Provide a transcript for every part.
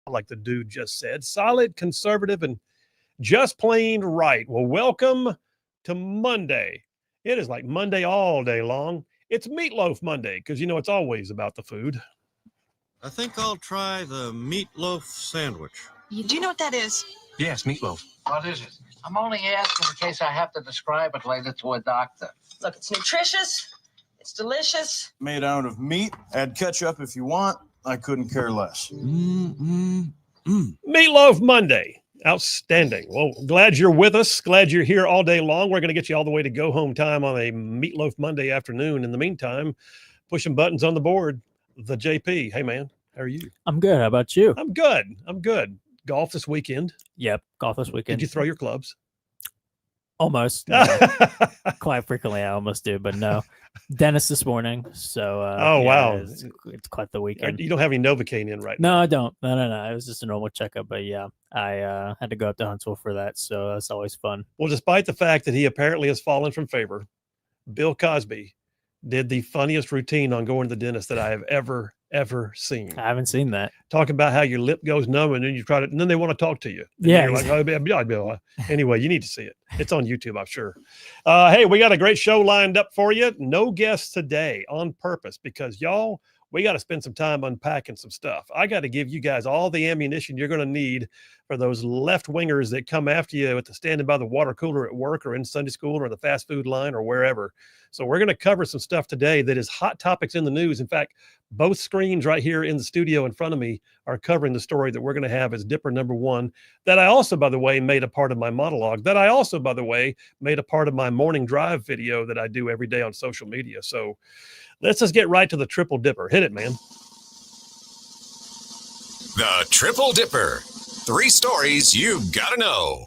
like the dude just said. Solid, conservative, and just plain right. Well, welcome to Monday. It is like Monday all day long. It's Meatloaf Monday because, it's always about the food. I think I'll try the meatloaf sandwich. Do you know what that is? Yes, meatloaf. What is it? I'm only asking in case I have to describe it later to a doctor. Look, it's nutritious. It's delicious. Made out of meat. Add ketchup if you want. I couldn't care less. Meatloaf Monday. Outstanding. Well, glad you're with us. Glad you're here all day long. We're going to get you all the way to go home time on a Meatloaf Monday afternoon. In the meantime, pushing buttons on the board, the JP. Hey, man. How are you? I'm good. How about you? I'm good. Golf this weekend. Yep. Golf this weekend. Did you throw your clubs? Almost. No. Quite frequently, I almost do, but no. Dentist this morning. So, wow. It's quite the weekend. You don't have any Novocaine in right now? No, I don't. No. It was just a normal checkup, but yeah, I had to go up to Huntsville for that. So that's always fun. Well, despite the fact that he apparently has fallen from favor, Bill Cosby did the funniest routine on going to the dentist that I have ever seen. I haven't seen that. Talking about how your lip goes numb and then you try to, and then they want to talk to you. And yeah. You're like, oh, anyway, you need to see it. It's on YouTube, I'm sure. Hey, we got a great show lined up for you. No guests today on purpose because y'all, we got to spend some time unpacking some stuff. I got to give you guys all the ammunition you're going to need for those left wingers that come after you at the standing by the water cooler at work or in Sunday school or the fast food line or wherever. So we're going to cover some stuff today that is hot topics in the news. In fact, both screens right here in the studio in front of me are covering the story that we're going to have as Dipper number one, that I also, by the way, made a part of my monologue, that I also, by the way, made a part of my morning drive video that I do every day on social media. So let's just get right to the Triple Dipper. Hit it, man. The Triple Dipper. 3 stories you've got to know.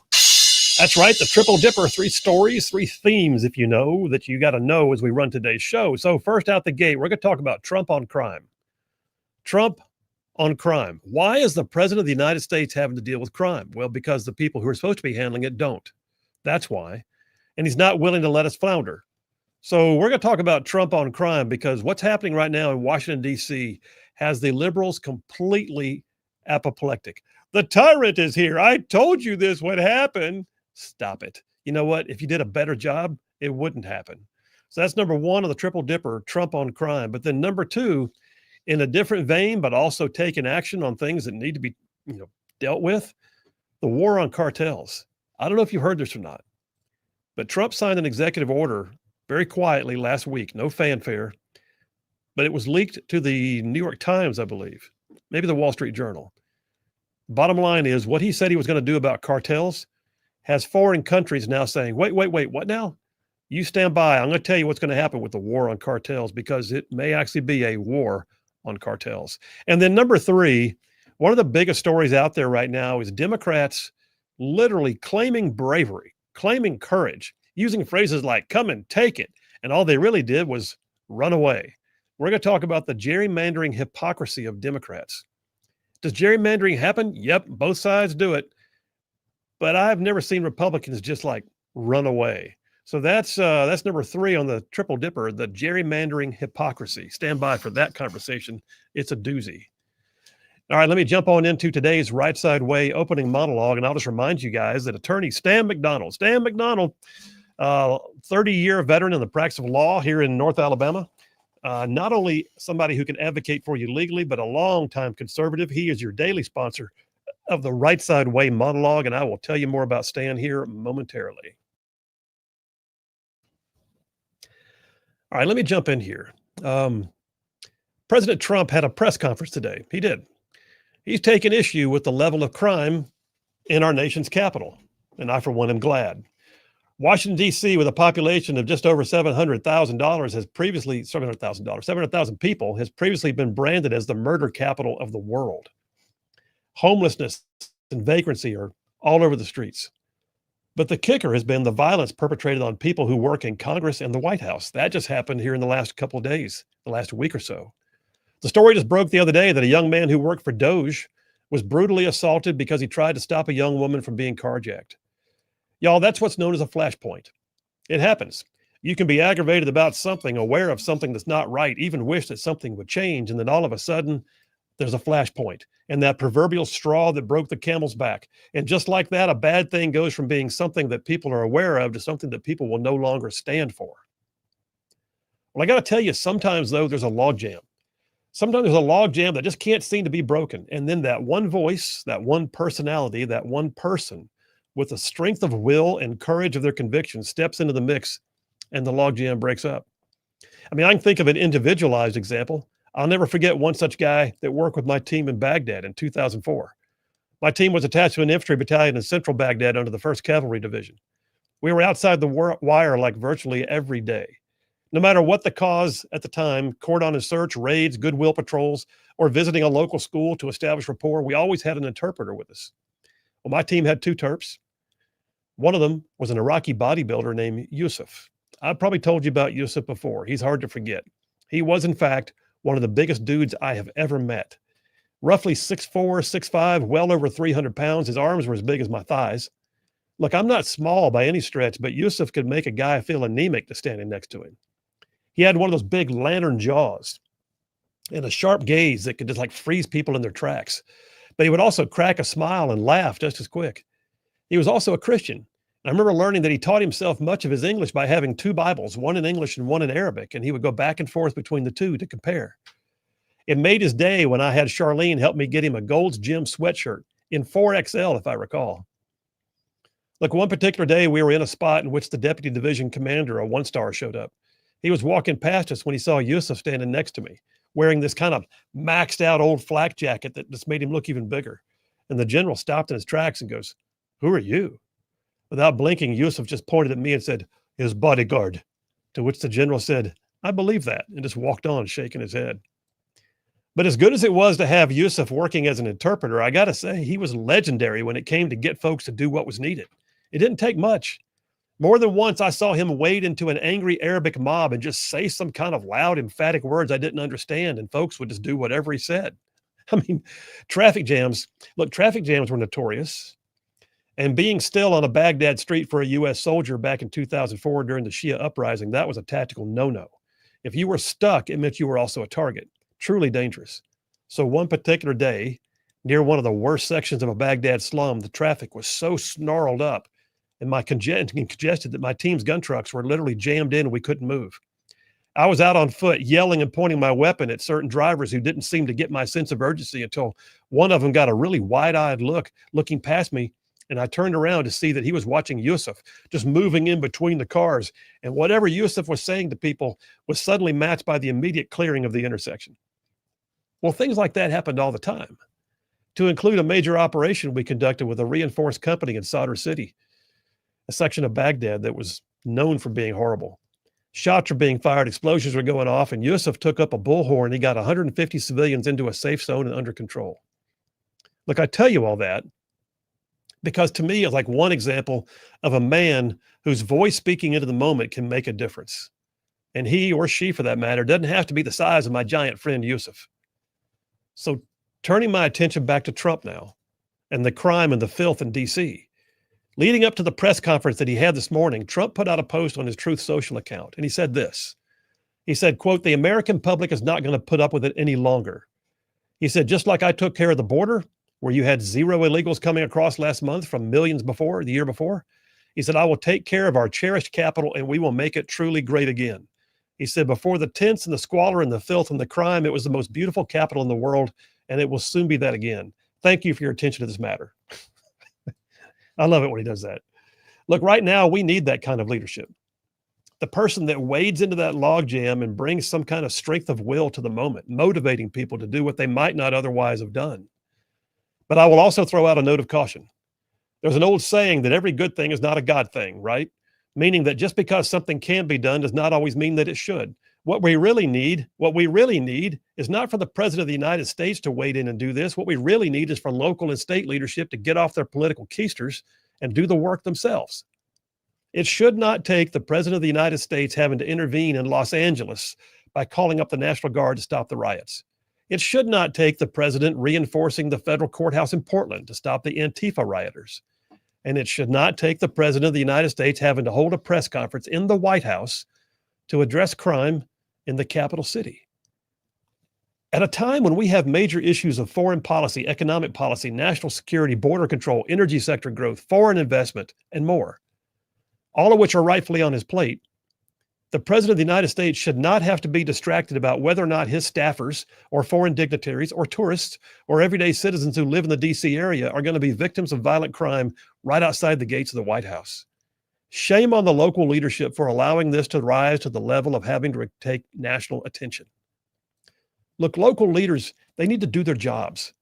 That's right. The Triple Dipper, 3 stories, 3 themes, if you know, that you got to know as we run today's show. So first out the gate, we're going to talk about Trump on crime. Trump on crime. Why is the president of the United States having to deal with crime? Well, because the people who are supposed to be handling it don't. That's why. And he's not willing to let us flounder. So we're going to talk about Trump on crime because what's happening right now in Washington, D.C. has the liberals completely apoplectic. The tyrant is here. I told you this would happen. Stop it. You know what? If you did a better job, it wouldn't happen. So that's number 1 on the Triple Dipper, Trump on crime. But then number 2, in a different vein, but also taking action on things that need to be, dealt with, the war on cartels. I don't know if you heard this or not, but Trump signed an executive order very quietly last week, no fanfare, but it was leaked to the New York Times, I believe, maybe the Wall Street Journal. Bottom line is what he said he was going to do about cartels has foreign countries now saying, wait, what now? You stand by. I'm going to tell you what's going to happen with the war on cartels because it may actually be a war on cartels. And then number 3, one of the biggest stories out there right now is Democrats literally claiming bravery, claiming courage, using phrases like come and take it. And all they really did was run away. We're going to talk about the gerrymandering hypocrisy of Democrats. Does gerrymandering happen? Yep, both sides do it. But I've never seen Republicans just like run away. So that's number 3 on the Triple Dipper, the gerrymandering hypocrisy. Stand by for that conversation. It's a doozy. All right, let me jump on into today's Rightside Way opening monologue, and I'll just remind you guys that attorney Stan McDonald, 30-year veteran in the practice of law here in North Alabama, not only somebody who can advocate for you legally, but a longtime conservative. He is your daily sponsor of the Rightside Way monologue, and I will tell you more about Stan here momentarily. All right, let me jump in here. President Trump had a press conference today. He did. He's taken issue with the level of crime in our nation's capital, and I, for one, am glad. Washington, D.C., with a population of just over 700,000 people, has previously been branded as the murder capital of the world. Homelessness and vagrancy are all over the streets. But the kicker has been the violence perpetrated on people who work in Congress and the White House. That just happened here in the last couple of days, the last week or so. The story just broke the other day that a young man who worked for Doge was brutally assaulted because he tried to stop a young woman from being carjacked. Y'all, that's what's known as a flashpoint. It happens. You can be aggravated about something, aware of something that's not right, even wish that something would change, and then all of a sudden, there's a flashpoint and that proverbial straw that broke the camel's back. And just like that, a bad thing goes from being something that people are aware of to something that people will no longer stand for. Well, I got to tell you, sometimes, though, there's a logjam. Sometimes there's a logjam that just can't seem to be broken. And then that one voice, that one personality, that one person with the strength of will and courage of their conviction steps into the mix and the logjam breaks up. I mean, I can think of an individualized example. I'll never forget one such guy that worked with my team in Baghdad in 2004. My team was attached to an infantry battalion in central Baghdad under the 1st Cavalry Division. We were outside the wire like virtually every day. No matter what the cause at the time, cordon and search, raids, goodwill patrols, or visiting a local school to establish rapport, we always had an interpreter with us. Well, my team had 2 Terps. One of them was an Iraqi bodybuilder named Yusuf. I've probably told you about Yusuf before. He's hard to forget. He was, in fact, one of the biggest dudes I have ever met. Roughly 6'4", 6'5", well over 300 pounds. His arms were as big as my thighs. Look, I'm not small by any stretch, but Yusuf could make a guy feel anemic to standing next to him. He had one of those big lantern jaws and a sharp gaze that could just like freeze people in their tracks. But he would also crack a smile and laugh just as quick. He was also a Christian. I remember learning that he taught himself much of his English by having 2 Bibles, one in English and one in Arabic, and he would go back and forth between the 2 to compare. It made his day when I had Charlene help me get him a Gold's Gym sweatshirt in 4XL, if I recall. Look, one particular day we were in a spot in which the deputy division commander, a 1-star, showed up. He was walking past us when he saw Yusuf standing next to me, wearing this kind of maxed out old flak jacket that just made him look even bigger. And the general stopped in his tracks and goes, "Who are you?" Without blinking, Yusuf just pointed at me and said, "His bodyguard." To which the general said, "I believe that," and just walked on, shaking his head. But as good as it was to have Yusuf working as an interpreter, I got to say, he was legendary when it came to get folks to do what was needed. It didn't take much. More than once, I saw him wade into an angry Arabic mob and just say some kind of loud, emphatic words I didn't understand, and folks would just do whatever he said. I mean, traffic jams were notorious. And being still on a Baghdad street for a U.S. soldier back in 2004 during the Shia uprising, that was a tactical no-no. If you were stuck, it meant you were also a target. Truly dangerous. So one particular day, near one of the worst sections of a Baghdad slum, the traffic was so snarled up and congested that my team's gun trucks were literally jammed in and we couldn't move. I was out on foot yelling and pointing my weapon at certain drivers who didn't seem to get my sense of urgency until one of them got a really wide-eyed look looking past me, and I turned around to see that he was watching Yusuf just moving in between the cars, and whatever Yusuf was saying to people was suddenly matched by the immediate clearing of the intersection. Well, things like that happened all the time, to include a major operation we conducted with a reinforced company in Sadr City, a section of Baghdad that was known for being horrible. Shots were being fired, explosions were going off, and Yusuf took up a bullhorn. He got 150 civilians into a safe zone and under control. Look, I tell you all that because to me, it's like one example of a man whose voice speaking into the moment can make a difference. And he or she, for that matter, doesn't have to be the size of my giant friend Yusuf. So turning my attention back to Trump now and the crime and the filth in D.C., leading up to the press conference that he had this morning, Trump put out a post on his Truth Social account, and he said this. He said, quote, "The American public is not going to put up with it any longer." He said, "Just like I took care of the border, where you had 0 illegals coming across last month from millions before, the year before," he said, "I will take care of our cherished capital, and we will make it truly great again." He said, "Before the tents and the squalor and the filth and the crime, it was the most beautiful capital in the world, and it will soon be that again. Thank you for your attention to this matter." I love it when he does that. Look, right now, we need that kind of leadership. The person that wades into that logjam and brings some kind of strength of will to the moment, motivating people to do what they might not otherwise have done. But I will also throw out a note of caution. There's an old saying that every good thing is not a God thing, right? Meaning that just because something can be done does not always mean that it should. What we really need is not for the president of the United States to wade in and do this. What we really need is for local and state leadership to get off their political keisters and do the work themselves. It should not take the president of the United States having to intervene in Los Angeles by calling up the National Guard to stop the riots. It should not take the president reinforcing the federal courthouse in Portland to stop the Antifa rioters. And it should not take the president of the United States having to hold a press conference in the White House to address crime in the capital city. At a time when we have major issues of foreign policy, economic policy, national security, border control, energy sector growth, foreign investment, and more, all of which are rightfully on his plate, the President of the United States should not have to be distracted about whether or not his staffers or foreign dignitaries or tourists or everyday citizens who live in the D.C. area are going to be victims of violent crime right outside the gates of the White House. Shame on the local leadership for allowing this to rise to the level of having to take national attention. Look, local leaders, they need to do their jobs.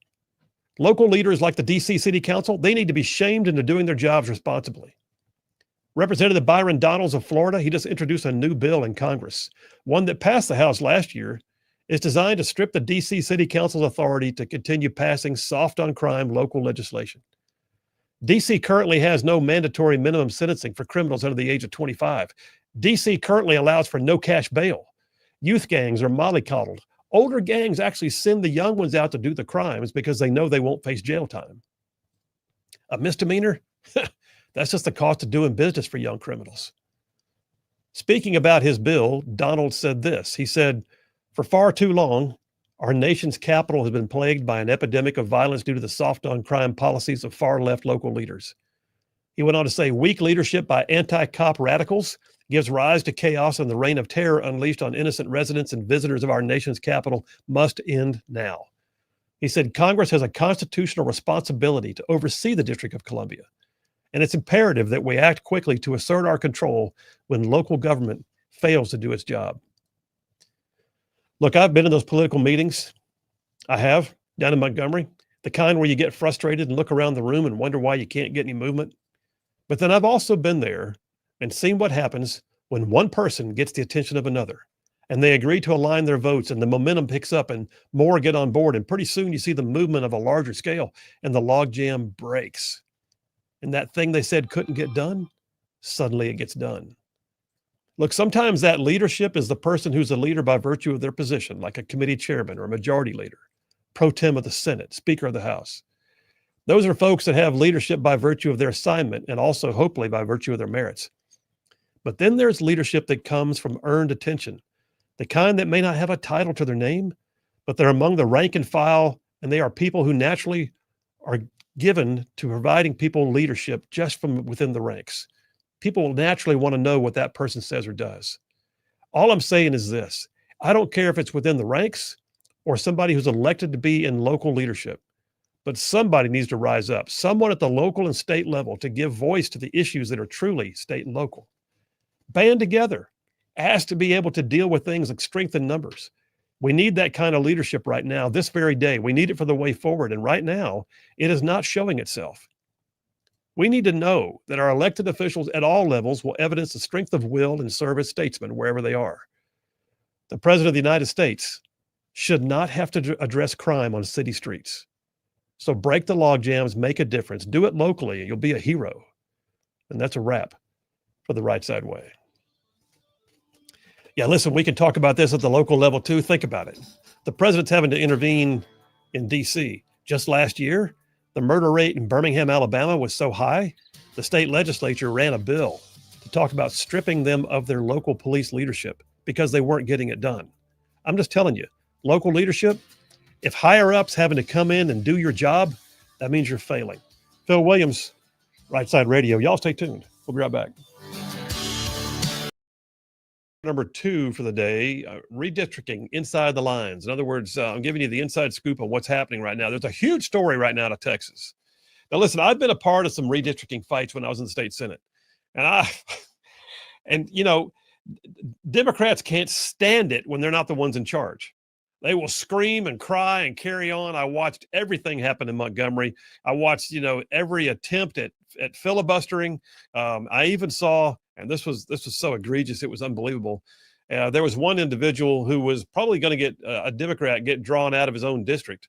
Local leaders like the D.C. City Council, they need to be shamed into doing their jobs responsibly. Representative Byron Donalds of Florida, he just introduced a new bill in Congress, one that passed the House last year, is designed to strip the D.C. City Council's authority to continue passing soft on crime local legislation. D.C. currently has no mandatory minimum sentencing for criminals under the age of 25. D.C. currently allows for no cash bail. Youth gangs are mollycoddled. Older gangs actually send the young ones out to do the crimes because they know they won't face jail time. A misdemeanor? That's just the cost of doing business for young criminals. Speaking about his bill, Donald said this. He said, "For far too long, our nation's capital has been plagued by an epidemic of violence due to the soft on crime policies of far left local leaders." He went on to say, "Weak leadership by anti-cop radicals gives rise to chaos, and the reign of terror unleashed on innocent residents and visitors of our nation's capital must end now." He said, "Congress has a constitutional responsibility to oversee the District of Columbia, and it's imperative that we act quickly to assert our control when local government fails to do its job." Look, I've been in those political meetings. I have, down in Montgomery, the kind where you get frustrated and look around the room and wonder why you can't get any movement. But then I've also been there and seen what happens when one person gets the attention of another and they agree to align their votes and the momentum picks up and more get on board. And pretty soon you see the movement of a larger scale and the logjam breaks. And that thing they said couldn't get done, suddenly it gets done. Look, sometimes that leadership is the person who's a leader by virtue of their position, like a committee chairman or a majority leader, pro tem of the Senate, Speaker of the House. Those are folks that have leadership by virtue of their assignment and also hopefully by virtue of their merits. But then there's leadership that comes from earned attention, the kind that may not have a title to their name, but they're among the rank and file, and they are people who naturally are given to providing people leadership just from within the ranks. People will naturally want to know what that person says or does. All I'm saying is this: I don't care if it's within the ranks or somebody who's elected to be in local leadership, but somebody needs to rise up, someone at the local and state level to give voice to the issues that are truly state and local. Band together, ask to be able to deal with things like strength in numbers. We need that kind of leadership right now, this very day. We need it for the way forward. And right now, it is not showing itself. We need to know that our elected officials at all levels will evidence the strength of will and serve as statesmen wherever they are. The President of the United States should not have to address crime on city streets. So break the log jams, make a difference, do it locally, and you'll be a hero. And that's a wrap for the Rightside Way. Yeah, listen, we can talk about this at the local level too. Think about it. The president's having to intervene in D.C. Just last year, the murder rate in Birmingham, Alabama was so high, the state legislature ran a bill to talk about stripping them of their local police leadership because they weren't getting it done. I'm just telling you, local leadership, if higher ups having to come in and do your job, that means you're failing. Phil Williams, Rightside Radio. Y'all stay tuned. We'll be right back. Number 2 for the day, redistricting inside the lines. In other words, I'm giving you the inside scoop on what's happening right now. There's a huge story right now out of Texas. Now, listen, I've been a part of some redistricting fights when I was in the state Senate. And you know, Democrats can't stand it when they're not the ones in charge. They will scream and cry and carry on. I watched everything happen in Montgomery. I watched, every attempt at filibustering. I even saw, and this was so egregious, it was unbelievable. There was one individual who was probably going to get a Democrat get drawn out of his own district.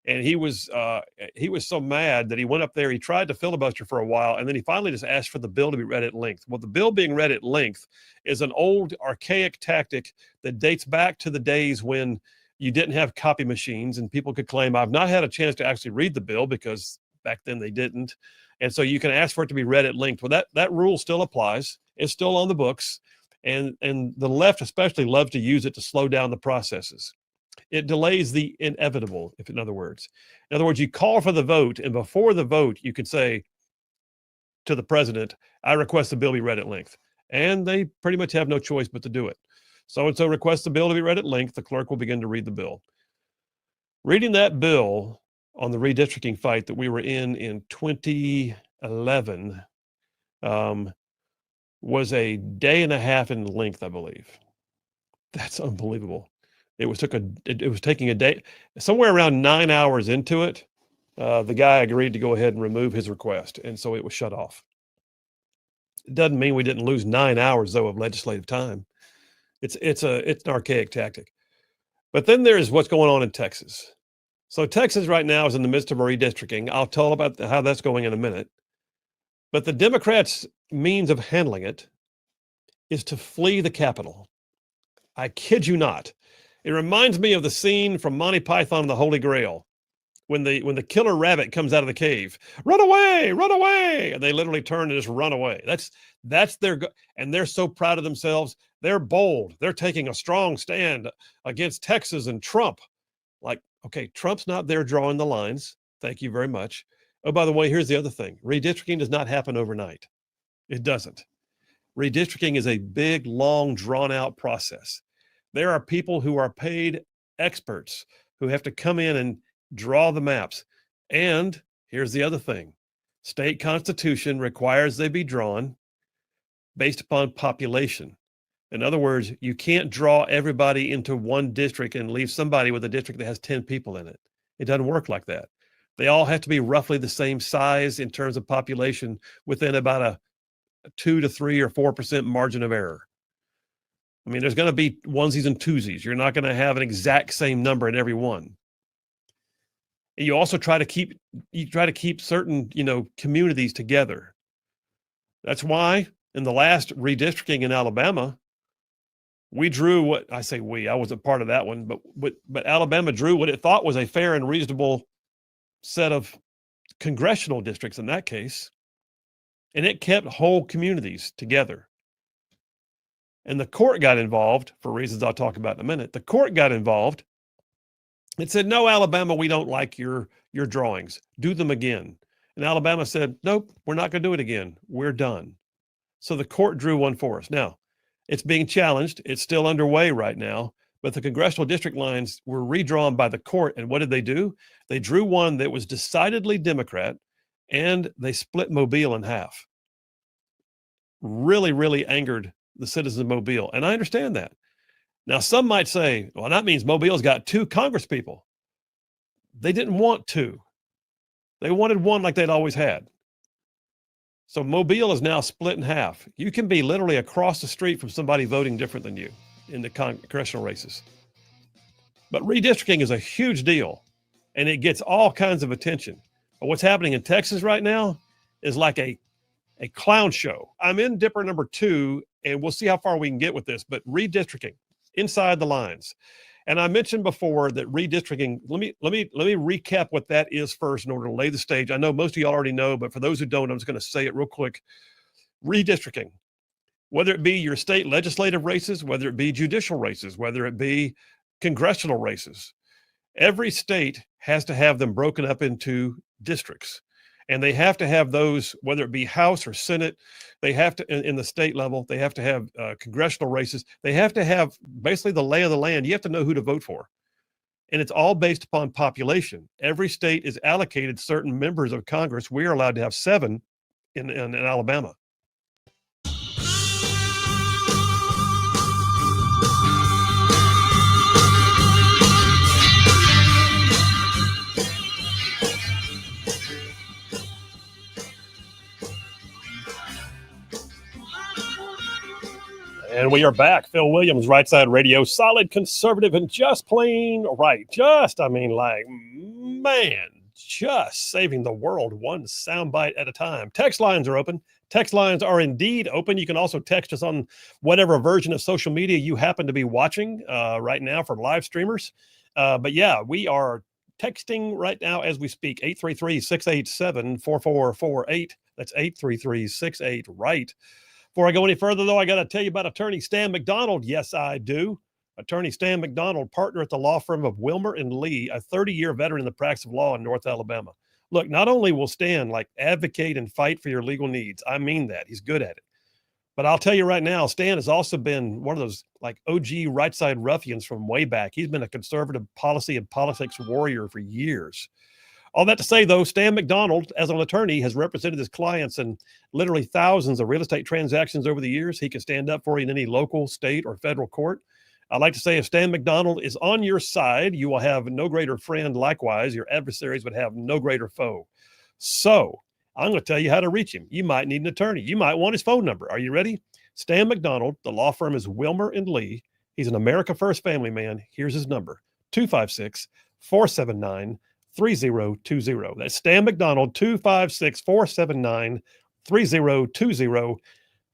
And he was so mad that he went up there, he tried to filibuster for a while, and then he finally just asked for the bill to be read at length. Well, the bill being read at length is an old archaic tactic that dates back to the days when you didn't have copy machines and people could claim, I've not had a chance to actually read the bill, because back then they didn't. And so you can ask for it to be read at length. Well, that rule still applies. It's still on the books. And the left especially loves to use it to slow down the processes. It delays the inevitable, if in other words. In other words, you call for the vote, and before the vote, you could say to the president, I request the bill be read at length. And they pretty much have no choice but to do it. So-and-so requests the bill to be read at length. The clerk will begin to read the bill. Reading that bill on the redistricting fight that we were in 2011 was a day and a half in length, I believe. That's unbelievable. It was taking a day, somewhere around 9 hours into it. The guy agreed to go ahead and remove his request, and so it was shut off. It doesn't mean we didn't lose 9 hours though of legislative time. It's an archaic tactic. But then there's what's going on in Texas. So Texas right now is in the midst of a redistricting. I'll tell about how that's going in a minute. But the Democrats' means of handling it is to flee the Capitol. I kid you not. It reminds me of the scene from Monty Python and the Holy Grail. When the killer rabbit comes out of the cave, run away, and they literally turn and just run away. That's and they're so proud of themselves. They're bold. They're taking a strong stand against Texas and Trump. Like, okay, Trump's not there drawing the lines. Thank you very much. Oh, by the way, here's the other thing. Redistricting does not happen overnight. It doesn't. Redistricting is a big, long, drawn-out process. There are people who are paid experts who have to come in and draw the maps. And here's the other thing. State constitution requires they be drawn based upon population. In other words, you can't draw everybody into one district and leave somebody with a district that has 10 people in it. It doesn't work like that. They all have to be roughly the same size in terms of population within about a 2 to 3 or 4% margin of error. I mean, there's going to be onesies and twosies. You're not going to have an exact same number in every one. And you also try to keep certain, communities together. That's why in the last redistricting in Alabama, we drew I wasn't part of that one, but Alabama drew what it thought was a fair and reasonable set of congressional districts in that case. And it kept whole communities together. And the court got involved for reasons I'll talk about in a minute. The court got involved and said, no, Alabama, we don't like your drawings. Do them again. And Alabama said, nope, we're not going to do it again. We're done. So the court drew one for us. Now, it's being challenged. It's still underway right now. But the congressional district lines were redrawn by the court. And what did they do? They drew one that was decidedly Democrat, and they split Mobile in half. Really, really angered the citizens of Mobile. And I understand that. Now, some might say, well, that means Mobile's got 2 congresspeople. They didn't want 2. They wanted 1 like they'd always had. So Mobile is now split in half. You can be literally across the street from somebody voting different than you in the congressional races. But redistricting is a huge deal, and it gets all kinds of attention. But what's happening in Texas right now is like a clown show. I'm in Dipper number 2, and we'll see how far we can get with this, but redistricting inside the lines. And I mentioned before that redistricting, let me recap what that is first in order to lay the stage. I know most of you already know, but for those who don't, I'm just going to say it real quick. Redistricting, whether it be your state legislative races, whether it be judicial races, whether it be congressional races, every state has to have them broken up into districts. And they have to have those, whether it be House or Senate, they have to, in the state level, they have to have congressional races. They have to have basically the lay of the land. You have to know who to vote for. And it's all based upon population. Every state is allocated certain members of Congress. We are allowed to have 7 in Alabama. And we are back. Phil Williams, Rightside Radio, solid conservative and just plain right. Just saving the world one soundbite at a time. Text lines are open. Text lines are indeed open. You can also text us on whatever version of social media you happen to be watching right now for live streamers. But yeah, we are texting right now as we speak. 833-687-4448. That's 833-68-RIGHT. Before I go any further, though, I got to tell you about attorney Stan McDonald. Yes, I do. Attorney Stan McDonald, partner at the law firm of Wilmer and Lee, a 30-year veteran in the practice of law in North Alabama. Look, not only will Stan advocate and fight for your legal needs, I mean that. He's good at it. But I'll tell you right now, Stan has also been one of those OG Rightside ruffians from way back. He's been a conservative policy and politics warrior for years. All that to say, though, Stan McDonald, as an attorney, has represented his clients in literally thousands of real estate transactions over the years. He can stand up for you in any local, state, or federal court. I'd like to say if Stan McDonald is on your side, you will have no greater friend. Likewise, your adversaries would have no greater foe. So I'm going to tell you how to reach him. You might need an attorney. You might want his phone number. Are you ready? Stan McDonald, the law firm is Wilmer and Lee. He's an America First family man. Here's his number, 256-479-3020. That's Stan McDonald, 256-479-3020.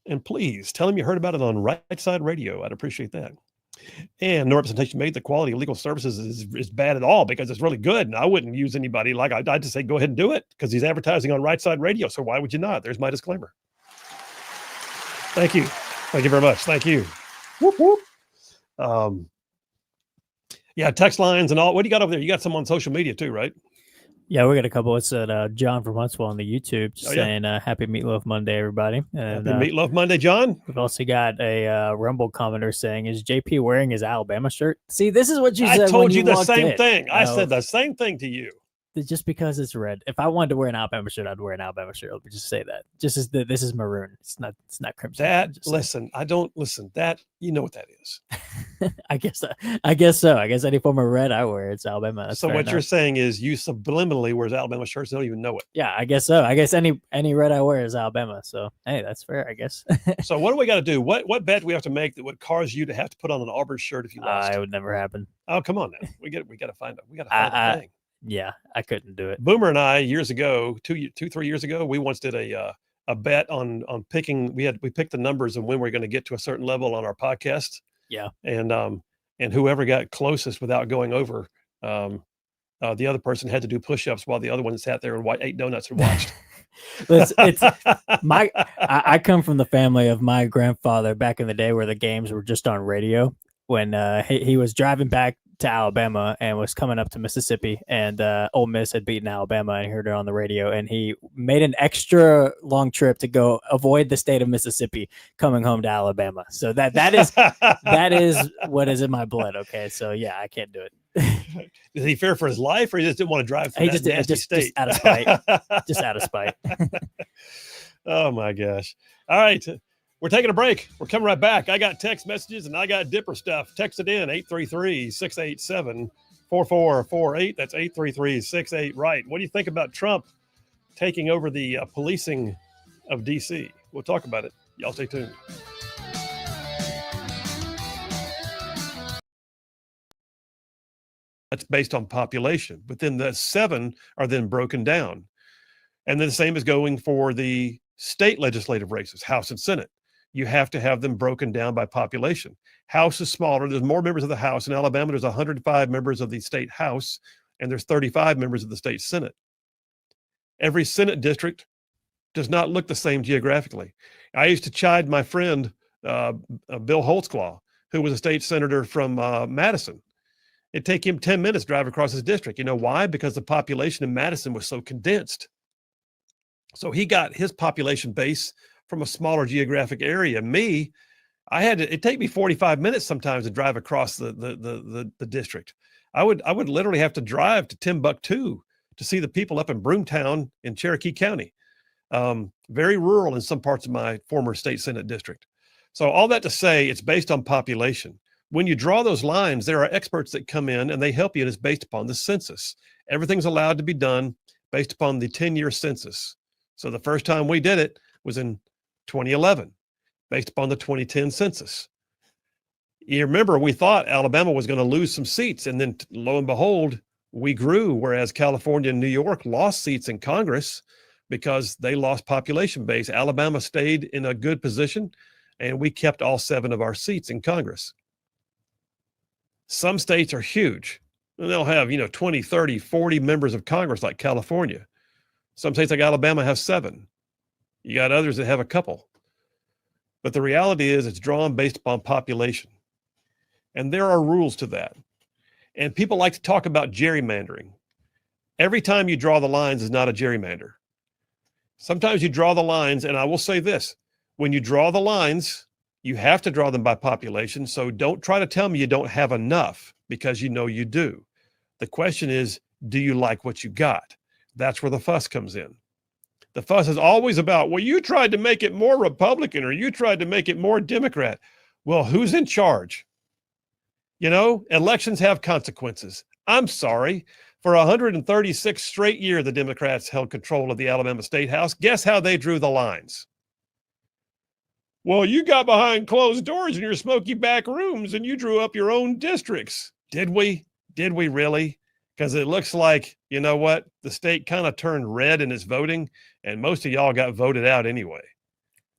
And please tell him you heard about it on Rightside Radio. I'd appreciate that. And no representation made. The quality of legal services is bad at all because it's really good. And I wouldn't use anybody I'd just say, go ahead and do it because he's advertising on Rightside Radio. So why would you not? There's my disclaimer. Thank you. Thank you very much. Thank you. Whoop, whoop. Yeah, text lines and all. What do you got over there? You got some on social media too, right? Yeah, we got a couple. It's at John from Huntsville on the YouTube saying Happy Meatloaf Monday, everybody. And, Happy Meatloaf Monday, John. We've also got a Rumble commenter saying, is JP wearing his Alabama shirt? See, this is what you said. I told when you the walked same in. thing. I said the same thing to you. Just because it's red. If I wanted to wear an Alabama shirt, I'd wear an Alabama shirt. Let me just say that. Just as this is maroon. It's not crimson. I don't listen. That you know what that is. I guess so. I guess any form of red I wear, it's Alabama. That's so what enough. you're saying is you subliminally wears Alabama shirts, don't even know it. Yeah, I guess so. I guess any red I wear is Alabama. So hey, that's fair, I guess. So what do we got to do? What bet do we have to make that would cause you to have to put on an Auburn shirt if you lost? It would never happen. Oh, come on now. We got to find a thing. Yeah, I couldn't do it. Boomer and I years ago, 3 years ago, we once did a bet on picking. We picked the numbers and when we're going to get to a certain level on our podcast. Yeah, and whoever got closest without going over, the other person had to do push-ups while the other one sat there and ate donuts and watched. I come from the family of my grandfather back in the day where the games were just on radio. When he was driving back to Alabama and was coming up to Mississippi, and Ole Miss had beaten Alabama, and he heard it on the radio, and he made an extra long trip to go avoid the state of Mississippi coming home to Alabama. So that is what is in my blood. Okay, so yeah, I can't do it. Did he fear for his life, or he just didn't want to drive through that nasty state? Just out of spite. Just out of spite. Oh my gosh! All right. We're taking a break. We're coming right back. I got text messages and I got Dipper stuff. Text it in, 833-687-4448. That's 833-68 right. What do you think about Trump taking over the policing of D.C.? We'll talk about it. Y'all stay tuned. That's based on population. But then the 7 are then broken down. And then the same is going for the state legislative races, House and Senate. You have to have them broken down by population. House is smaller. There's more members of the House. In Alabama, there's 105 members of the state House, and there's 35 members of the state Senate. Every Senate district does not look the same geographically. I used to chide my friend, Bill Holtzclaw, who was a state senator from Madison. It'd take him 10 minutes to drive across his district. You know why? Because the population in Madison was so condensed. So he got his population base from a smaller geographic area. Me, it'd take me 45 minutes sometimes to drive across the district. I would literally have to drive to Timbuktu to see the people up in Broomtown in Cherokee County. Very rural in some parts of my former state Senate district. So all that to say, it's based on population. When you draw those lines, there are experts that come in and they help you, and it's based upon the census. Everything's allowed to be done based upon the 10-year census. So the first time we did it was in 2011, based upon the 2010 census. You remember, we thought Alabama was going to lose some seats, and then lo and behold, we grew, whereas California and New York lost seats in Congress because they lost population base. Alabama stayed in a good position, and we kept all 7 of our seats in Congress. Some states are huge. They'll have, 20, 30, 40 members of Congress like California. Some states like Alabama have 7. You got others that have a couple. But the reality is it's drawn based upon population. And there are rules to that. And people like to talk about gerrymandering. Every time you draw the lines is not a gerrymander. Sometimes you draw the lines, and I will say this, when you draw the lines, you have to draw them by population. So don't try to tell me you don't have enough, because you know you do. The question is, do you like what you got? That's where the fuss comes in. The fuss is always about, well, you tried to make it more Republican or you tried to make it more Democrat. Well, who's in charge? You know, elections have consequences. I'm sorry. For 136 straight years, the Democrats held control of the Alabama State House. Guess how they drew the lines? Well, you got behind closed doors in your smoky back rooms and you drew up your own districts. Did we? Did we really? Because it looks like, you know what? The state kind of turned red in its voting, and most of y'all got voted out anyway.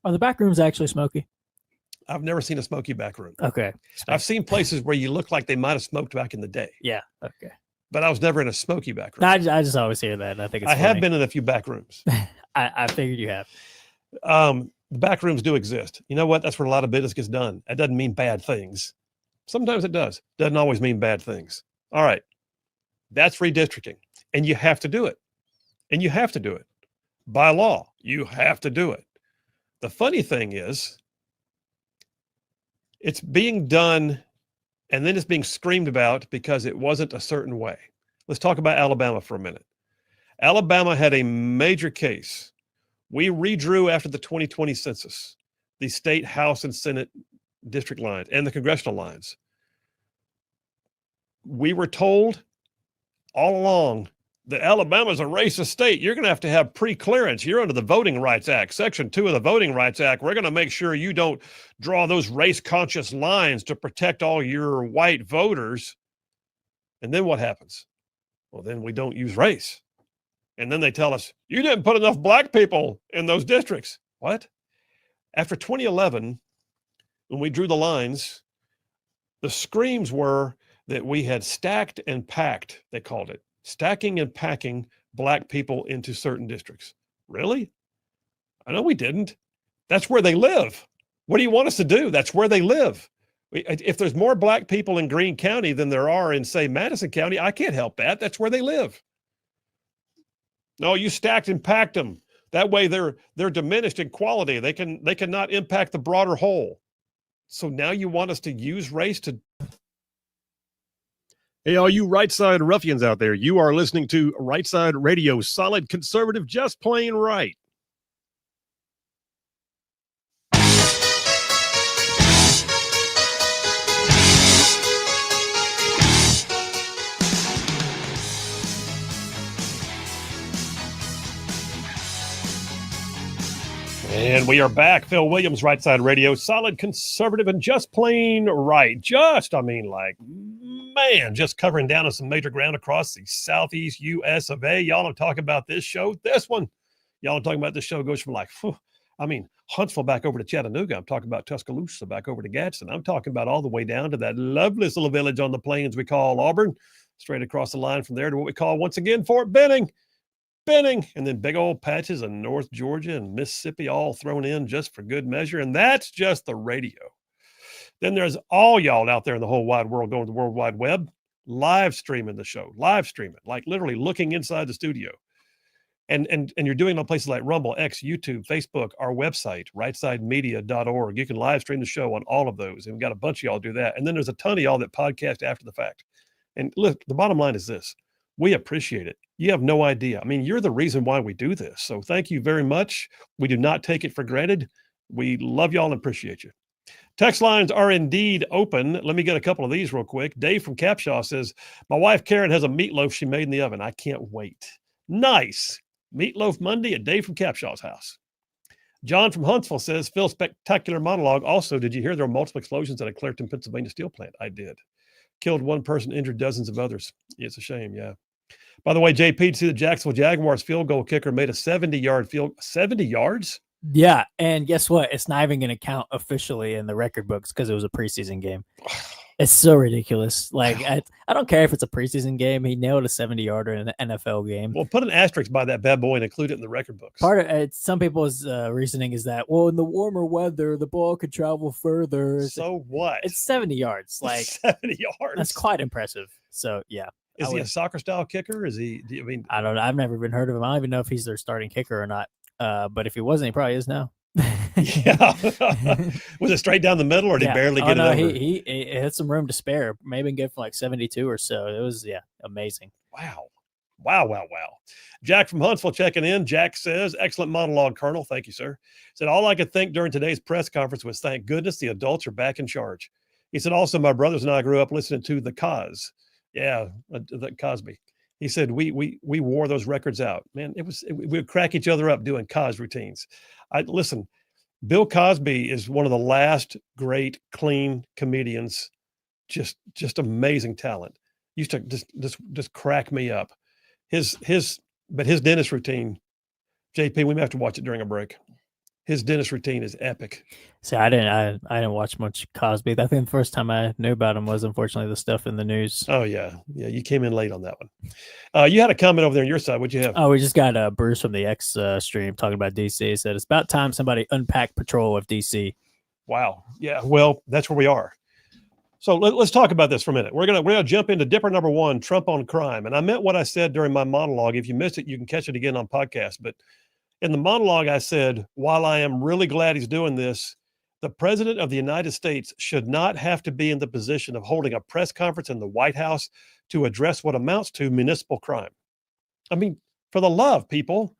Are the back rooms actually smoky? I've never seen a smoky back room. Okay. I've seen places where you look like they might have smoked back in the day. Yeah. Okay. But I was never in a smoky back room. I just always hear that. And I think it's I have funny. been in a few back rooms. I figured you have. The back rooms do exist. You know what? That's where a lot of business gets done. That doesn't mean bad things. Sometimes it does. Doesn't always mean bad things. All right. That's redistricting. And you have to do it. And you have to do it. By law, you have to do it. The funny thing is, it's being done and then it's being screamed about because it wasn't a certain way. Let's talk about Alabama for a minute. Alabama had a major case. We redrew after the 2020 census, the state, House, and Senate district lines and the congressional lines. We were told all along that Alabama's a racist state. You're going to have pre-clearance. You're under the Voting Rights Act, Section 2 of the Voting Rights Act. We're going to make sure you don't draw those race-conscious lines to protect all your white voters. And then what happens? Well, then we don't use race. And then they tell us, you didn't put enough black people in those districts. What? After 2011, when we drew the lines, the screams were that we had stacked and packed, they called it, stacking and packing black people into certain districts. Really? I know we didn't. That's where they live. What do you want us to do? That's where they live. If there's more black people in Greene County than there are in, say, Madison County, I can't help that. That's where they live. No, you stacked and packed them. That way they're diminished in quality. They cannot impact the broader whole. So now you want us to use race to... Hey, all you Rightside ruffians out there, you are listening to Rightside Radio, solid conservative, just plain right. And we are back. Phil Williams, Rightside Radio, solid conservative and just plain right. Just covering down on some major ground across the southeast U.S. of A. Y'all don't talk about this show. This one, y'all are talking about this show goes from Huntsville back over to Chattanooga. I'm talking about Tuscaloosa back over to Gadsden. I'm talking about all the way down to that lovely little village on the plains we call Auburn, straight across the line from there to what we call, once again, Fort Benning, and then big old patches of North Georgia and Mississippi all thrown in just for good measure. And that's just the radio. Then there's all y'all out there in the whole wide world going to the World Wide Web, live streaming the show, like literally looking inside the studio. And you're doing it on places like Rumble, X, YouTube, Facebook, our website, rightsidemedia.org. You can live stream the show on all of those. And we've got a bunch of y'all do that. And then there's a ton of y'all that podcast after the fact. And look, the bottom line is this. We appreciate it. You have no idea. I mean, you're the reason why we do this. So thank you very much. We do not take it for granted. We love y'all and appreciate you. Text lines are indeed open. Let me get a couple of these real quick. Dave from Capshaw says, my wife Karen has a meatloaf she made in the oven. I can't wait. Nice. Meatloaf Monday at Dave from Capshaw's house. John from Huntsville says, Phil, spectacular monologue. Also, did you hear there were multiple explosions at a Clairton, Pennsylvania steel plant? I did. Killed one person, injured dozens of others. It's a shame, yeah. By the way, JP, to see the Jacksonville Jaguars field goal kicker made a 70-yard field. 70 yards? Yeah, and guess what? It's not even going to count officially in the record books because it was a preseason game. It's so ridiculous. Like I don't care if it's a preseason game. He nailed a 70-yarder in an NFL game. Well, put an asterisk by that bad boy and include it in the record books. Part of some people's reasoning is that, well, in the warmer weather, the ball could travel further. So what? It's 70 yards. Like 70 yards. That's quite impressive. So yeah. Is he a soccer style kicker? Is he? I mean, I don't know. I've never even heard of him. I don't even know if he's their starting kicker or not. But if he wasn't, he probably is now. Yeah. Was it straight down the middle, or did he barely get it over? He had some room to spare. Maybe get for like 72 or so. It was amazing. Wow. Jack from Huntsville checking in. Jack says, excellent monologue, Colonel. Thank you, sir. Said, all I could think during today's press conference was, thank goodness the adults are back in charge. He said, also, my brothers and I grew up listening to the Cos. Yeah, the Cosby. He said, we wore those records out. Man, we would crack each other up doing Cos routines. Listen, Bill Cosby is one of the last great clean comedians. Just amazing talent. Used to just crack me up. His dentist routine, JP, we may have to watch it during a break. His dentist routine is epic. See, I didn't watch much Cosby. I think the first time I knew about him was unfortunately the stuff in the news. Oh yeah. You came in late on that one. You had a comment over there on your side. What'd you have? Oh, we just got Bruce from the X stream talking about DC. He said it's about time somebody unpacked patrol of DC. Wow. Yeah. Well, that's where we are. So let's talk about this for a minute. We're gonna jump into Dipper number 1, Trump on crime. And I meant what I said during my monologue. If you missed it, you can catch it again on podcast. But in the monologue, I said, while I am really glad he's doing this, the president of the United States should not have to be in the position of holding a press conference in the White House to address what amounts to municipal crime. I mean, for the love, people.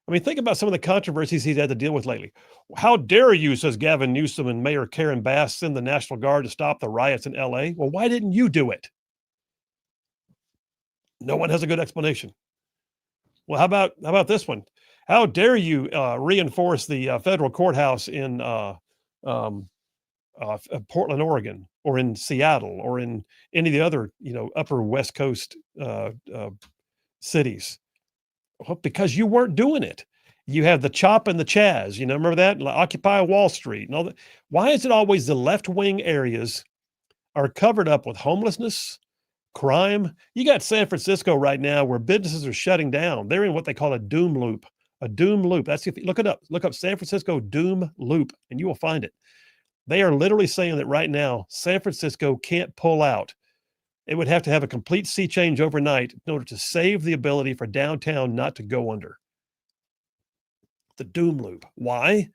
I mean, think about some of the controversies he's had to deal with lately. How dare you, says Gavin Newsom and Mayor Karen Bass, send the National Guard to stop the riots in LA? Well, why didn't you do it? No one has a good explanation. Well, how about this one? How dare you reinforce the federal courthouse in Portland, Oregon, or in Seattle, or in any of the other, upper West Coast cities? Well, because you weren't doing it. You have the CHOP and the Chaz, remember that? Occupy Wall Street and all that. Why is it always the left-wing areas are covered up with homelessness, crime? You got San Francisco right now where businesses are shutting down. They're in what they call a doom loop. A doom loop. That's if you look it up. Look up San Francisco doom loop, and you will find it. They are literally saying that right now, San Francisco can't pull out. It would have to have a complete sea change overnight in order to save the ability for downtown not to go under. The doom loop. Why?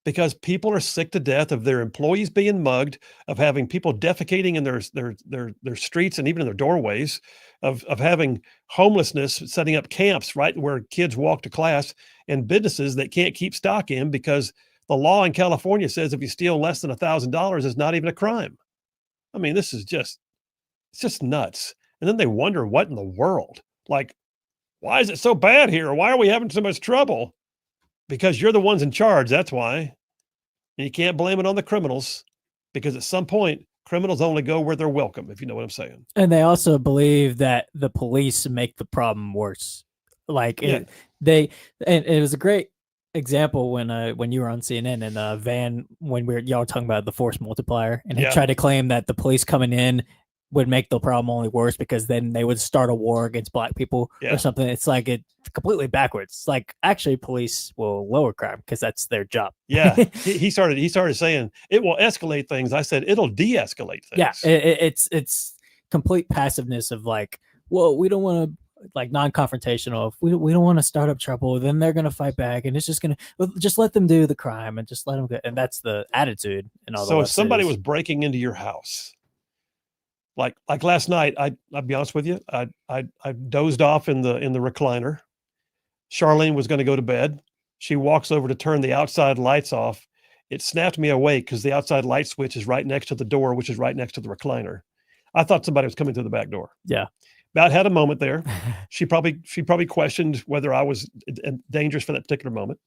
Because people are sick to death of their employees being mugged, of having people defecating in their streets and even in their doorways, of having homelessness, setting up camps right where kids walk to class, and businesses that can't keep stock in because the law in California says if you steal less than $1,000, it's not even a crime. I mean, it's just nuts. And then they wonder what in the world, like, why is it so bad here? Why are we having so much trouble? Because you're the ones in charge. That's why. And you can't blame it on the criminals, because at some point, criminals only go where they're welcome, if you know what I'm saying. And they also believe that the police make the problem worse. Like and it was a great example when you were on CNN and Van, when y'all were talking about the force multiplier, and he tried to claim that the police coming in would make the problem only worse because then they would start a war against black people or something. It's like it's completely backwards. It's like actually police will lower crime because that's their job. Yeah. he started saying it will escalate things. I said it'll de-escalate things. Yeah. It's complete passiveness of like, well, we don't want to, like, non-confrontational. If we don't want to start up trouble, then they're going to fight back, and it's just going to just let them do the crime and just let them go. And that's the attitude. And all. So if somebody was breaking into your house, like last night, I'll be honest with you, I dozed off in the recliner. Charlene was going to go to bed. She walks over to turn the outside lights off. It snapped me awake because the outside light switch is right next to the door, which is right next to the recliner. I thought somebody was coming through the back door. Yeah. About had a moment there. She probably questioned whether I was dangerous for that particular moment.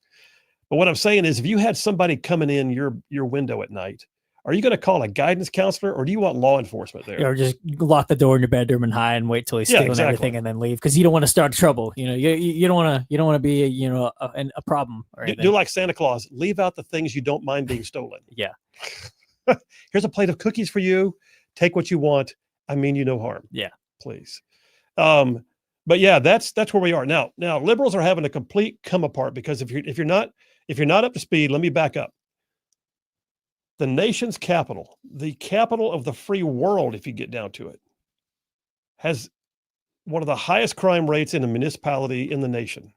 But what I'm saying is, if you had somebody coming in your window at night, are you going to call a guidance counselor, or do you want law enforcement there? Or just lock the door in your bedroom and hide and wait till he's stealing everything and then leave, because you don't want to start trouble. You don't want to be a problem or anything. Do like Santa Claus. Leave out the things you don't mind being stolen. Yeah. Here's a plate of cookies for you. Take what you want. I mean you no harm. Yeah. Please. But yeah, that's where we are now. Now liberals are having a complete come apart because if you're not up to speed, let me back up. The nation's capital, the capital of the free world, if you get down to it, has one of the highest crime rates in a municipality in the nation.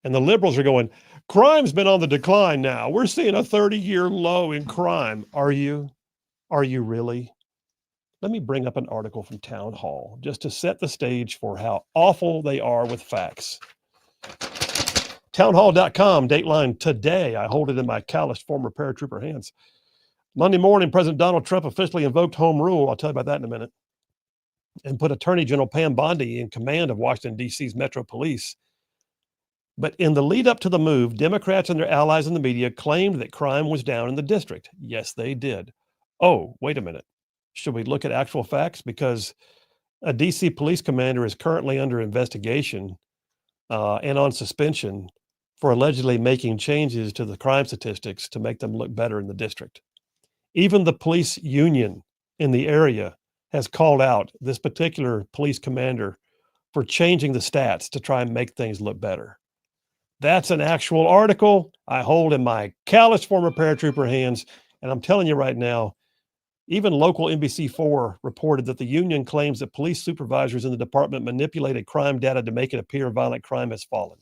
And the liberals are going, crime's been on the decline now. We're seeing a 30-year low in crime. Are you? Are you really? Let me bring up an article from Town Hall just to set the stage for how awful they are with facts. Townhall.com, dateline today. I hold it in my calloused former paratrooper hands. Monday morning, President Donald Trump officially invoked home rule. I'll tell you about that in a minute. And put Attorney General Pam Bondi in command of Washington, D.C.'s Metro Police. But in the lead up to the move, Democrats and their allies in the media claimed that crime was down in the district. Yes, they did. Oh, wait a minute. Should we look at actual facts? Because a DC police commander is currently under investigation and on suspension for allegedly making changes to the crime statistics to make them look better in the district. Even the police union in the area has called out this particular police commander for changing the stats to try and make things look better. That's an actual article I hold in my callous former paratrooper hands. And I'm telling you right now, even local NBC4 reported that the union claims that police supervisors in the department manipulated crime data to make it appear violent crime has fallen.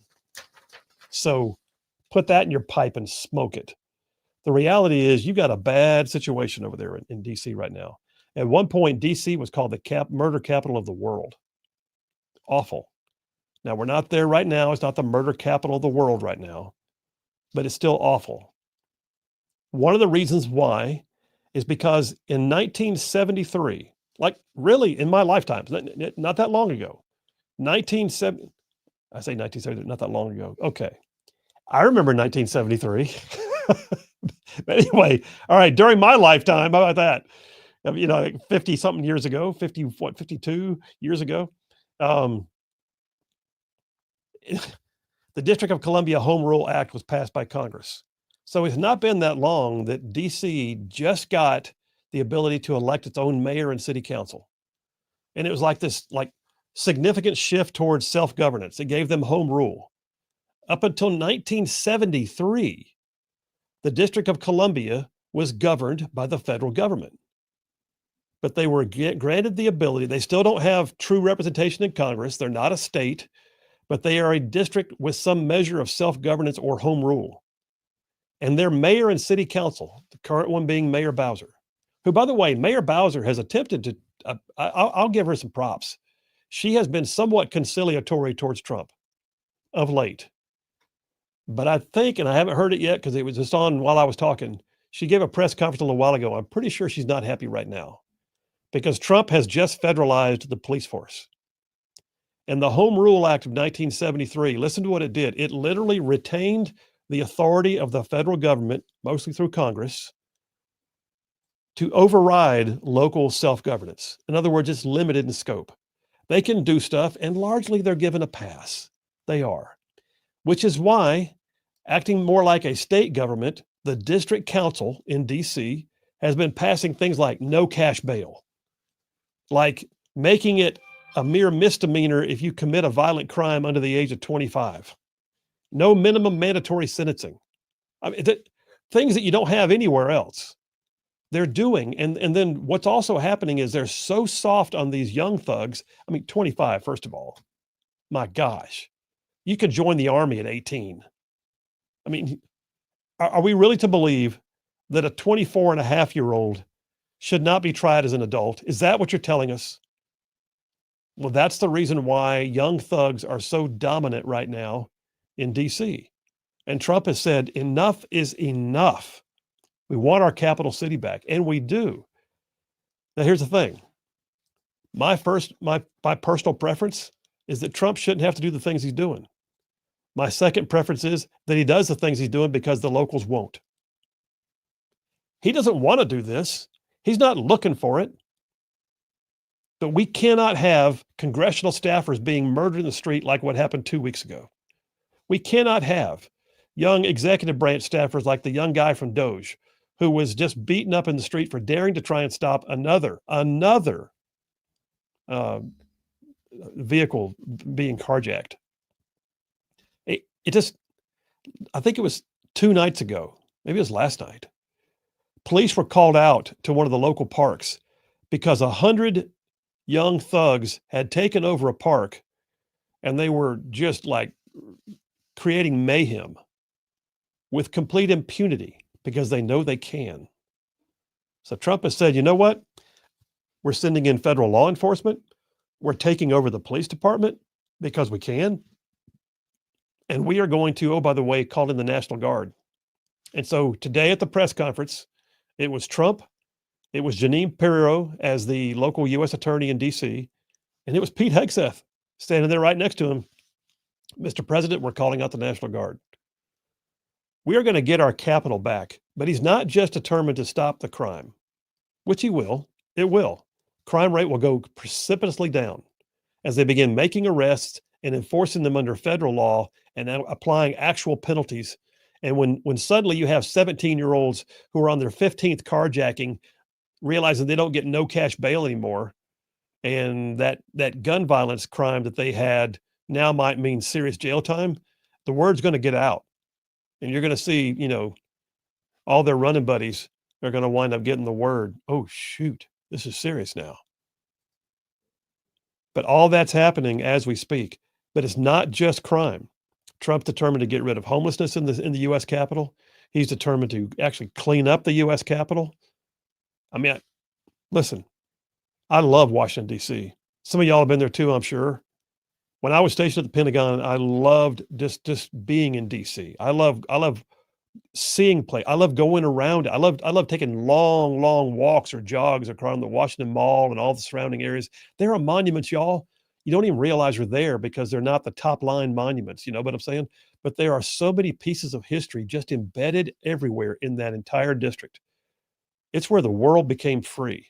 So put that in your pipe and smoke it. The reality is you've got a bad situation over there in DC right now. At one point, DC was called the murder capital of the world. Awful. Now, we're not there right now. It's not the murder capital of the world right now, but it's still awful. One of the reasons why is because in 1973, like really in my lifetime, not that long ago, 1970, I say 1970, not that long ago. Okay. I remember 1973. But anyway, all right, during my lifetime, how about that? 50 something years ago, 52 years ago. The District of Columbia Home Rule Act was passed by Congress. So it's not been that long that DC just got the ability to elect its own mayor and city council. And it was like this significant shift towards self-governance. It gave them home rule. Up until 1973, the District of Columbia was governed by the federal government. But they were granted the ability, they still don't have true representation in Congress. They're not a state, but they are a district with some measure of self-governance or home rule. And their mayor and city council, the current one being Mayor Bowser, who, by the way, Mayor Bowser has attempted to, I'll give her some props. She has been somewhat conciliatory towards Trump of late. But I think, and I haven't heard it yet because it was just on while I was talking, she gave a press conference a little while ago. I'm pretty sure she's not happy right now because Trump has just federalized the police force. And the Home Rule Act of 1973, listen to what it did. It literally retained the authority of the federal government, mostly through Congress, to override local self-governance. In other words, it's limited in scope. They can do stuff, and largely they're given a pass. They are. Which is why, acting more like a state government, the district council in DC has been passing things like no cash bail, like making it a mere misdemeanor if you commit a violent crime under the age of 25. No minimum mandatory sentencing. I mean, things that you don't have anywhere else. They're doing. And then what's also happening is they're so soft on these young thugs. I mean, 25, first of all. My gosh. You could join the army at 18. I mean, are we really to believe that a 24-and-a-half-year-old should not be tried as an adult? Is that what you're telling us? Well, that's the reason why young thugs are so dominant right now in DC. And Trump has said, enough is enough. We want our capital city back, and we do. Now, here's the thing. My personal preference is that Trump shouldn't have to do the things he's doing. My second preference is that he does the things he's doing because the locals won't. He doesn't want to do this. He's not looking for it. But we cannot have congressional staffers being murdered in the street like what happened 2 weeks ago. We cannot have young executive branch staffers like the young guy from Doge who was just beaten up in the street for daring to try and stop another vehicle being carjacked. It just, I think it was 2 nights ago, maybe it was last night. Police were called out to one of the local parks because 100 young thugs had taken over a park and they were just like creating mayhem with complete impunity because they know they can. So Trump has said, you know what? We're sending in federal law enforcement. We're taking over the police department because we can. And we are going to, oh, by the way, call in the National Guard. And so today at the press conference, it was Trump, it was Janine Pirro as the local U.S. attorney in D.C., and it was Pete Hegseth standing there right next to him. Mr. President, we're calling out the National Guard. We are going to get our capital back, but he's not just determined to stop the crime, which he will. It will. Crime rate will go precipitously down as they begin making arrests and enforcing them under federal law and applying actual penalties. And when suddenly you have 17-year-olds who are on their 15th carjacking, realizing they don't get no cash bail anymore, and that gun violence crime that they had now might mean serious jail time, the word's going to get out. And you're going to see, all their running buddies are going to wind up getting the word, oh, shoot, this is serious now. But all that's happening as we speak. But it's not just crime. Trump's determined to get rid of homelessness in the U.S. Capitol. He's determined to actually clean up the U.S. Capitol. I mean, listen, I love Washington, D.C. Some of y'all have been there too, I'm sure. When I was stationed at the Pentagon, I loved just being in D.C. I love seeing play. I love going around. I love taking long walks or jogs across the Washington Mall and all the surrounding areas. There are monuments, y'all. You don't even realize are there because they're not the top line monuments, you know what I'm saying? But there are so many pieces of history just embedded everywhere in that entire district. It's where the world became free.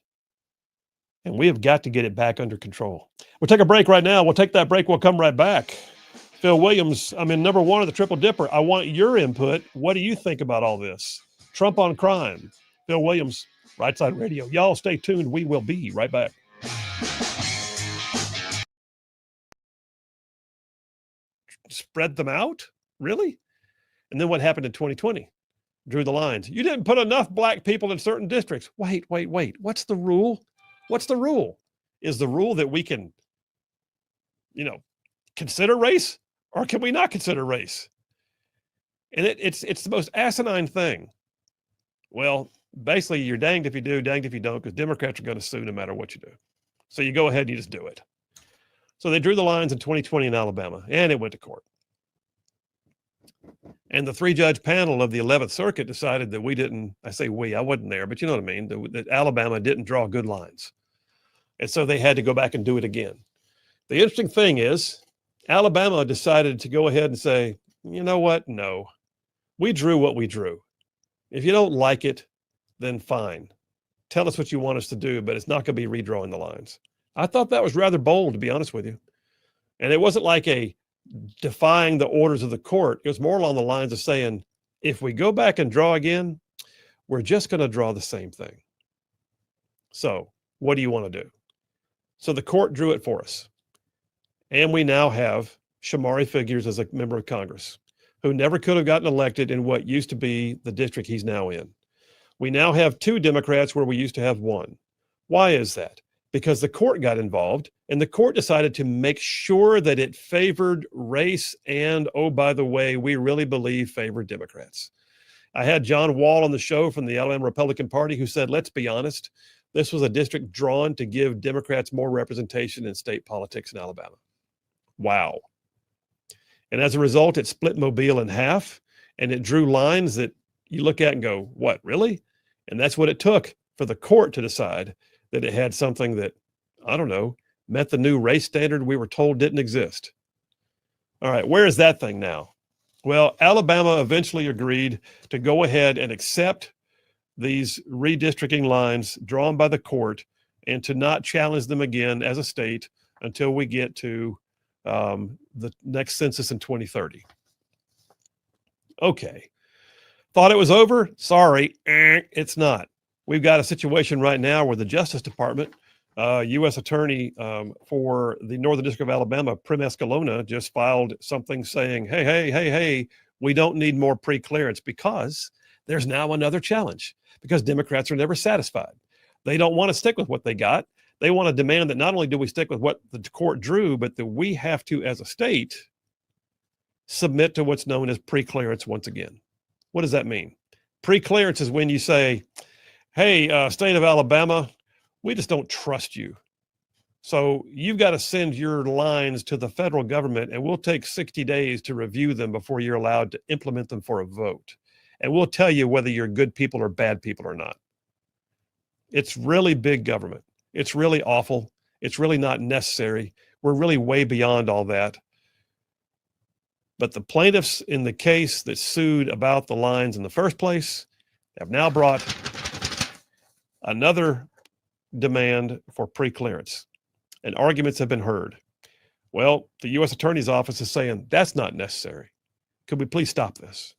And we have got to get it back under control. We'll take a break right now. We'll take that break. We'll come right back. Phil Williams, I'm in number 1 of the Triple Dipper. I want your input. What do you think about all this? Trump on crime. Phil Williams, Rightside Radio. Y'all stay tuned. We will be right back. Spread them out? Really? And then what happened in 2020? Drew the lines. You didn't put enough black people in certain districts. Wait. What's the rule? What's the rule? Is the rule that we can, consider race, or can we not consider race? And it's the most asinine thing. Well, basically, you're danged if you do, danged if you don't, because Democrats are going to sue no matter what you do. So you go ahead and you just do it. So they drew the lines in 2020 in Alabama, and it went to court. And the 3-judge panel of the 11th Circuit decided that we didn't, I say we, I wasn't there, but you know what I mean, that Alabama didn't draw good lines. And so they had to go back and do it again. The interesting thing is, Alabama decided to go ahead and say, you know what? No, we drew what we drew. If you don't like it, then fine. Tell us what you want us to do, but it's not going to be redrawing the lines. I thought that was rather bold, to be honest with you. And it wasn't like a defying the orders of the court. It was more along the lines of saying, if we go back and draw again, we're just going to draw the same thing. So what do you want to do? So the court drew it for us. And we now have Shamari Figures as a member of Congress who never could have gotten elected in what used to be the district he's now in. We now have 2 Democrats where we used to have 1. Why is that? Because the court got involved and the court decided to make sure that it favored race and, oh, by the way, we really believe favored Democrats. I had John Wall on the show from the Alabama Republican Party who said, let's be honest, this was a district drawn to give Democrats more representation in state politics in Alabama. Wow. And as a result, it split Mobile in half and it drew lines that you look at and go, what, really? And that's what it took for the court to decide that it had something that, I don't know, met the new race standard we were told didn't exist. All right, where is that thing now? Well, Alabama eventually agreed to go ahead and accept these redistricting lines drawn by the court and to not challenge them again as a state until we get to the next census in 2030. Okay. Thought it was over? Sorry, it's not. We've got a situation right now where the Justice Department, U.S. Attorney for the Northern District of Alabama, Prim Escalona, just filed something saying, hey, we don't need more pre-clearance because there's now another challenge because Democrats are never satisfied. They don't want to stick with what they got. They want to demand that not only do we stick with what the court drew, but that we have to, as a state, submit to what's known as pre-clearance once again. What does that mean? Pre-clearance is when you say, hey, state of Alabama, we just don't trust you. So you've got to send your lines to the federal government and we'll take 60 days to review them before you're allowed to implement them for a vote. And we'll tell you whether you're good people or bad people or not. It's really big government. It's really awful. It's really not necessary. We're really way beyond all that. But the plaintiffs in the case that sued about the lines in the first place have now brought another demand for pre-clearance, and arguments have been heard. Well, the U.S. Attorney's Office is saying that's not necessary. Could we please stop this?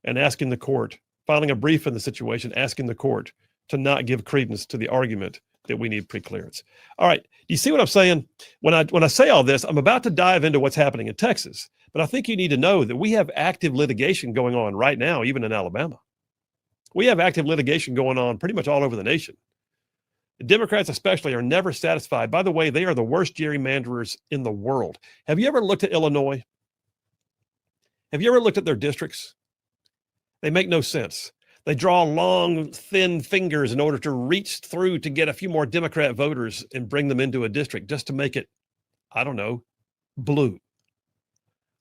And asking the court, filing a brief in the situation, asking the court to not give credence to the argument that we need pre-clearance. All right, do you see what I'm saying? When I say all this, I'm about to dive into what's happening in Texas, but I think you need to know that we have active litigation going on right now, even in Alabama. We have active litigation going on pretty much all over the nation. The Democrats especially are never satisfied. By the way, they are the worst gerrymanderers in the world. Have you ever looked at Illinois? Have you ever looked at their districts? They make no sense. They draw long, thin fingers in order to reach through to get a few more Democrat voters and bring them into a district just to make it, I don't know, blue.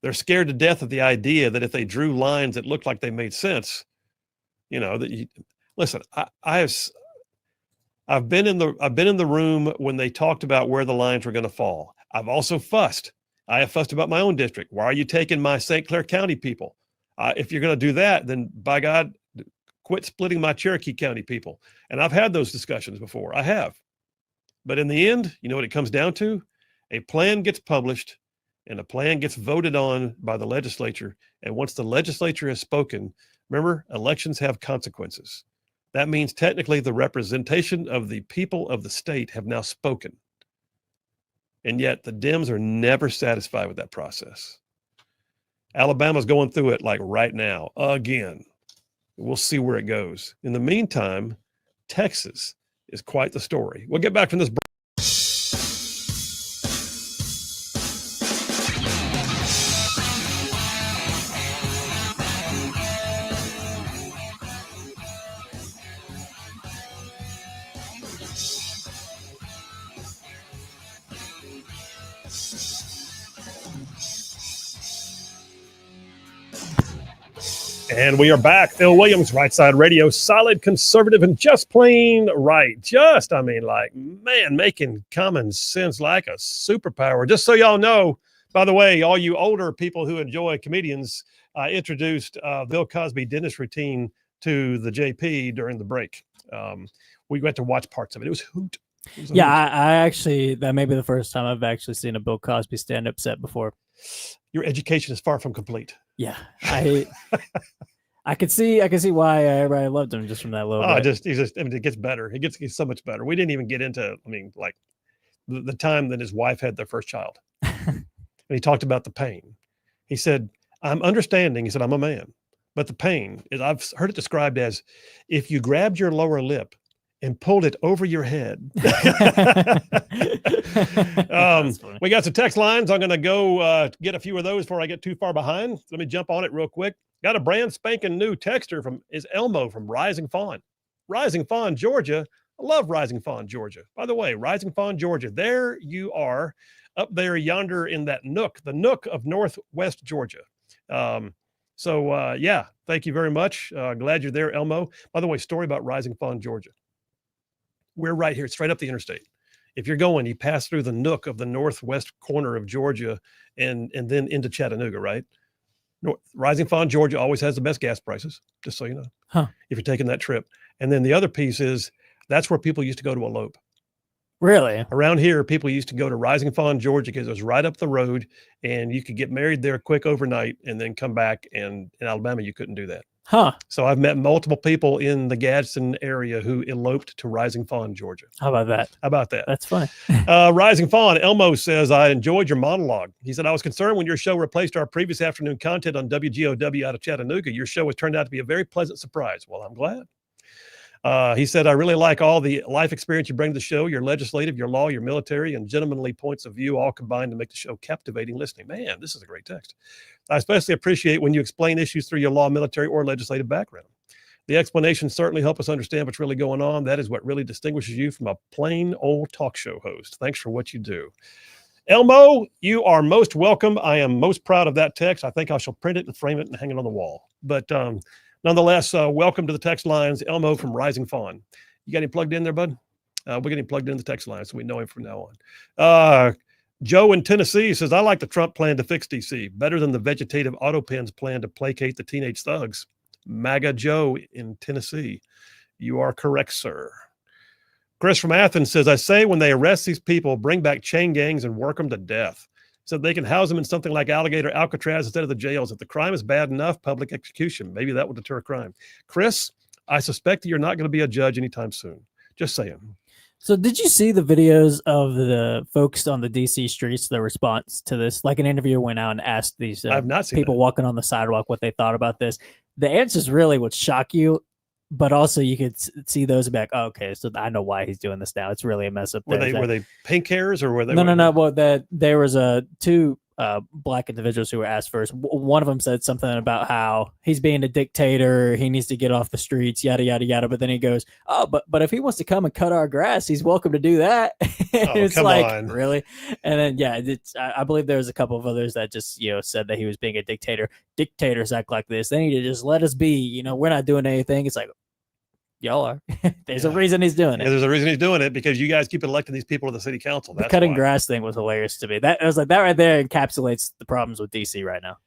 They're scared to death of the idea that if they drew lines that looked like they made sense, listen, I've been in the room when they talked about where the lines were going to fall. I've also fussed. I have fussed about my own district. Why are you taking my St. Clair County people? If you're going to do that, then by God, quit splitting my Cherokee County people. And I've had those discussions before. I have. But in the end, you know what it comes down to? A plan gets published and a plan gets voted on by the legislature. And once the legislature has spoken, remember, elections have consequences. That means technically the representation of the people of the state have now spoken. And yet the Dems are never satisfied with that process. Alabama's going through it like right now, again. We'll see where it goes. In the meantime, Texas is quite the story. We'll get back from this break. And we are back. Phil Williams, Rightside Radio, solid conservative and just plain right. Making common sense like a superpower. Just so y'all know, by the way, all you older people who enjoy comedians, I introduced Bill Cosby dentist routine to the JP during the break. We went to watch parts of it. It was hoot. I actually, that may be the first time I've actually seen a Bill Cosby stand-up set before. Your education is far from complete. Yeah, I could see why everybody loved him just from that little bit. It gets better. It gets so much better. We didn't even get into, the time that his wife had their first child. And he talked about the pain. He said, I'm understanding. He said, I'm a man, but the pain is, I've heard it described as if you grabbed your lower lip and pulled it over your head. We got some text lines. I'm going to go get a few of those before I get too far behind. Let me jump on it real quick. Got a brand spanking new texter is Elmo from Rising Fawn. Rising Fawn, Georgia. I love Rising Fawn, Georgia. By the way, Rising Fawn, Georgia. There you are up there yonder in that nook, the nook of Northwest Georgia. Thank you very much. Glad you're there, Elmo. By the way, story about Rising Fawn, Georgia. We're right here, straight up the interstate. If you're going, you pass through the nook of the northwest corner of Georgia and then into Chattanooga, right? Rising Fawn, Georgia always has the best gas prices, just so you know, if you're taking that trip. And then the other piece is that's where people used to go to elope. Really? Around here, people used to go to Rising Fawn, Georgia, because it was right up the road, and you could get married there quick overnight and then come back. And in Alabama, you couldn't do that. Huh. So I've met multiple people in the Gadsden area who eloped to Rising Fawn, Georgia. How about that? How about that? That's funny. Rising Fawn, Elmo says, I enjoyed your monologue. He said, I was concerned when your show replaced our previous afternoon content on WGOW out of Chattanooga. Your show has turned out to be a very pleasant surprise. Well, I'm glad. He said, I really like all the life experience you bring to the show, your legislative, your law, your military, and gentlemanly points of view all combined to make the show captivating listening. Man, this is a great text. I especially appreciate when you explain issues through your law, military, or legislative background. The explanations certainly help us understand what's really going on. That is what really distinguishes you from a plain old talk show host. Thanks for what you do. Elmo, you are most welcome. I am most proud of that text. I think I shall print it and frame it and hang it on the wall. But nonetheless, welcome to the text lines. Elmo from Rising Fawn. You got any plugged in there, bud? We're getting plugged in the text line, so we know him from now on. Joe in Tennessee says, I like the Trump plan to fix DC better than the vegetative Autopens plan to placate the teenage thugs. MAGA Joe in Tennessee. You are correct, sir. Chris from Athens says, I say when they arrest these people, bring back chain gangs and work them to death so they can house them in something like Alligator Alcatraz instead of the jails. If the crime is bad enough, public execution. Maybe that will deter crime. Chris, I suspect that you're not going to be a judge anytime soon. Just saying. So did you see the videos of the folks on the DC streets, the response to this? Like an interviewer went out and asked these I've not seen people that. walking on the sidewalk what they thought about this. The answers really would shock you, but also you could see those back. Oh, okay, so I know why he's doing this now. It's really a mess up. Were they pink hairs or were they? No. Well, there was two black individuals who were asked first. One of them said something about how he's being a dictator, he needs to get off the streets, yada yada yada. But then he goes, "Oh, but if he wants to come and cut our grass, he's welcome to do that." It's come like, on. really? And then yeah, I believe there was a couple of others that just said that he was being a dictator. Dictators act like this. They need to just let us be. We're not doing anything. It's like, y'all are. There's a reason he's doing it. There's a reason he's doing it, because you guys keep electing these people to the city council. The That's cutting why. grass thing was hilarious to me. That I was like, that right there encapsulates the problems with DC right now.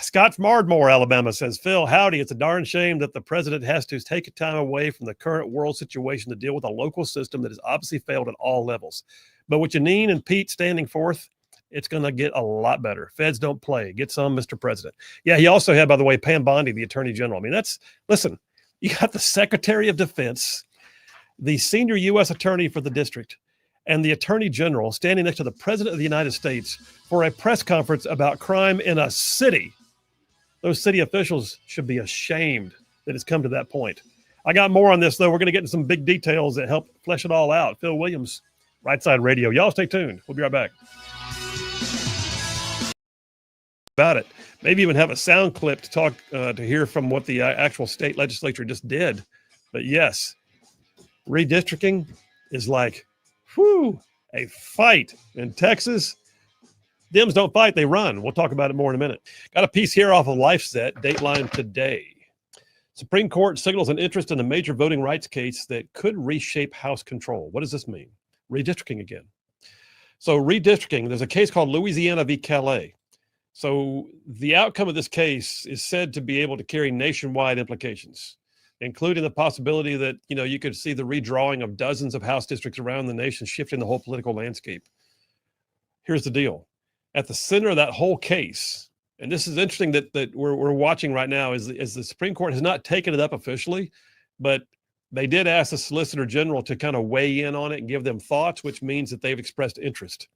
Scott from Ardmore, Alabama says, Phil, howdy. It's a darn shame that the president has to take time away from the current world situation to deal with a local system that has obviously failed at all levels. But with Janine and Pete standing forth, it's going to get a lot better. Feds don't play. Get some, Mr. President. Yeah, he also had, by the way, Pam Bondi, the attorney general. I mean, listen, you got the Secretary of Defense, the senior U.S. attorney for the district, and the attorney general standing next to the president of the United States for a press conference about crime in a city. Those city officials should be ashamed that it's come to that point. I got more on this, though. We're going to get into some big details that help flesh it all out. Phil Williams, Rightside Radio. Y'all stay tuned. We'll be right back. About it. Maybe even have a sound clip to talk to hear from what the actual state legislature just did. But yes, redistricting is like, a fight in Texas. Dems don't fight, they run. We'll talk about it more in a minute. Got a piece here off of LifeSet, Dateline today. Supreme Court signals an interest in a major voting rights case that could reshape House control. What does this mean? Redistricting again. So redistricting, there's a case called Louisiana v. Calais. So the outcome of this case is said to be able to carry nationwide implications, including the possibility that, you could see the redrawing of dozens of House districts around the nation, shifting the whole political landscape. Here's the deal. At the center of that whole case, and this is interesting that we're watching right now, is the Supreme Court has not taken it up officially, but they did ask the Solicitor General to kind of weigh in on it and give them thoughts, which means that they've expressed interest.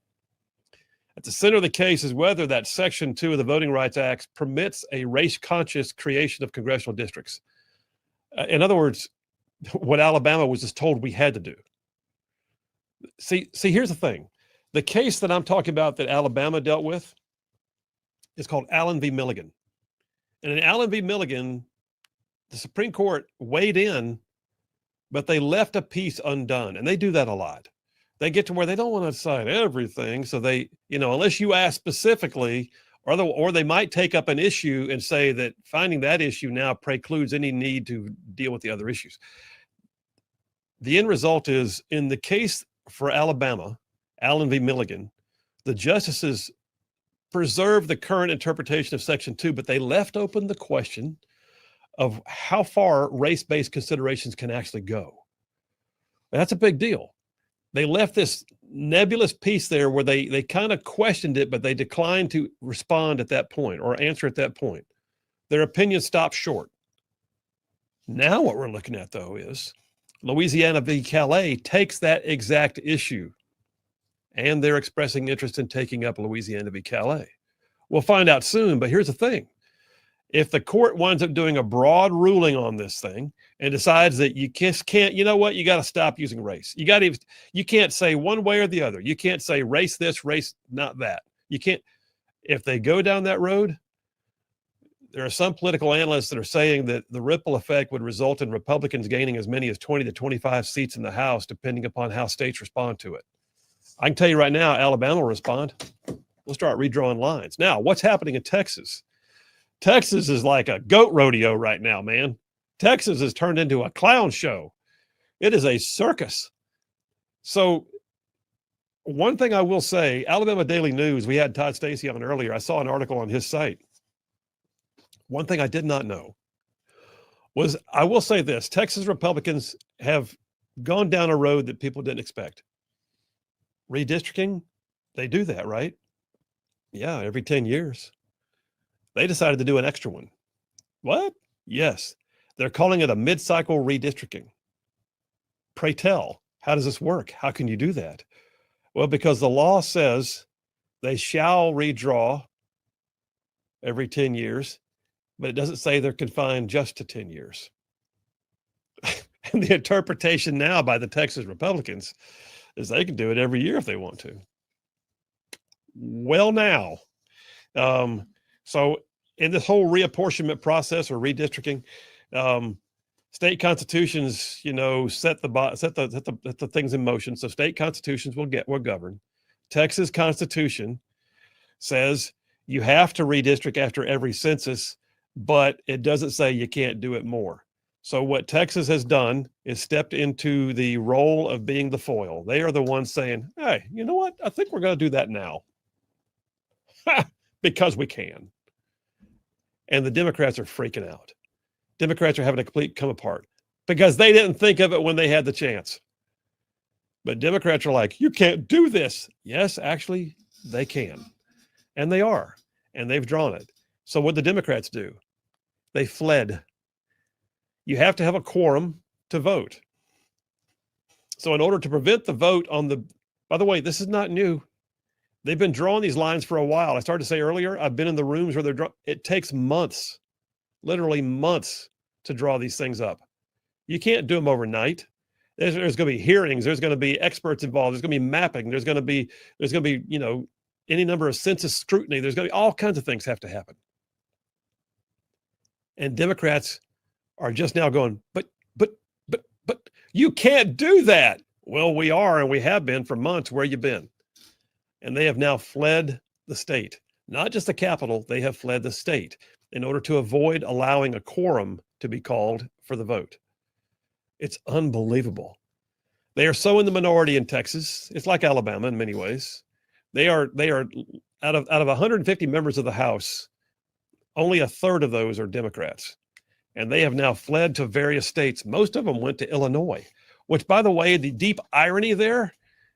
At the center of the case is whether that Section 2 of the Voting Rights Act permits a race-conscious creation of congressional districts. In other words, what Alabama was just told we had to do. See, here's the thing. The case that I'm talking about that Alabama dealt with is called Allen v. Milligan. And in Allen v. Milligan, the Supreme Court weighed in, but they left a piece undone. And they do that a lot. They get to where they don't want to decide everything. So they, unless you ask specifically, or they might take up an issue and say that finding that issue now precludes any need to deal with the other issues. The end result is, in the case for Alabama, Allen v. Milligan, the justices preserved the current interpretation of Section 2, but they left open the question of how far race-based considerations can actually go. And that's a big deal. they left this nebulous piece there where they kind of questioned it, but they declined to respond at that point or answer at that point. Their opinion stopped short. Now what we're looking at, though, is Louisiana v. Calais takes that exact issue, and they're expressing interest in taking up Louisiana v. Calais. We'll find out soon, but here's the thing. If the court winds up doing a broad ruling on this thing and decides that you just can't, you know what, you got to stop using race. You can't say one way or the other. You can't say race this, race not that. You can't. If they go down that road, there are some political analysts that are saying that the ripple effect would result in Republicans gaining as many as 20 to 25 seats in the House, depending upon how states respond to it. I can tell you right now, Alabama will respond. We'll start redrawing lines. Now, what's happening in Texas? Texas is like a goat rodeo right now, man. Texas has turned into a clown show. It is a circus. So one thing I will say, Alabama Daily News, we had Todd Stacy on earlier. I saw an article on his site. One thing I did not know was, I will say this, Texas Republicans have gone down a road that people didn't expect. Redistricting, they do that, right? Yeah, every 10 years. They decided to do an extra one. What? Yes. They're calling it a mid-cycle redistricting. Pray tell, how does this work? How can you do that? Well, because the law says they shall redraw every 10 years, but it doesn't say they're confined just to 10 years. And the interpretation now by the Texas Republicans is they can do it every year if they want to. Well, now, so in this whole reapportionment process or redistricting, state constitutions, set the things in motion. So state constitutions will govern. Texas Constitution says you have to redistrict after every census, but it doesn't say you can't do it more. So what Texas has done is stepped into the role of being the foil. They are the ones saying, hey, you know what? I think we're going to do that now. Because we can. And the Democrats are freaking out. Democrats are having a complete come apart because they didn't think of it when they had the chance. But Democrats are like, you can't do this. Yes, actually, they can. And they are. And they've drawn it. So what the Democrats do? They fled. You have to have a quorum to vote. So in order to prevent the vote on the, by the way, this is not new. They've been drawing these lines for a while. I started to say earlier, I've been in the rooms where they're drawing. It takes months, literally months, to draw these things up. You can't do them overnight. There's going to be hearings. There's going to be experts involved. There's going to be mapping. There's going to be, any number of census scrutiny. There's going to be all kinds of things have to happen. And Democrats are just now going, but you can't do that. Well, we are, and we have been for months. Where you been? And they have now fled the state, not just the capital. They have fled the state in order to avoid allowing a quorum to be called for the vote. It's unbelievable. They are so in the minority in Texas. It's like Alabama in many ways. They are out of 150 members of the House, only a third of those are Democrats. And they have now fled to various states. Most of them went to Illinois, which, by the way, the deep irony there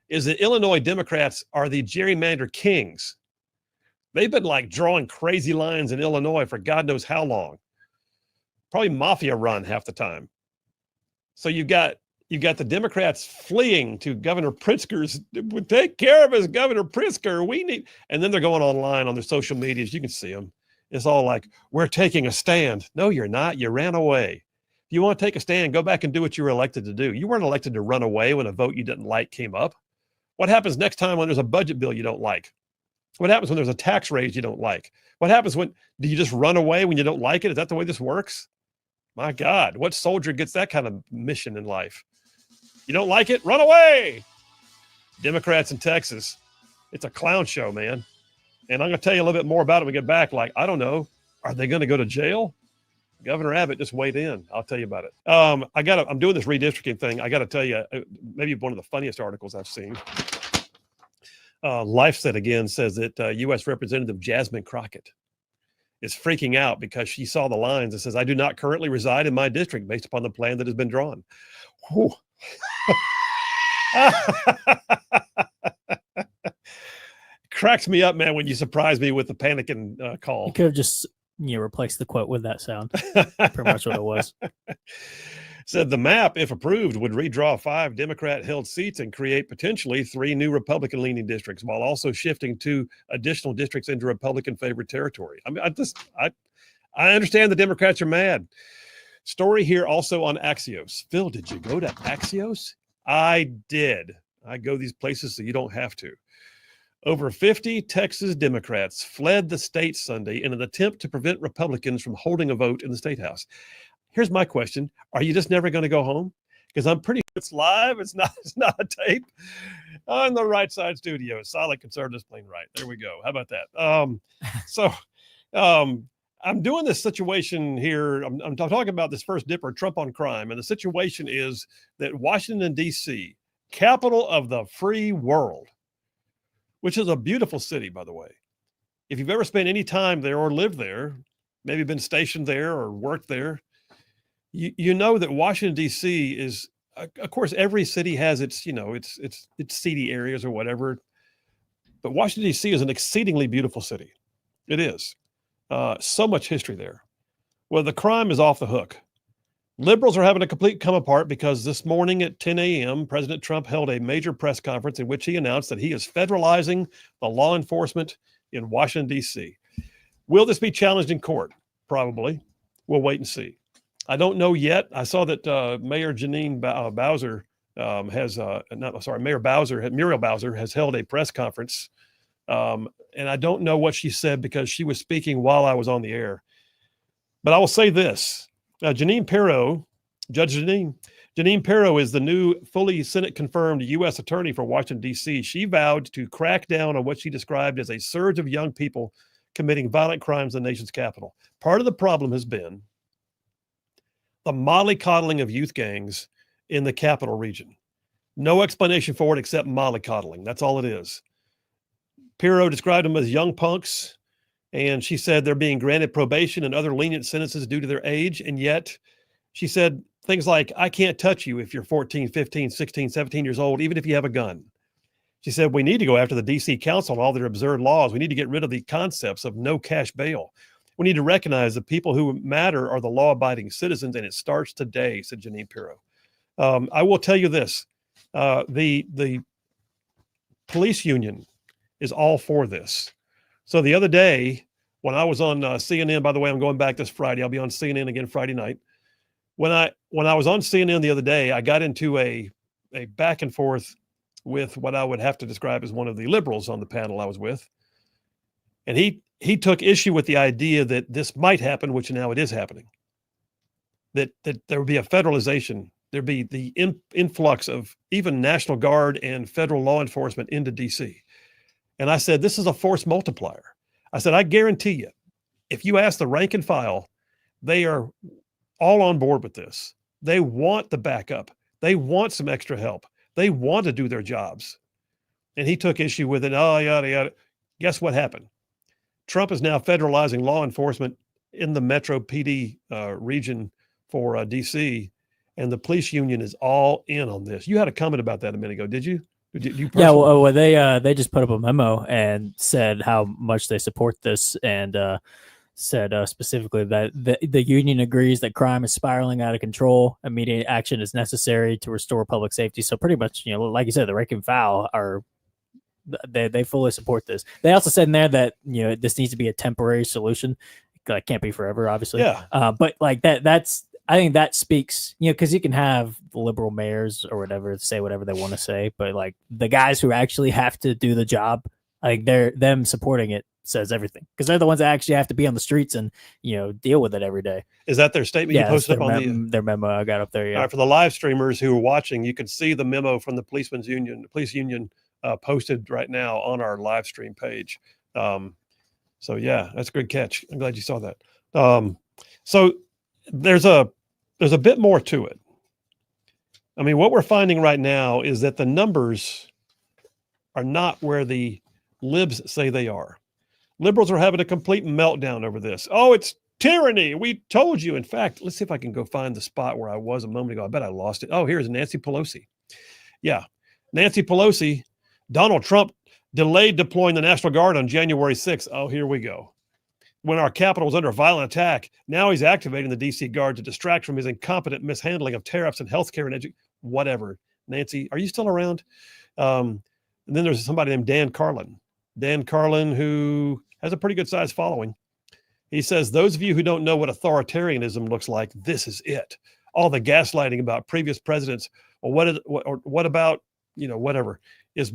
is that Illinois Democrats are the gerrymander kings. They've been like drawing crazy lines in Illinois for God knows how long. Probably mafia run half the time. So you've got the Democrats fleeing to Governor Pritzker's, take care of us, Governor Pritzker. We need, and then they're going online on their social medias. You can see them. It's all like, we're taking a stand. No, you're not. You ran away. If you want to take a stand, go back and do what you were elected to do. You weren't elected to run away when a vote you didn't like came up. What happens next time when there's a budget bill you don't like? What happens when there's a tax raise you don't like? What happens when, do you just run away when you don't like it? Is that the way this works? My God, what soldier gets that kind of mission in life? You don't like it? Run away. Democrats in Texas, it's a clown show, man. And I'm going to tell you a little bit more about it when we get back. Like, I don't know, are they going to go to jail? Governor Abbott just weighed in. I'll tell you about it. I'm doing this redistricting thing. I got to tell you, maybe one of the funniest articles I've seen. LifeSet again says that U.S. Representative Jasmine Crockett is freaking out because she saw the lines that says, I do not currently reside in my district based upon the plan that has been drawn. Cracks me up, man, when you surprise me with the panicking You call. could have just replaced the quote with that sound. Pretty much what it was. Said the map, if approved, would redraw 5 Democrat-held seats and create potentially 3 new Republican-leaning districts, while also shifting 2 additional districts into Republican-favored territory. I mean, I understand the Democrats are mad. Story here also on Axios. Phil, did you go to Axios? I did. I go these places so you don't have to. Over 50 Texas Democrats fled the state Sunday in an attempt to prevent Republicans from holding a vote in the state house. Here's my question. Are you just never going to go home? Because I'm pretty sure it's live. It's not a tape. On the Rightside studio. Solid conservatives playing right. There we go. How about that? I'm doing this situation here. I'm talking about this first dipper, Trump on crime. And the situation is that Washington, D.C., capital of the free world, which is a beautiful city, by the way. If you've ever spent any time there or lived there, maybe been stationed there or worked there, you know that Washington, D.C. is, of course, every city has its, its seedy areas or whatever. But Washington, D.C. is an exceedingly beautiful city. It is. So much history there. Well, the crime is off the hook. Liberals are having a complete come apart because this morning at 10 a.m., President Trump held a major press conference in which he announced that he is federalizing the law enforcement in Washington, D.C. Will this be challenged in court? Probably. We'll wait and see. I don't know yet. I saw that Mayor Janine Bowser Muriel Bowser has held a press conference. And I don't know what she said because she was speaking while I was on the air. But I will say this. Janine Pirro, Judge Janine Pirro is the new fully Senate-confirmed U.S. attorney for Washington, D.C. She vowed to crack down on what she described as a surge of young people committing violent crimes in the nation's capital. Part of the problem has been the mollycoddling of youth gangs in the capital region. No explanation for it except mollycoddling. That's all it is. Pirro described them as young punks, and she said they're being granted probation and other lenient sentences due to their age. And yet she said things like, I can't touch you if you're 14, 15, 16, 17 years old, even if you have a gun. She said, we need to go after the D.C. Council and all their absurd laws. We need to get rid of the concepts of no cash bail. We need to recognize the people who matter are the law-abiding citizens, and it starts today, said Janine Pirro. I will tell you this. The police union is all for this. So the other day, when I was on CNN, by the way, I'm going back this Friday. I'll be on CNN again Friday night. When I was on CNN the other day, I got into a back and forth with what I would have to describe as one of the liberals on the panel I was with. And he took issue with the idea that this might happen, which now it is happening, that there would be a federalization. There'd be the influx of even National Guard and federal law enforcement into D.C. And I said, this is a force multiplier. I said, I guarantee you, if you ask the rank and file, they are all on board with this. They want the backup. They want some extra help. They want to do their jobs. And he took issue with it. Oh, yada, yada. Guess what happened? Trump is now federalizing law enforcement in the Metro PD region for D.C., and the police union is all in on this. You had a comment about that a minute ago, did you? Did you Yeah, well, they just put up a memo and said how much they support this, and said specifically that the union agrees that crime is spiraling out of control. Immediate action is necessary to restore public safety. So pretty much, like you said, the rank and file are they fully support this. They also said in there that this needs to be a temporary solution. It can't be forever, obviously. Yeah. But like that's. I think that speaks, because you can have liberal mayors or whatever say whatever they want to say, but like the guys who actually have to do the job, like them supporting it says everything, because they're the ones that actually have to be on the streets and deal with it every day. Is that their statement you posted up on their memo? I got up there. Yeah. All right, for the live streamers who are watching, you can see the memo from the police union posted right now on our live stream page. So yeah, that's a good catch. I'm glad you saw that. So there's a bit more to it. I mean, what we're finding right now is that the numbers are not where the libs say they are. Liberals are having a complete meltdown over this. Oh, it's tyranny. We told you. In fact, let's see if I can go find the spot where I was a moment ago. I bet I lost it. Oh, here's Nancy Pelosi. Yeah. Nancy Pelosi, Donald Trump delayed deploying the National Guard on January 6th. Oh, here we go. When our capital was under violent attack, now he's activating the D.C. Guard to distract from his incompetent mishandling of tariffs and healthcare and whatever. Nancy, are you still around? And then there's somebody named Dan Carlin. Dan Carlin, who has a pretty good sized following. He says, those of you who don't know what authoritarianism looks like, this is it. All the gaslighting about previous presidents, or what about, whatever, is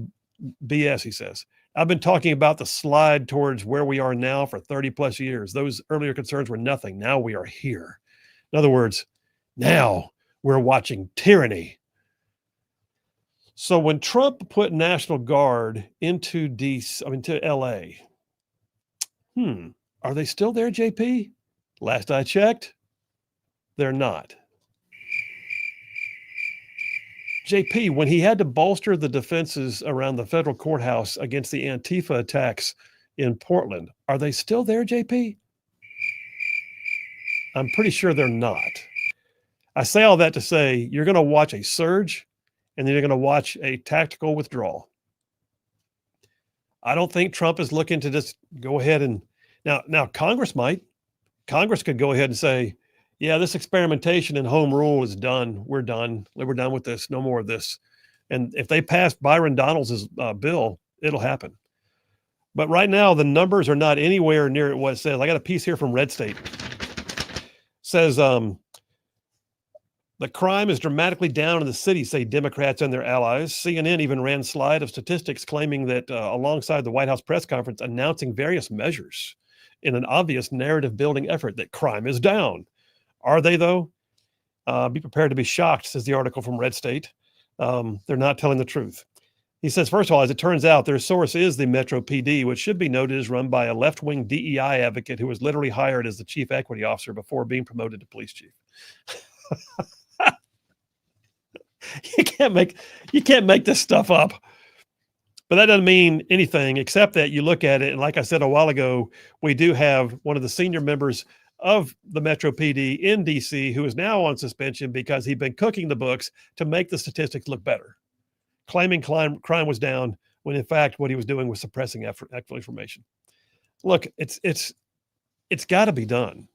BS, he says. I've been talking about the slide towards where we are now for 30 plus years. Those earlier concerns were nothing. Now we are here. In other words, now we're watching tyranny. So when Trump put National Guard into to LA, are they still there, JP? Last I checked, they're not. JP, when he had to bolster the defenses around the federal courthouse against the Antifa attacks in Portland, are they still there, JP? I'm pretty sure they're not. I say all that to say you're going to watch a surge and then you're going to watch a tactical withdrawal. I don't think Trump is looking to just go ahead and now Congress might. Congress could go ahead and say, yeah, this experimentation and home rule is done. We're done. We're done with this. No more of this. And if they pass Byron Donalds' bill, it'll happen. But right now, the numbers are not anywhere near what it says. I got a piece here from Red State. It says the crime is dramatically down in the city, say Democrats and their allies. CNN even ran a slide of statistics claiming that alongside the White House press conference announcing various measures in an obvious narrative building effort that crime is down. Are they, though? Be prepared to be shocked, says the article from Red State. They're not telling the truth. He says, first of all, as it turns out, their source is the Metro PD, which should be noted is run by a left-wing DEI advocate who was literally hired as the chief equity officer before being promoted to police chief. You can't make this stuff up. But that doesn't mean anything except that you look at it, and like I said a while ago, we do have one of the senior members of the Metro PD in DC who is now on suspension because he'd been cooking the books to make the statistics look better, claiming crime was down when in fact what he was doing was suppressing actual information. Look, it's got to be done.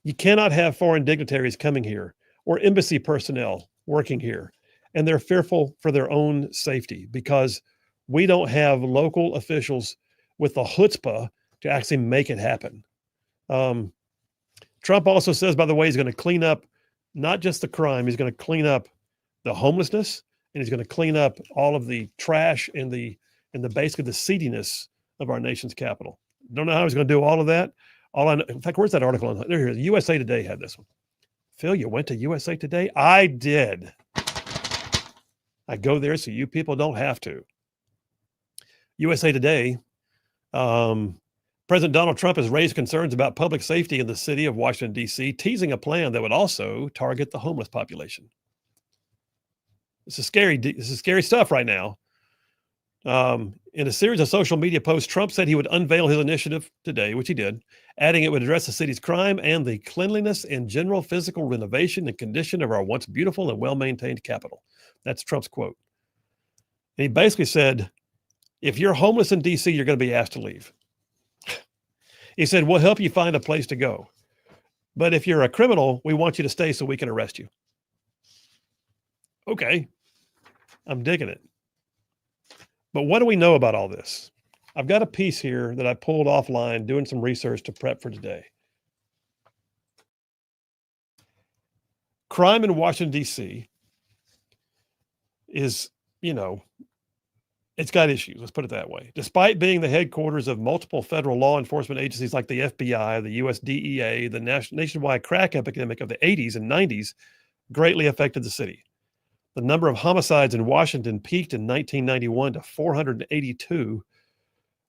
You cannot have foreign dignitaries coming here or embassy personnel working here, and they're fearful for their own safety because we don't have local officials with the chutzpah to actually make it happen. Trump also says, by the way, he's going to clean up not just the crime, he's going to clean up the homelessness, and he's going to clean up all of the trash and the basically the seediness of our nation's capital. Don't know how he's going to do all of that. All I know, in fact, where's that article on? There, USA Today had this one. Phil, you went to USA Today? I did. I go there so you people don't have to. USA Today. President Donald Trump has raised concerns about public safety in the city of Washington, D.C., teasing a plan that would also target the homeless population. This is scary stuff right now. In a series of social media posts, Trump said he would unveil his initiative today, which he did, adding it would address the city's crime and the cleanliness and general physical renovation and condition of our once beautiful and well-maintained capital. That's Trump's quote. And he basically said, if you're homeless in D.C., you're going to be asked to leave. He said, we'll help you find a place to go. But if you're a criminal, we want you to stay so we can arrest you. Okay, I'm digging it. But what do we know about all this? I've got a piece here that I pulled offline doing some research to prep for today. Crime in Washington, D.C. is, it's got issues, let's put it that way. Despite being the headquarters of multiple federal law enforcement agencies like the FBI, the US DEA, the nationwide crack epidemic of the 80s and 90s greatly affected the city. The number of homicides in Washington peaked in 1991 to 482.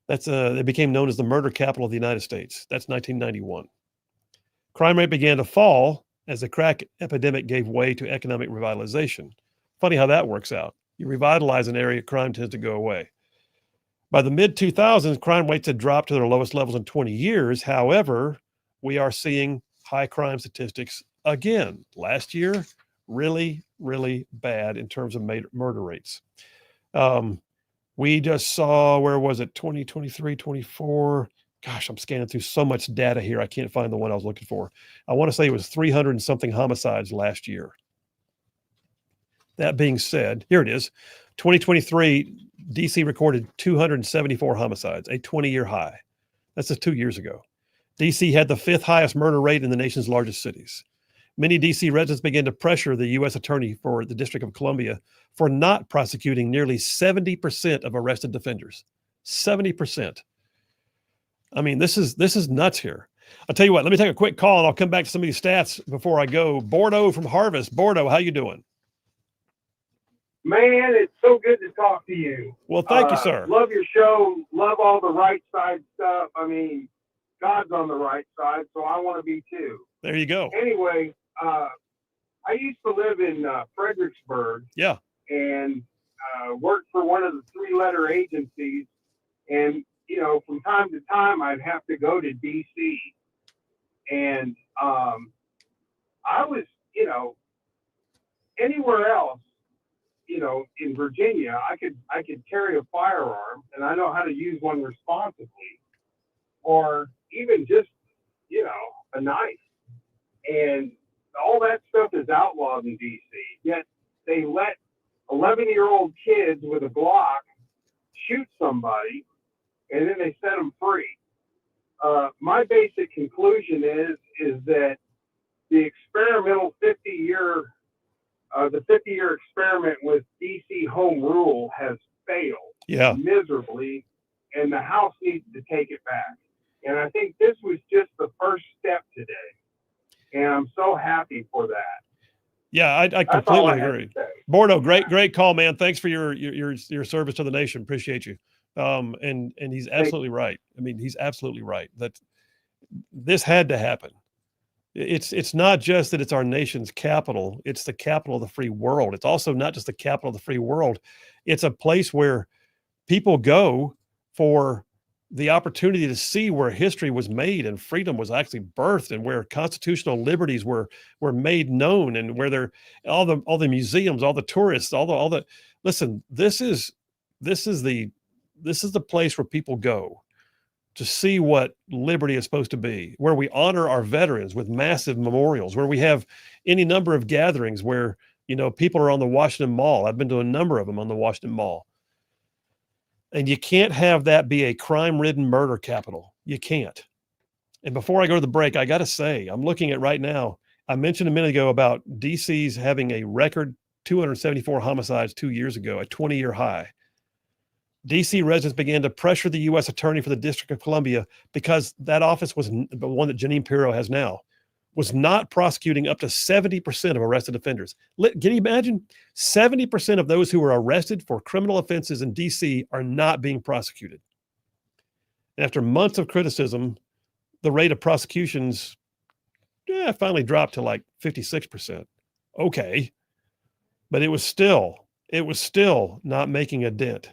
It became known as the murder capital of the United States. That's 1991. Crime rate began to fall as the crack epidemic gave way to economic revitalization. Funny how that works out. You revitalize an area, crime tends to go away. By the mid-2000s, crime rates had dropped to their lowest levels in 20 years. However, we are seeing high crime statistics again. Last year, really, really bad in terms of murder rates. We just saw, where was it? 2023, 24. Gosh, I'm scanning through so much data here. I can't find the one I was looking for. I want to say it was 300 and something homicides last year. That being said, here it is. 2023, DC recorded 274 homicides, a 20-year high. That's just 2 years ago. DC had the 5th highest murder rate in the nation's largest cities. Many DC residents began to pressure the U.S. Attorney for the District of Columbia for not prosecuting nearly 70% of arrested offenders. 70%. I mean, this is nuts here. I'll tell you what, let me take a quick call and I'll come back to some of these stats before I go. Bordeaux from Harvest. Bordeaux, how you doing? Man, it's so good to talk to you. Well, thank you, sir. Love your show. Love all the right side stuff. I mean, God's on the right side, so I want to be too. There you go. Anyway, I used to live in Fredericksburg. Yeah. And worked for one of the 3-letter agencies. And, you know, from time to time, I'd have to go to D.C. And I was, you know, anywhere else, you know, in Virginia, I could carry a firearm and I know how to use one responsibly, or even just, you know, a knife. And all that stuff is outlawed in DC. Yet they let 11-year-old kids with a Glock shoot somebody and then they set them free. My basic conclusion is that the experimental 50-year experiment with DC home rule has failed miserably, and the House needs to take it back. And I think this was just the first step today, and I'm so happy for that. Yeah, I completely agree. Bordeaux, great call, man. Thanks for your service to the nation. Appreciate you. And he's absolutely right. I mean, he's absolutely right that this had to happen. It's not just that it's our nation's capital, it's the capital of the free world. It's also not just the capital of the free world. It's a place where people go for the opportunity to see where history was made and freedom was actually birthed, and where constitutional liberties were made known, and where there all the museums, all the tourists, all the listen, this is the place where people go to see what liberty is supposed to be, where we honor our veterans with massive memorials, where we have any number of gatherings where, you know, people are on the Washington Mall. I've been to a number of them on the Washington Mall. And you can't have that be a crime-ridden murder capital. You can't. And before I go to the break, I got to say, I'm looking at right now, I mentioned a minute ago about DC's having a record 274 homicides 2 years ago, a 20-year high. DC residents began to pressure the U.S. Attorney for the District of Columbia, because that office was the one that Janine Pirro has now, was not prosecuting up to 70% of arrested offenders. Can you imagine? 70% of those who were arrested for criminal offenses in DC are not being prosecuted. And after months of criticism, the rate of prosecutions finally dropped to like 56%. Okay. But it was still not making a dent.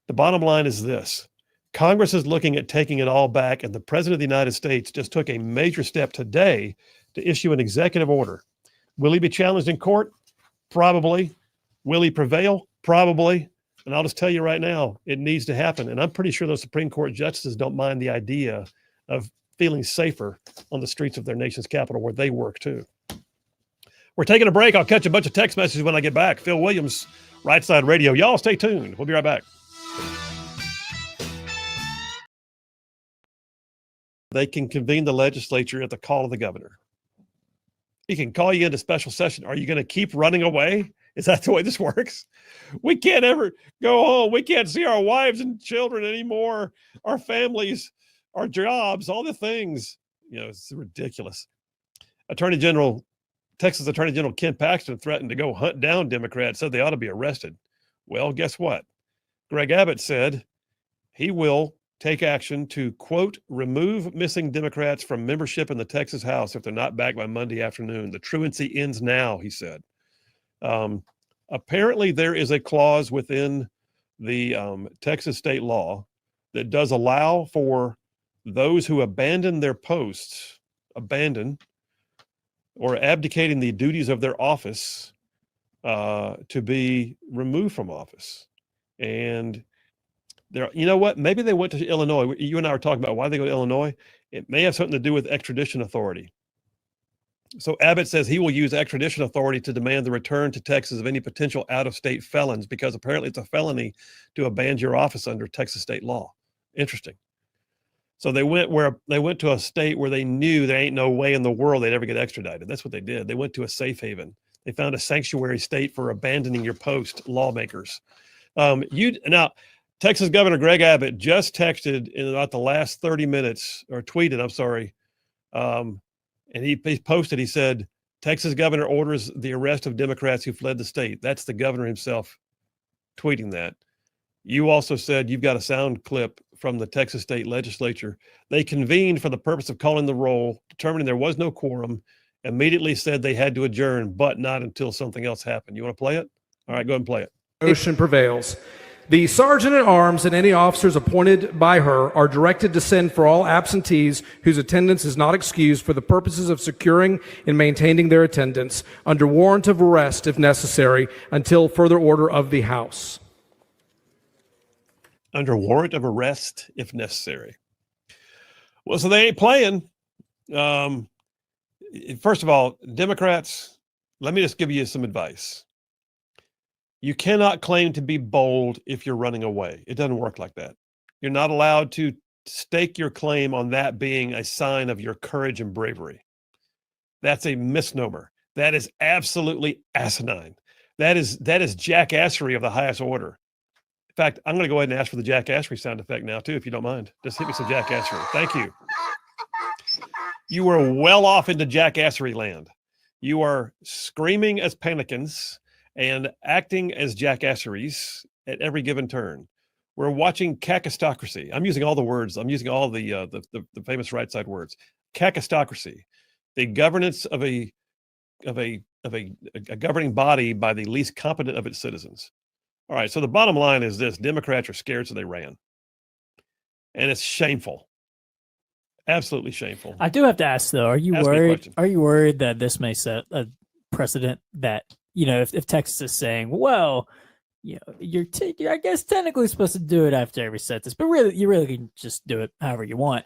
The bottom line is this: Congress is looking at taking it all back, and the President of the United States just took a major step today to issue an executive order. Will he be challenged in court? Probably. Will he prevail? Probably. And I'll just tell you right now, it needs to happen. And I'm pretty sure those Supreme Court justices don't mind the idea of feeling safer on the streets of their nation's capital, where they work too. We're taking a break. I'll catch a bunch of text messages when I get back. Phil Williams, Rightside Radio. Y'all stay tuned. We'll be right back. They can convene the legislature at the call of the governor. He can call you into special session. Are you going to keep running away? Is that the way this works? We can't ever go home. We can't see our wives and children anymore, our families, our jobs, all the things. You know, it's ridiculous. Texas Attorney General Ken Paxton threatened to go hunt down Democrats, said they ought to be arrested. Well, guess what? Greg Abbott said he will take action to, quote, remove missing Democrats from membership in the Texas House if they're not back by Monday afternoon. The truancy ends now, he said. Apparently, there is a clause within the Texas state law that does allow for those who abandon their posts, or abdicating the duties of their office to be removed from office. And there, you know what? Maybe they went to Illinois. You and I were talking about why they go to Illinois. It may have something to do with extradition authority. So Abbott says he will use extradition authority to demand the return to Texas of any potential out-of-state felons, because apparently it's a felony to abandon your office under Texas state law. Interesting. So they went to a state where they knew there ain't no way in the world they'd ever get extradited. That's what they did. They went to a safe haven. They found a sanctuary state for abandoning your post, lawmakers. Now, Texas Governor Greg Abbott just texted in about the last 30 minutes, or tweeted, I'm sorry, and he posted, he said, Texas governor orders the arrest of Democrats who fled the state. That's the governor himself tweeting that. You also said you've got a sound clip from the Texas state legislature. They convened for the purpose of calling the roll, determining there was no quorum, immediately said they had to adjourn, but not until something else happened. You want to play it? All right, go ahead and play it. Motion prevails. The sergeant at arms and any officers appointed by her are directed to send for all absentees whose attendance is not excused for the purposes of securing and maintaining their attendance under warrant of arrest if necessary until further order of the House. Under warrant of arrest if necessary. Well, so they ain't playing. First of all, Democrats, let me just give you some advice. You cannot claim to be bold if you're running away. It doesn't work like that. You're not allowed to stake your claim on that being a sign of your courage and bravery. That's a misnomer. That is absolutely asinine. That is jackassery of the highest order. In fact, I'm going to go ahead and ask for the jackassery sound effect now, too, if you don't mind. Just hit me some jackassery. Thank you. You are well off into jackassery land. You are screaming as panicans and acting as jackasseries at every given turn. We're watching cacistocracy. I'm using all the words. I'm using all the famous right side words. Cacistocracy, the governance of a governing body by the least competent of its citizens. All right. So the bottom line is this: Democrats are scared, so they ran, and it's shameful. Absolutely shameful. I do have to ask though: Are you worried? Are you worried that this may set a precedent that, you know, if Texas is saying, well, you know, you're I guess technically supposed to do it after every census, but really you really can just do it however you want.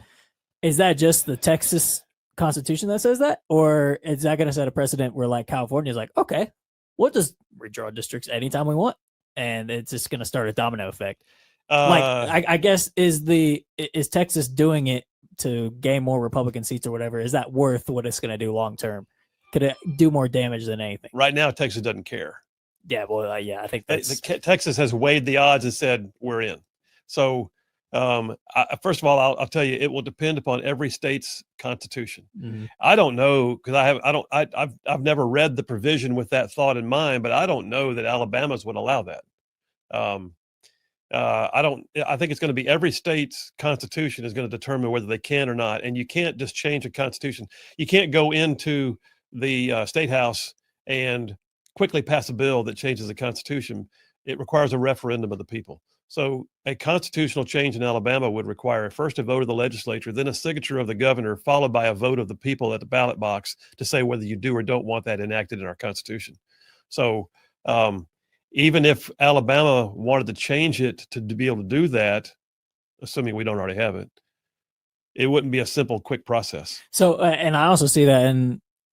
Is that just the Texas Constitution that says that, or is that going to set a precedent where like California is like, okay, we'll just redraw districts anytime we want, and it's just going to start a domino effect? I guess is Texas doing it to gain more Republican seats or whatever? Is that worth what it's going to do long term? Could it do more damage than anything? Right now, Texas doesn't care. Yeah, well, yeah, I think that's... Texas has weighed the odds and said we're in. So, first of all, I'll tell you, it will depend upon every state's constitution. Mm-hmm. I don't know, because I've never read the provision with that thought in mind, but I don't know that Alabama's would allow that. I think it's going to be every state's constitution is going to determine whether they can or not. And you can't just change a constitution. You can't go into the state house and quickly pass a bill that changes the constitution. It requires a referendum of the people. So a constitutional change in Alabama would require first a vote of the legislature, then a signature of the governor, followed by a vote of the people at the ballot box to say whether you do or don't want that enacted in our constitution. So even if Alabama wanted to change it to be able to do that, assuming we don't already have it, it wouldn't be a simple, quick process. So, and I also see that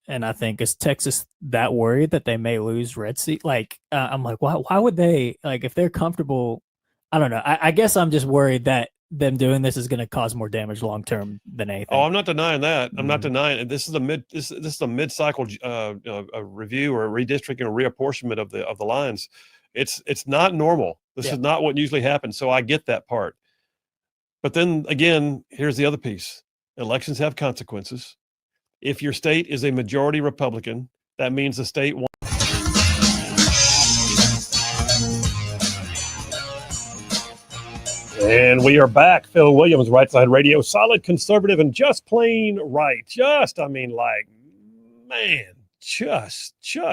and I think, is Texas that worried that they may lose red seat? Like, I'm like, why would they, like, if they're comfortable? I don't know. I guess I'm just worried that them doing this is going to cause more damage long term than anything. Oh, I'm not denying that. I'm not denying it. This is a mid-cycle a review or a redistricting or reapportionment of the lines. It's not normal. This is not what usually happens. So I get that part. But then again, here's the other piece. Elections have consequences. If your state is a majority Republican, that means the state wants. And we are back. Phil Williams, Rightside Radio, solid conservative and just plain right. Just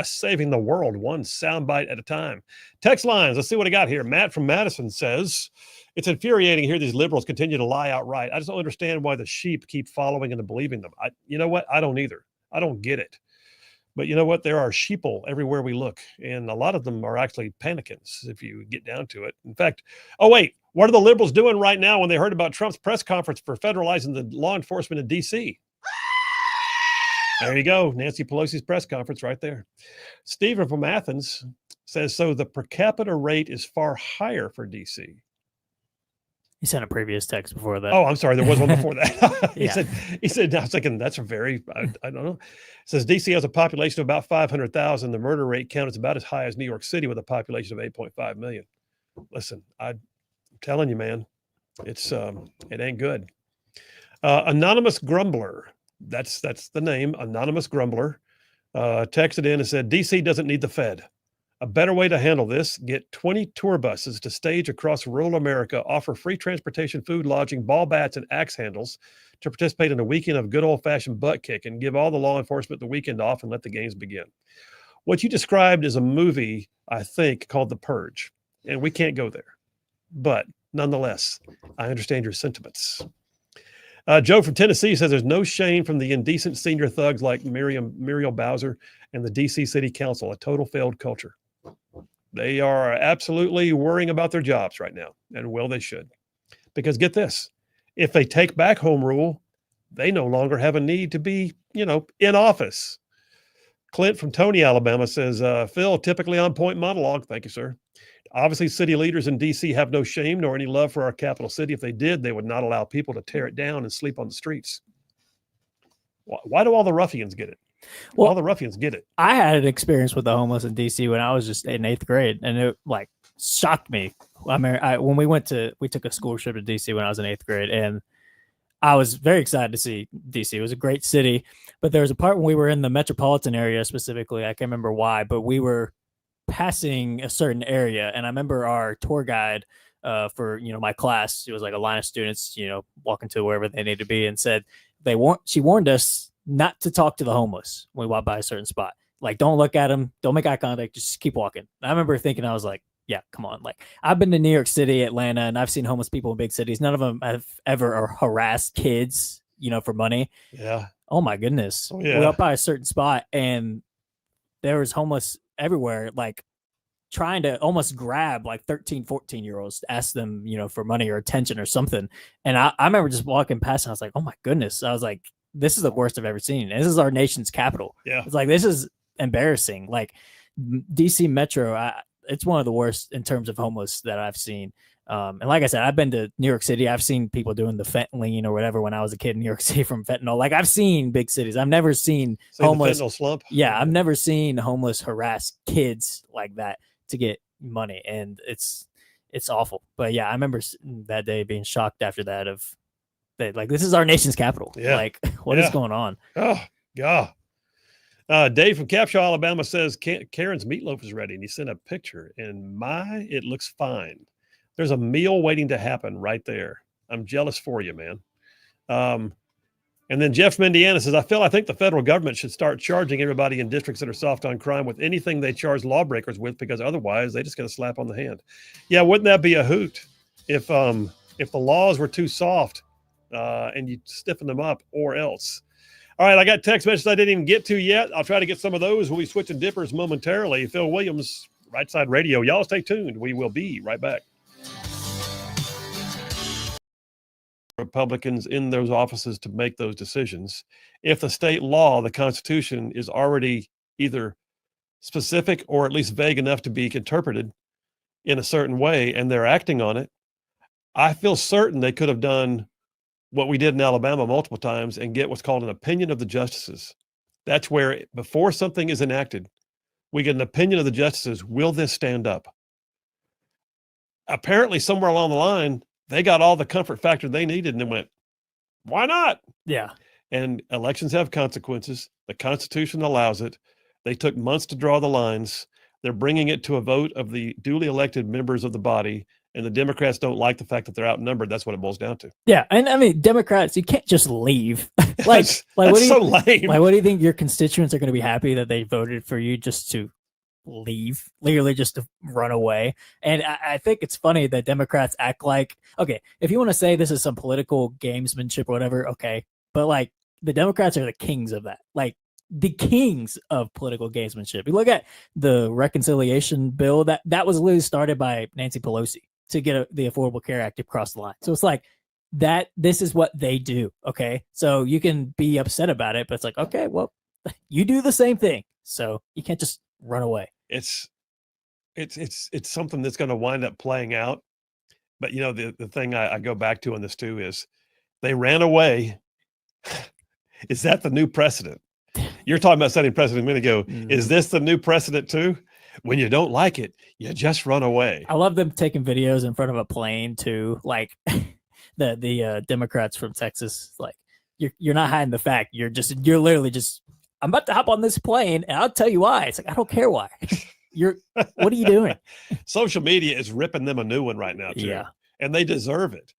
saving the world one soundbite at a time. Text lines. Let's see what I got here. Matt from Madison says, it's infuriating to hear these liberals continue to lie outright. I just don't understand why the sheep keep following and believing them. You know what? I don't either. I don't get it. But you know what? There are sheeple everywhere we look, and a lot of them are actually panicans if you get down to it. In fact, oh, wait, what are the liberals doing right now when they heard about Trump's press conference for federalizing the law enforcement in D.C.? There you go. Nancy Pelosi's press conference right there. Stephen from Athens says, so the per capita rate is far higher for D.C. He sent a previous text before that. Oh, I'm sorry. There was one before that. Yeah. he said, I was thinking that's a very, I don't know. It says DC has a population of about 500,000. The murder rate count is about as high as New York City with a population of 8.5 million. Listen, I'm telling you, man, it's, it ain't good. Anonymous Grumbler. That's the name. Anonymous Grumbler texted in and said, DC doesn't need the Fed. A better way to handle this, get 20 tour buses to stage across rural America, offer free transportation, food, lodging, ball bats, and axe handles to participate in a weekend of good old-fashioned butt kicking, give all the law enforcement the weekend off, and let the games begin. What you described is a movie, I think, called The Purge, and we can't go there. But nonetheless, I understand your sentiments. Joe from Tennessee says there's no shame from the indecent senior thugs like Muriel Bowser and the D.C. City Council, a total failed culture. They are absolutely worrying about their jobs right now, and well, they should. Because get this, if they take back home rule, they no longer have a need to be, in office. Clint from Tony, Alabama says, Phil, typically on point monologue. Thank you, sir. Obviously, city leaders in D.C. have no shame nor any love for our capital city. If they did, they would not allow people to tear it down and sleep on the streets. Why do all the ruffians get it? Well, all the ruffians get it. I had an experience with the homeless in DC when I was just in 8th grade, and it shocked me. I mean, when we took a school trip to DC when I was in 8th grade, and I was very excited to see DC. It was a great city, but there was a part when we were in the metropolitan area specifically. I can't remember why, but we were passing a certain area, and I remember our tour guide for my class. It was like a line of students, walking to wherever they need to be, and said she warned us not to talk to the homeless when we walk by a certain spot. Like, don't look at them, don't make eye contact, just keep walking. I remember thinking, I was like, yeah, come on. Like, I've been to New York City, Atlanta, and I've seen homeless people in big cities. None of them have ever harassed kids, for money. Yeah. Oh my goodness. Oh, yeah. We walked by a certain spot and there was homeless everywhere, like trying to almost grab like 13, 14-year-olds to ask them, for money or attention or something. And I remember just walking past and I was like, oh my goodness. I was like, this is the worst I've ever seen. And this is our nation's capital. Yeah. It's like, this is embarrassing. Like DC Metro, it's one of the worst in terms of homeless that I've seen. And like I said, I've been to New York City. I've seen people doing the fentanyl or whatever when I was a kid in New York City from fentanyl. Like, I've seen big cities. I've never seen homeless. The fentanyl slump? Yeah, I've never seen homeless harass kids like that to get money, and it's awful. But yeah, I remember that day being shocked after that like, this is our nation's capital. Yeah. Like, what is going on? Oh, God. Dave from Capshaw, Alabama says Karen's meatloaf is ready, and he sent a picture, and it looks fine. There's a meal waiting to happen right there. I'm jealous for you, man. And then Jeff from Indiana says, I think the federal government should start charging everybody in districts that are soft on crime with anything they charge lawbreakers with, because otherwise they just get a slap on the hand. Yeah, wouldn't that be a hoot if the laws were too soft and you stiffen them up, or else? All right, I got text messages I didn't even get to yet. I'll try to get some of those. We'll be switching dippers momentarily. Phil Williams, Rightside Radio. Y'all stay tuned. We will be right back. Republicans in those offices to make those decisions. If the state law, the Constitution, is already either specific or at least vague enough to be interpreted in a certain way, and they're acting on it, I feel certain they could have done what we did in Alabama multiple times and get what's called an opinion of the justices. That's where, before something is enacted, we get an opinion of the justices. Will this stand up? Apparently, somewhere along the line, they got all the comfort factor they needed and then went, why not? Yeah. And elections have consequences. The Constitution allows it. They took months to draw the lines. They're bringing it to a vote of the duly elected members of the body. And the Democrats don't like the fact that they're outnumbered. That's what it boils down to. Yeah. And I mean, Democrats, you can't just leave. That's what do you, so lame. Like, what do you think your constituents are going to be happy that they voted for you just to leave, literally just to run away? And I think it's funny that Democrats act like, okay, if you want to say this is some political gamesmanship or whatever, okay, but like, the Democrats are the kings of that. Like, the kings of political gamesmanship. You look at the reconciliation bill that was literally started by Nancy Pelosi to get the Affordable Care Act across the line. So it's like that. This is what they do. Okay, so you can be upset about it, but it's like, okay, well, you do the same thing, so you can't just run away. It's something that's going to wind up playing out. But the thing I go back to on this too is they ran away. Is that the new precedent? You're talking about setting precedent a minute ago. Is this the new precedent too? When you don't like it, you just run away. I love them taking videos in front of a plane too. Like the Democrats from Texas, like you're not hiding the fact. You're literally just, I'm about to hop on this plane and I'll tell you why. It's like, I don't care why. What are you doing? Social media is ripping them a new one right now too. Yeah. And they deserve it.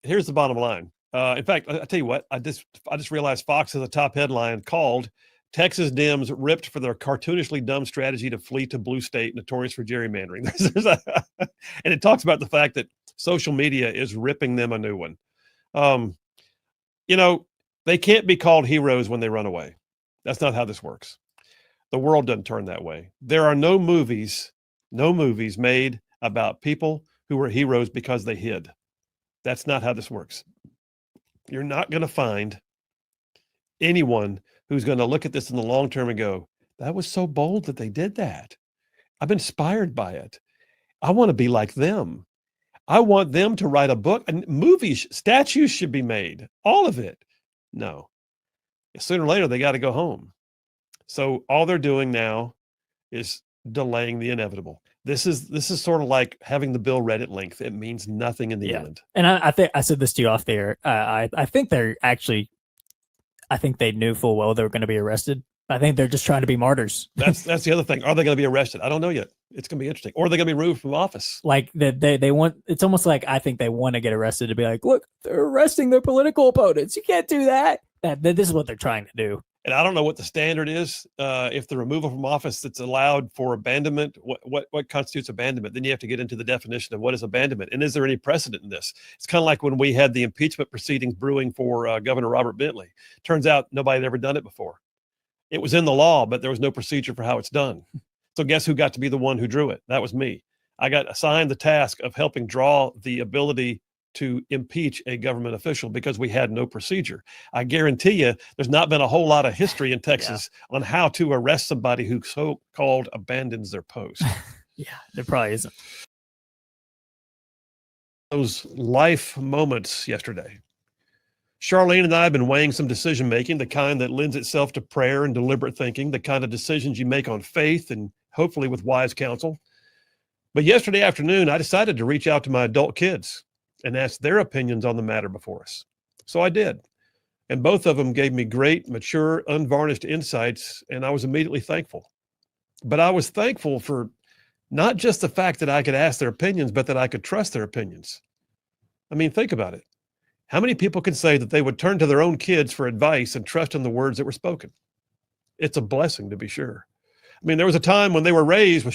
Here's the bottom line. In fact, I tell you what, I just realized Fox has a top headline called "Texas Dems Ripped for Their Cartoonishly Dumb Strategy to Flee to Blue State, Notorious for Gerrymandering." And it talks about the fact that social media is ripping them a new one. They can't be called heroes when they run away. That's not how this works. The world doesn't turn that way. There are no movies made about people who were heroes because they hid. That's not how this works. You're not going to find anyone who's going to look at this in the long term and go, that was so bold that they did that. I'm inspired by it. I want to be like them. I want them to write a book, and movies, statues should be made, all of it. No. Sooner or later, they got to go home. So all they're doing now is delaying the inevitable. This is sort of like having the bill read at length. It means nothing in the end. And I think I said this to you off there. I think I think they knew full well they were going to be arrested. I think they're just trying to be martyrs. That's the other thing. Are they going to be arrested? I don't know yet. It's going to be interesting. Or are they going to be removed from office? Like they want. It's almost like I think they want to get arrested to be like, look, they're arresting their political opponents. You can't do that. This is what they're trying to do. And I don't know what the standard is. If the removal from office that's allowed for abandonment, what constitutes abandonment? Then you have to get into the definition of what is abandonment. And is there any precedent in this? It's kind of like when we had the impeachment proceedings brewing for Governor Robert Bentley. Turns out nobody had ever done it before. It was in the law, but there was no procedure for how it's done. So guess who got to be the one who drew it? That was me. I got assigned the task of helping draw the ability to impeach a government official because we had no procedure. I guarantee you there's not been a whole lot of history in Texas on how to arrest somebody who so-called abandons their post. Yeah, there probably isn't. Those life moments yesterday. Charlene and I have been weighing some decision making, the kind that lends itself to prayer and deliberate thinking, the kind of decisions you make on faith and hopefully with wise counsel. But yesterday afternoon, I decided to reach out to my adult kids and ask their opinions on the matter before us. So I did. And both of them gave me great, mature, unvarnished insights, and I was immediately thankful. But I was thankful for not just the fact that I could ask their opinions, but that I could trust their opinions. I mean, think about it. How many people can say that they would turn to their own kids for advice and trust in the words that were spoken? It's a blessing, to be sure. I mean, there was a time when they were raised with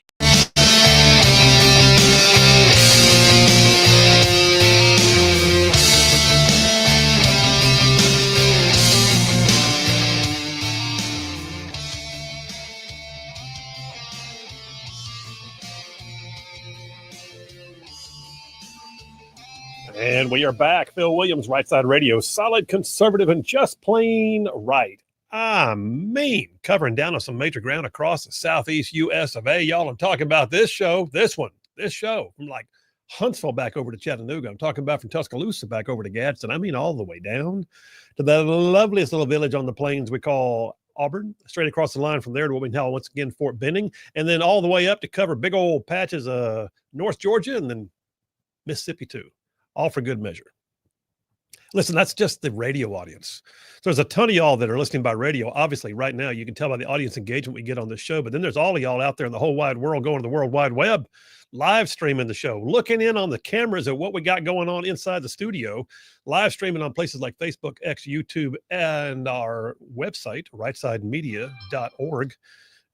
And we are back. Phil Williams, Rightside Radio, solid, conservative, and just plain right. I mean, covering down on some major ground across the southeast U.S. of A. Y'all, I'm talking about this show, this show, from like Huntsville back over to Chattanooga. I'm talking about from Tuscaloosa back over to Gadsden. I mean, all the way down to the loveliest little village on the plains we call Auburn, straight across the line from there to what we call, once again, Fort Benning, and then all the way up to cover big old patches of North Georgia and then Mississippi too. All for good measure. Listen, that's just the radio audience. So there's a ton of y'all that are listening by radio. Obviously, right now, you can tell by the audience engagement we get on this show. But then there's all of y'all out there in the whole wide world going to the World Wide Web, live streaming the show, looking in on the cameras at what we got going on inside the studio, live streaming on places like Facebook, X, YouTube, and our website, rightsidemedia.org.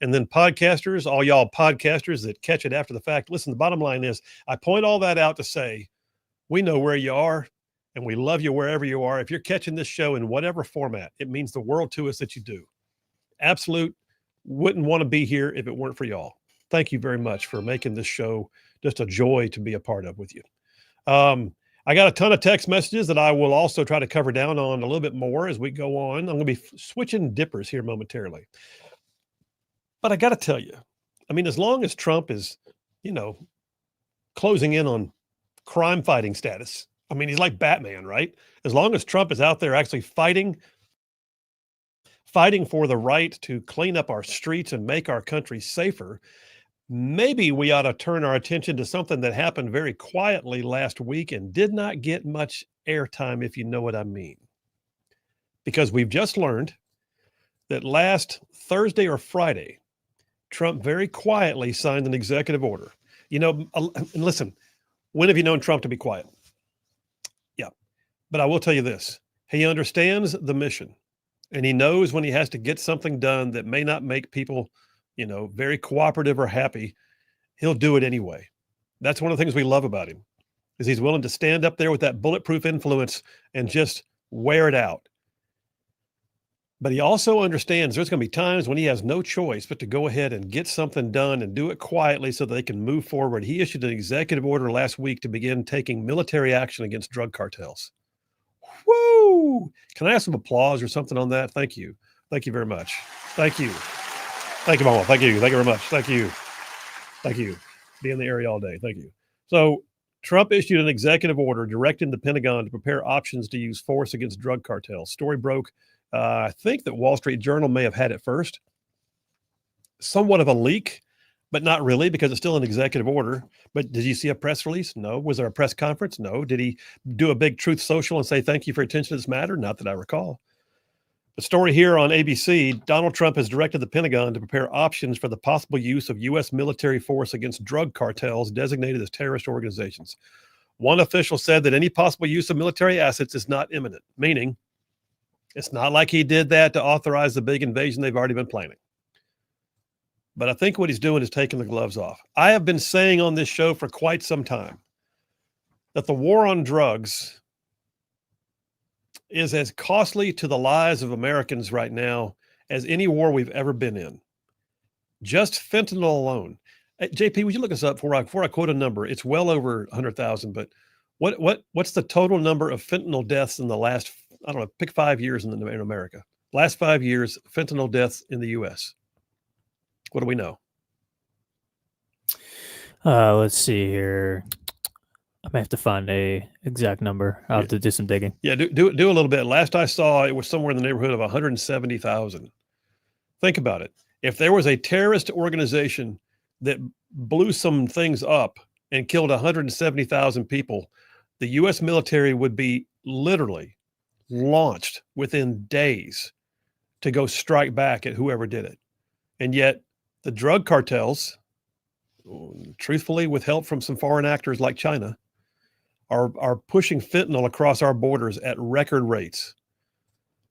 And then podcasters, all y'all podcasters that catch it after the fact. Listen, the bottom line is I point all that out to say, we know where you are, and we love you wherever you are. If you're catching this show in whatever format, it means the world to us that you do. Absolute wouldn't want to be here if it weren't for y'all. Thank you very much for making this show just a joy to be a part of with you. I got a ton of text messages that I will also try to cover down on a little bit more as we go on. I'm going to be switching dippers here momentarily. But I got to tell you, I mean, as long as Trump is, closing in on crime fighting status, I mean, he's like Batman, right? As long as Trump is out there actually fighting for the right to clean up our streets and make our country safer, maybe we ought to turn our attention to something that happened very quietly last week and did not get much airtime, if you know what I mean. Because we've just learned that last Thursday or Friday, Trump very quietly signed an executive order. And listen, when have you known Trump to be quiet? Yeah. But I will tell you this. He understands the mission, and he knows when he has to get something done that may not make people very cooperative or happy, he'll do it anyway. That's one of the things we love about him, is he's willing to stand up there with that bulletproof influence and just wear it out. But he also understands there's going to be times when he has no choice but to go ahead and get something done and do it quietly so that they can move forward. He issued an executive order last week to begin taking military action against drug cartels. Woo! Can I have some applause or something on that? Thank you. Thank you very much. Thank you. Thank you, Mama. Thank you. Thank you very much. Thank you. Thank you. Be in the area all day. Thank you. So Trump issued an executive order directing the Pentagon to prepare options to use force against drug cartels. Story broke. I think that Wall Street Journal may have had it first. Somewhat of a leak, but not really, because it's still an executive order. But did you see a press release? No. Was there a press conference? No. Did he do a big truth social and say, thank you for your attention to this matter? Not that I recall. The story here on ABC, Donald Trump has directed the Pentagon to prepare options for the possible use of U.S. military force against drug cartels designated as terrorist organizations. One official said that any possible use of military assets is not imminent, meaning it's not like he did that to authorize the big invasion they've already been planning. But I think what he's doing is taking the gloves off. I have been saying on this show for quite some time that the war on drugs is as costly to the lives of Americans right now as any war we've ever been in. Just fentanyl alone. Hey, JP, would you look us up before I quote a number? It's well over 100,000, but what's the total number of fentanyl deaths in the last, I don't know, pick 5 years in America? Last 5 years, fentanyl deaths in the U.S. What do we know? Let's see here. I may have to find a exact number. I'll have to do some digging. Yeah, do a little bit. Last I saw, it was somewhere in the neighborhood of 170,000. Think about it. If there was a terrorist organization that blew some things up and killed 170,000 people, the U.S. military would be literally launched within days to go strike back at whoever did it. And yet the drug cartels, truthfully, with help from some foreign actors like China, are pushing fentanyl across our borders at record rates.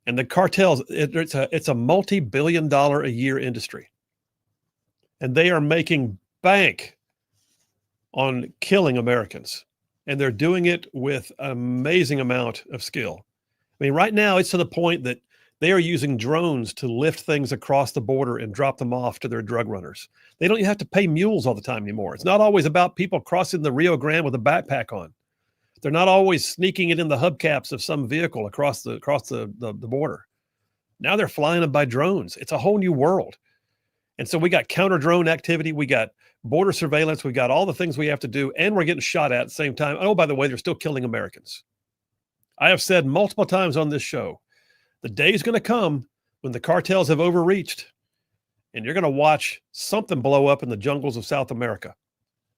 And the cartels, it's a multi-billion-dollar a year industry. And they are making bank on killing Americans. And they're doing it with an amazing amount of skill. I mean, right now it's to the point that they are using drones to lift things across the border and drop them off to their drug runners. They don't even have to pay mules all the time anymore. It's not always about people crossing the Rio Grande with a backpack on. They're not always sneaking it in the hubcaps of some vehicle across the border. Now they're flying them by drones. It's a whole new world. And so we got counter drone activity. We got border surveillance. We got all the things we have to do. And we're getting shot at the same time. Oh, by the way, they're still killing Americans. I have said multiple times on this show, the day is going to come when the cartels have overreached and you're going to watch something blow up in the jungles of South America.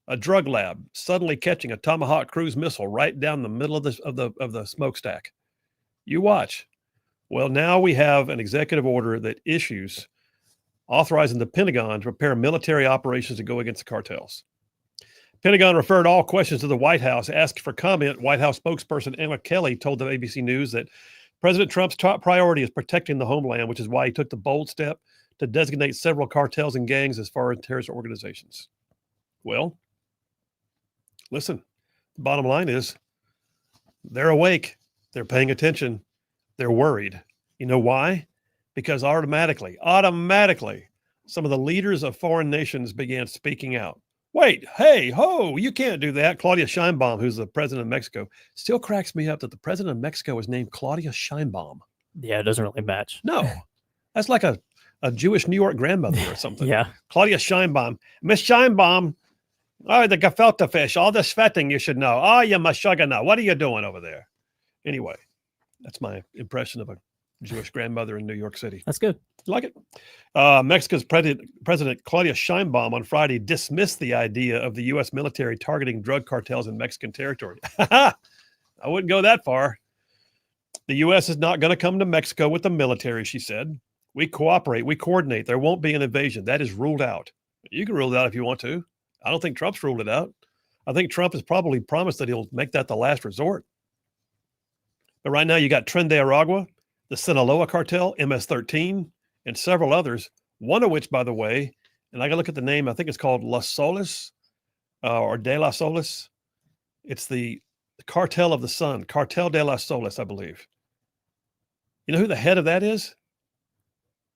A drug lab suddenly catching a Tomahawk cruise missile right down the middle of the smokestack. You watch. Well, now we have an executive order that issues authorizing the Pentagon to prepare military operations to go against the cartels. Pentagon referred all questions to the White House, asked for comment. White House spokesperson Anna Kelly told the ABC News that President Trump's top priority is protecting the homeland, which is why he took the bold step to designate several cartels and gangs as foreign terrorist organizations. Well, listen, the bottom line is they're awake. They're paying attention. They're worried. You know why? Because automatically, some of the leaders of foreign nations began speaking out. Wait, hey, ho, you can't do that. Claudia Sheinbaum, who's the president of Mexico, still cracks me up that the president of Mexico is named Claudia Sheinbaum. Yeah, it doesn't really match. No, that's like a Jewish New York grandmother or something. Yeah. Claudia Sheinbaum. Miss Sheinbaum, oh, the gefilte fish, all this fetting you should know. Oh, you mashugana. What are you doing over there? Anyway, that's my impression of a Jewish grandmother in New York City. That's good. Like it. Mexico's President Claudia Sheinbaum on Friday dismissed the idea of the U.S. military targeting drug cartels in Mexican territory. I wouldn't go that far. The U.S. is not going to come to Mexico with the military, she said. We cooperate. We coordinate. There won't be an invasion. That is ruled out. You can rule it out if you want to. I don't think Trump's ruled it out. I think Trump has probably promised that he'll make that the last resort. But right now you got Tren de Aragua, the Sinaloa cartel, MS-13, and several others, one of which, by the way, and I got to look at the name, I think it's called Las Solis or De Las Solis. It's the Cartel of the Sun, Cartel de las Solis, I believe. You know who the head of that is?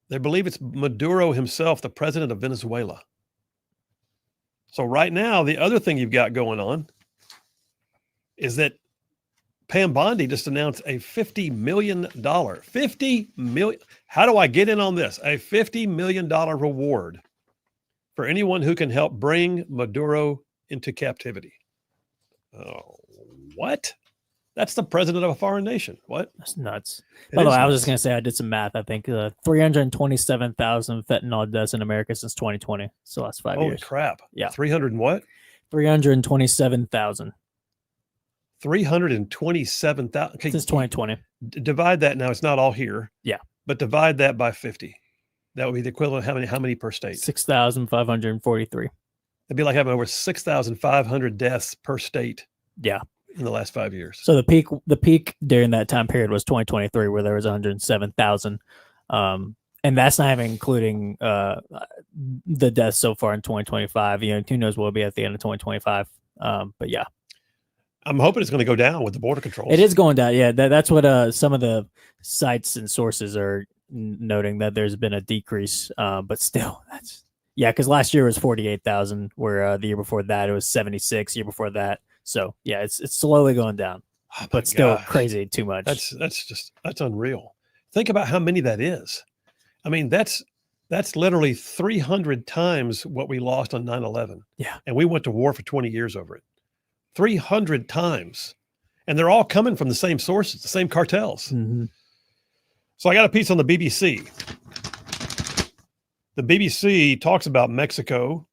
They believe it's Maduro himself, the president of Venezuela. So right now, the other thing you've got going on is that Pam Bondi just announced a $50 million, $50 million. How do I get in on this? A $50 million reward for anyone who can help bring Maduro into captivity. Oh, what? That's the president of a foreign nation. What? That's nuts. It By the is way, I was nuts. just going to say, I did some math. I think 327,000 fentanyl deaths in America since 2020. So last 5 Holy years. crap. Yeah. 300 and what? 327,000 327,000. Okay, since 2020. divide that now. It's not all here. Yeah. But divide that by 50. That would be the equivalent of how many per state? 6,543. It'd be like having over 6,500 deaths per state Yeah. in the last 5 years. So the peak during that time period was 2023, where there was 107,000. And that's not even including the deaths so far in 2025. You know, who knows what will be at the end of 2025. But yeah, I'm hoping it's going to go down with the border controls. it is going down. Yeah, that's what some of the sites and sources are noting, that there's been a decrease. But still, because last year was 48,000, where the year before that it was 76. Year before that, so yeah, it's slowly going down, Oh, but my still gosh. crazy too much. That's unreal. Think about how many that is. I mean, that's literally 300 times what we lost on 9/11. Yeah. And we went to war for 20 years over it. 300 times. And they're all coming from the same sources, the same cartels. Mhm. So I got a piece on the BBC. The BBC talks about Mexico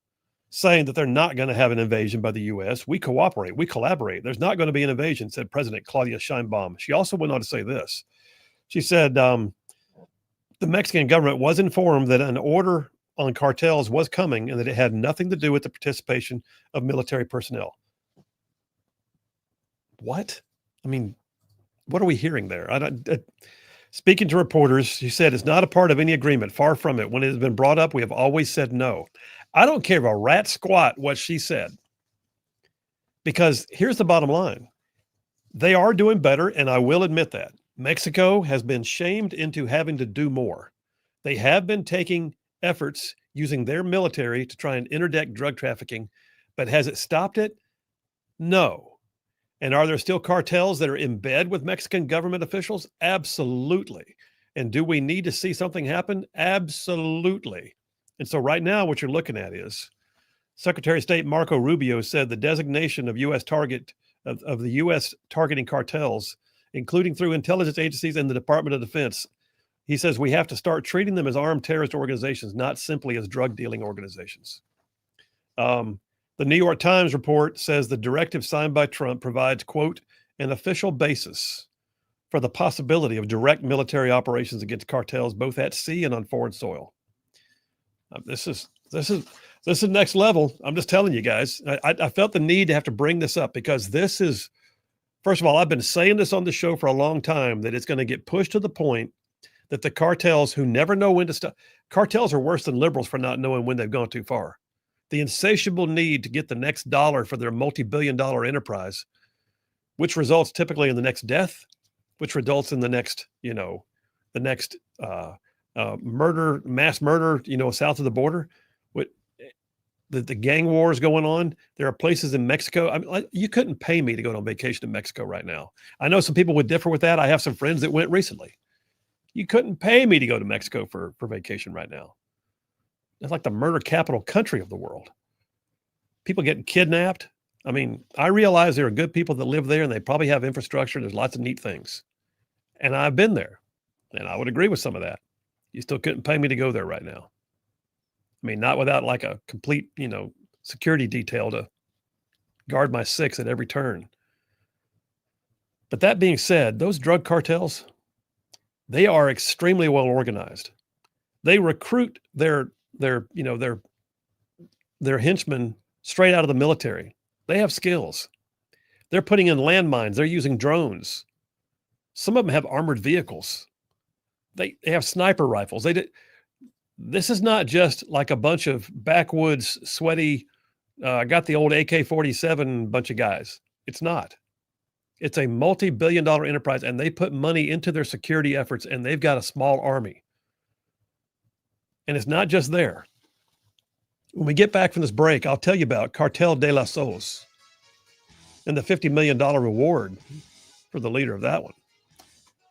saying that they're not going to have an invasion by the U.S. We cooperate. We collaborate. There's not going to be an invasion, said President Claudia Sheinbaum. She also went on to say this. She said the Mexican government was informed that an order on cartels was coming and that it had nothing to do with the participation of military personnel. What? I mean, what are we hearing there? Speaking to reporters, she said it's not a part of any agreement. Far from it. When it has been brought up, we have always said no. I don't care a rat squat what she said. Because here's the bottom line. They are doing better, and I will admit that. Mexico has been shamed into having to do more. They have been taking efforts using their military to try and interdict drug trafficking, but has it stopped it? No. And are there still cartels that are in bed with Mexican government officials? Absolutely. And do we need to see something happen? Absolutely. And so right now what you're looking at is Secretary of State Marco Rubio said the designation of U.S. target of the U.S. targeting cartels, including through intelligence agencies and the Department of Defense. He says we have to start treating them as armed terrorist organizations, not simply as drug dealing organizations. The New York Times report says the directive signed by Trump provides, quote, an official basis for the possibility of direct military operations against cartels, both at sea and on foreign soil. This is next level. I'm just telling you guys. I felt the need to have to bring this up because this is, first of all, I've been saying this on the show for a long time, that it's going to get pushed to the point that the cartels, who never know when to stop, cartels are worse than liberals for not knowing when they've gone too far. The insatiable need to get the next dollar for their multi-billion-dollar enterprise, which results typically in the next death which results in the next murder, mass murder, south of the border. What the gang wars going on. There are places in Mexico. I mean, you couldn't pay me to go on vacation to Mexico right now. I know some people would differ with that. I have some friends that went recently. You couldn't pay me to go to Mexico for vacation right now. It's like the murder capital country of the world. People getting kidnapped. I mean, I realize there are good people that live there and they probably have infrastructure. There's lots of neat things. And I've been there and I would agree with some of that. You still couldn't pay me to go there right now. I mean, not without like a complete, security detail to guard my six at every turn. But that being said, those drug cartels, they are extremely well organized. They recruit their henchmen straight out of the military. They have skills. They're putting in landmines. They're using drones. Some of them have armored vehicles. They have sniper rifles. This is not just like a bunch of backwoods, sweaty, got the old AK-47 bunch of guys. It's not. It's a multi-billion-dollar enterprise, and they put money into their security efforts, and they've got a small army. And it's not just there. When we get back from this break, I'll tell you about Cartel de las Soles and the $50 million reward for the leader of that one.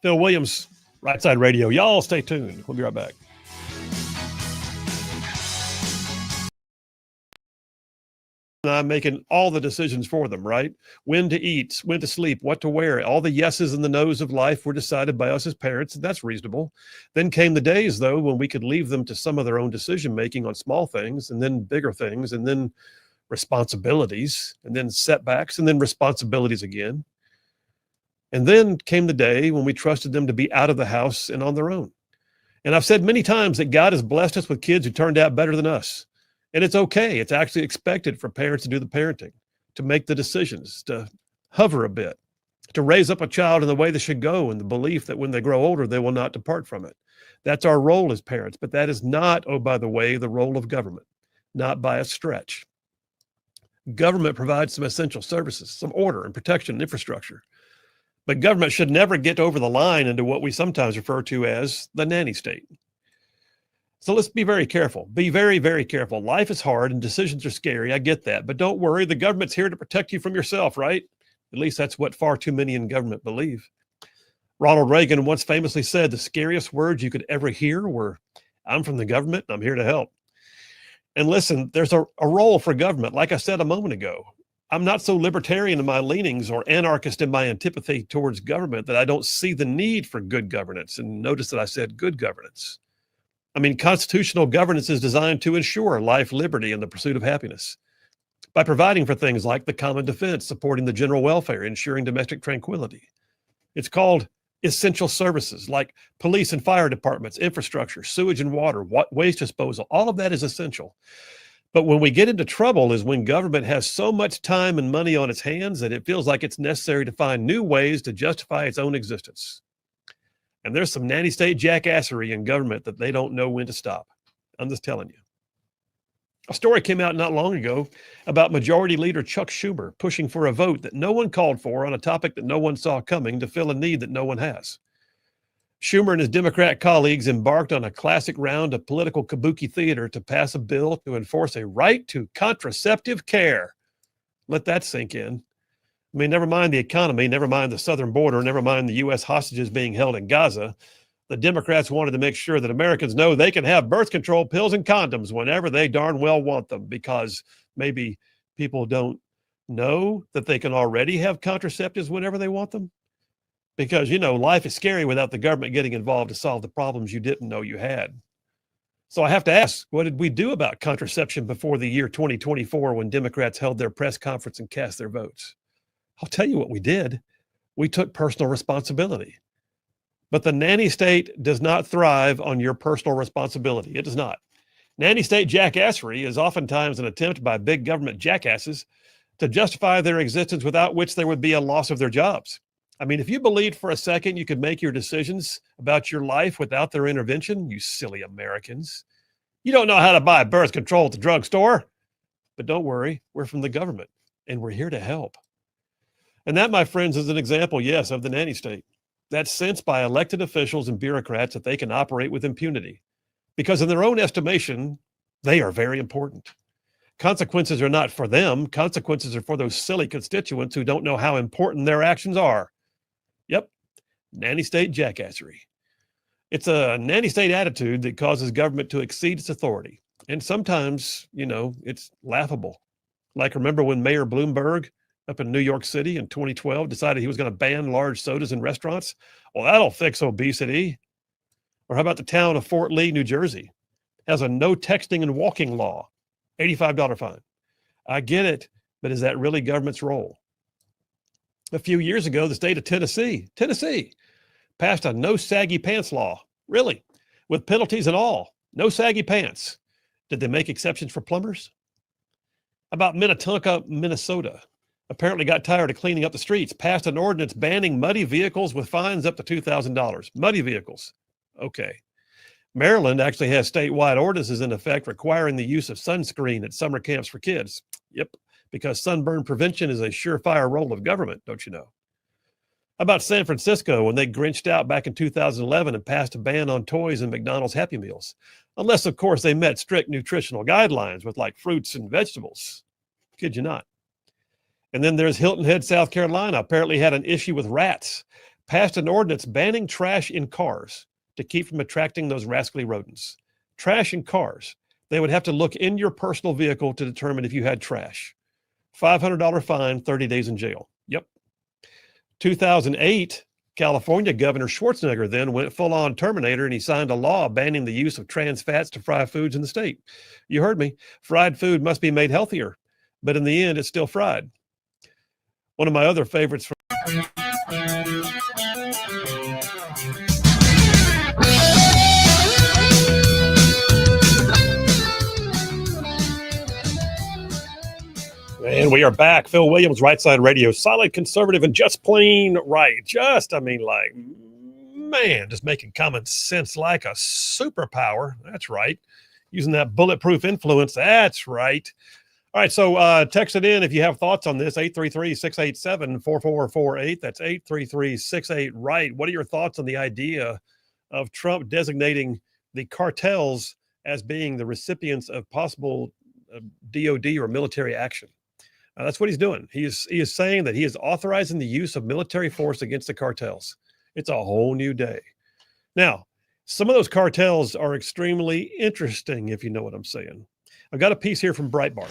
Phil Williams, Rightside Radio. Y'all stay tuned. We'll be right back. I'm making all the decisions for them, right? When to eat, when to sleep, what to wear. All the yeses and the nos of life were decided by us as parents, and that's reasonable. Then came the days, though, when we could leave them to some of their own decision-making on small things, and then bigger things, and then responsibilities, and then setbacks, and then responsibilities again. And then came the day when we trusted them to be out of the house and on their own. And I've said many times that God has blessed us with kids who turned out better than us. And it's okay. It's actually expected for parents to do the parenting, to make the decisions, to hover a bit, to raise up a child in the way they should go, in the belief that when they grow older, they will not depart from it. That's our role as parents. But that is not, oh, by the way, the role of government, not by a stretch. Government provides some essential services, some order and protection and infrastructure. But government should never get over the line into what we sometimes refer to as the nanny state. So let's be very careful. Be very, very careful. Life is hard and decisions are scary. I get that. But don't worry. The government's here to protect you from yourself, right? At least that's what far too many in government believe. Ronald Reagan once famously said the scariest words you could ever hear were, "I'm from the government and I'm here to help." And listen, there's a role for government. Like I said a moment ago, I'm not so libertarian in my leanings or anarchist in my antipathy towards government that I don't see the need for good governance. And notice that I said good governance. I mean, constitutional governance is designed to ensure life, liberty, and the pursuit of happiness by providing for things like the common defense, supporting the general welfare, ensuring domestic tranquility. It's called essential services like police and fire departments, infrastructure, sewage and water, waste disposal. All of that is essential. But when we get into trouble is when government has so much time and money on its hands that it feels like it's necessary to find new ways to justify its own existence. And there's some nanny state jackassery in government that they don't know when to stop. I'm just telling you. A story came out not long ago about Majority Leader Chuck Schumer pushing for a vote that no one called for on a topic that no one saw coming to fill a need that no one has. Schumer and his Democrat colleagues embarked on a classic round of political kabuki theater to pass a bill to enforce a right to contraceptive care. Let that sink in. I mean, never mind the economy, never mind the southern border, never mind the U.S. hostages being held in Gaza. The Democrats wanted to make sure that Americans know they can have birth control pills and condoms whenever they darn well want them, because maybe people don't know that they can already have contraceptives whenever they want them. Because, life is scary without the government getting involved to solve the problems you didn't know you had. So I have to ask, what did we do about contraception before the year 2024 when Democrats held their press conference and cast their votes? I'll tell you what we did. We took personal responsibility. But the nanny state does not thrive on your personal responsibility. It does not. Nanny state jackassery is oftentimes an attempt by big government jackasses to justify their existence without which there would be a loss of their jobs. I mean, if you believed for a second you could make your decisions about your life without their intervention, you silly Americans. You don't know how to buy birth control at the drugstore. But don't worry, we're from the government, and we're here to help. And that, my friends, is an example, yes, of the nanny state. that sense by elected officials and bureaucrats that they can operate with impunity, because in their own estimation, they are very important. Consequences are not for them. Consequences are for those silly constituents who don't know how important their actions are. Yep, nanny state jackassery. It's a nanny state attitude that causes government to exceed its authority. And sometimes, it's laughable. Like, remember when Mayor Bloomberg up in New York City in 2012 decided he was going to ban large sodas in restaurants? Well, that'll fix obesity. Or how about the town of Fort Lee, New Jersey? Has a no texting and walking law, $85 fine. I get it, but is that really government's role? A few years ago, the state of Tennessee passed a no saggy pants law, really, with penalties and all. No saggy pants. Did they make exceptions for plumbers? About Minnetonka, Minnesota, apparently got tired of cleaning up the streets, passed an ordinance banning muddy vehicles with fines up to $2,000. Muddy vehicles. Okay. Maryland actually has statewide ordinances in effect requiring the use of sunscreen at summer camps for kids. Yep, because sunburn prevention is a surefire role of government, don't you know? How about San Francisco when they grinched out back in 2011 and passed a ban on toys and McDonald's Happy Meals? Unless, of course, they met strict nutritional guidelines with like fruits and vegetables. Kid you not. And then there's Hilton Head, South Carolina, apparently had an issue with rats, passed an ordinance banning trash in cars to keep from attracting those rascally rodents. Trash in cars. They would have to look in your personal vehicle to determine if you had trash. $500 fine, 30 days in jail. Yep. 2008, California Governor Schwarzenegger then went full-on Terminator and he signed a law banning the use of trans fats to fry foods in the state. You heard me. Fried food must be made healthier, but in the end, it's still fried. One of my other favorites from And we are back. Phil Williams, Rightside Radio, solid conservative and just plain right. Just making common sense like a superpower. That's right. Using that bulletproof influence. That's right. All right, so text it in if you have thoughts on this, 833-687-4448. That's 833-68-RIGHT. What are your thoughts on the idea of Trump designating the cartels as being the recipients of possible DOD or military action? That's what he's doing. He is saying that he is authorizing the use of military force against the cartels. It's a whole new day. Now, some of those cartels are extremely interesting, if you know what I'm saying. I've got a piece here from Breitbart.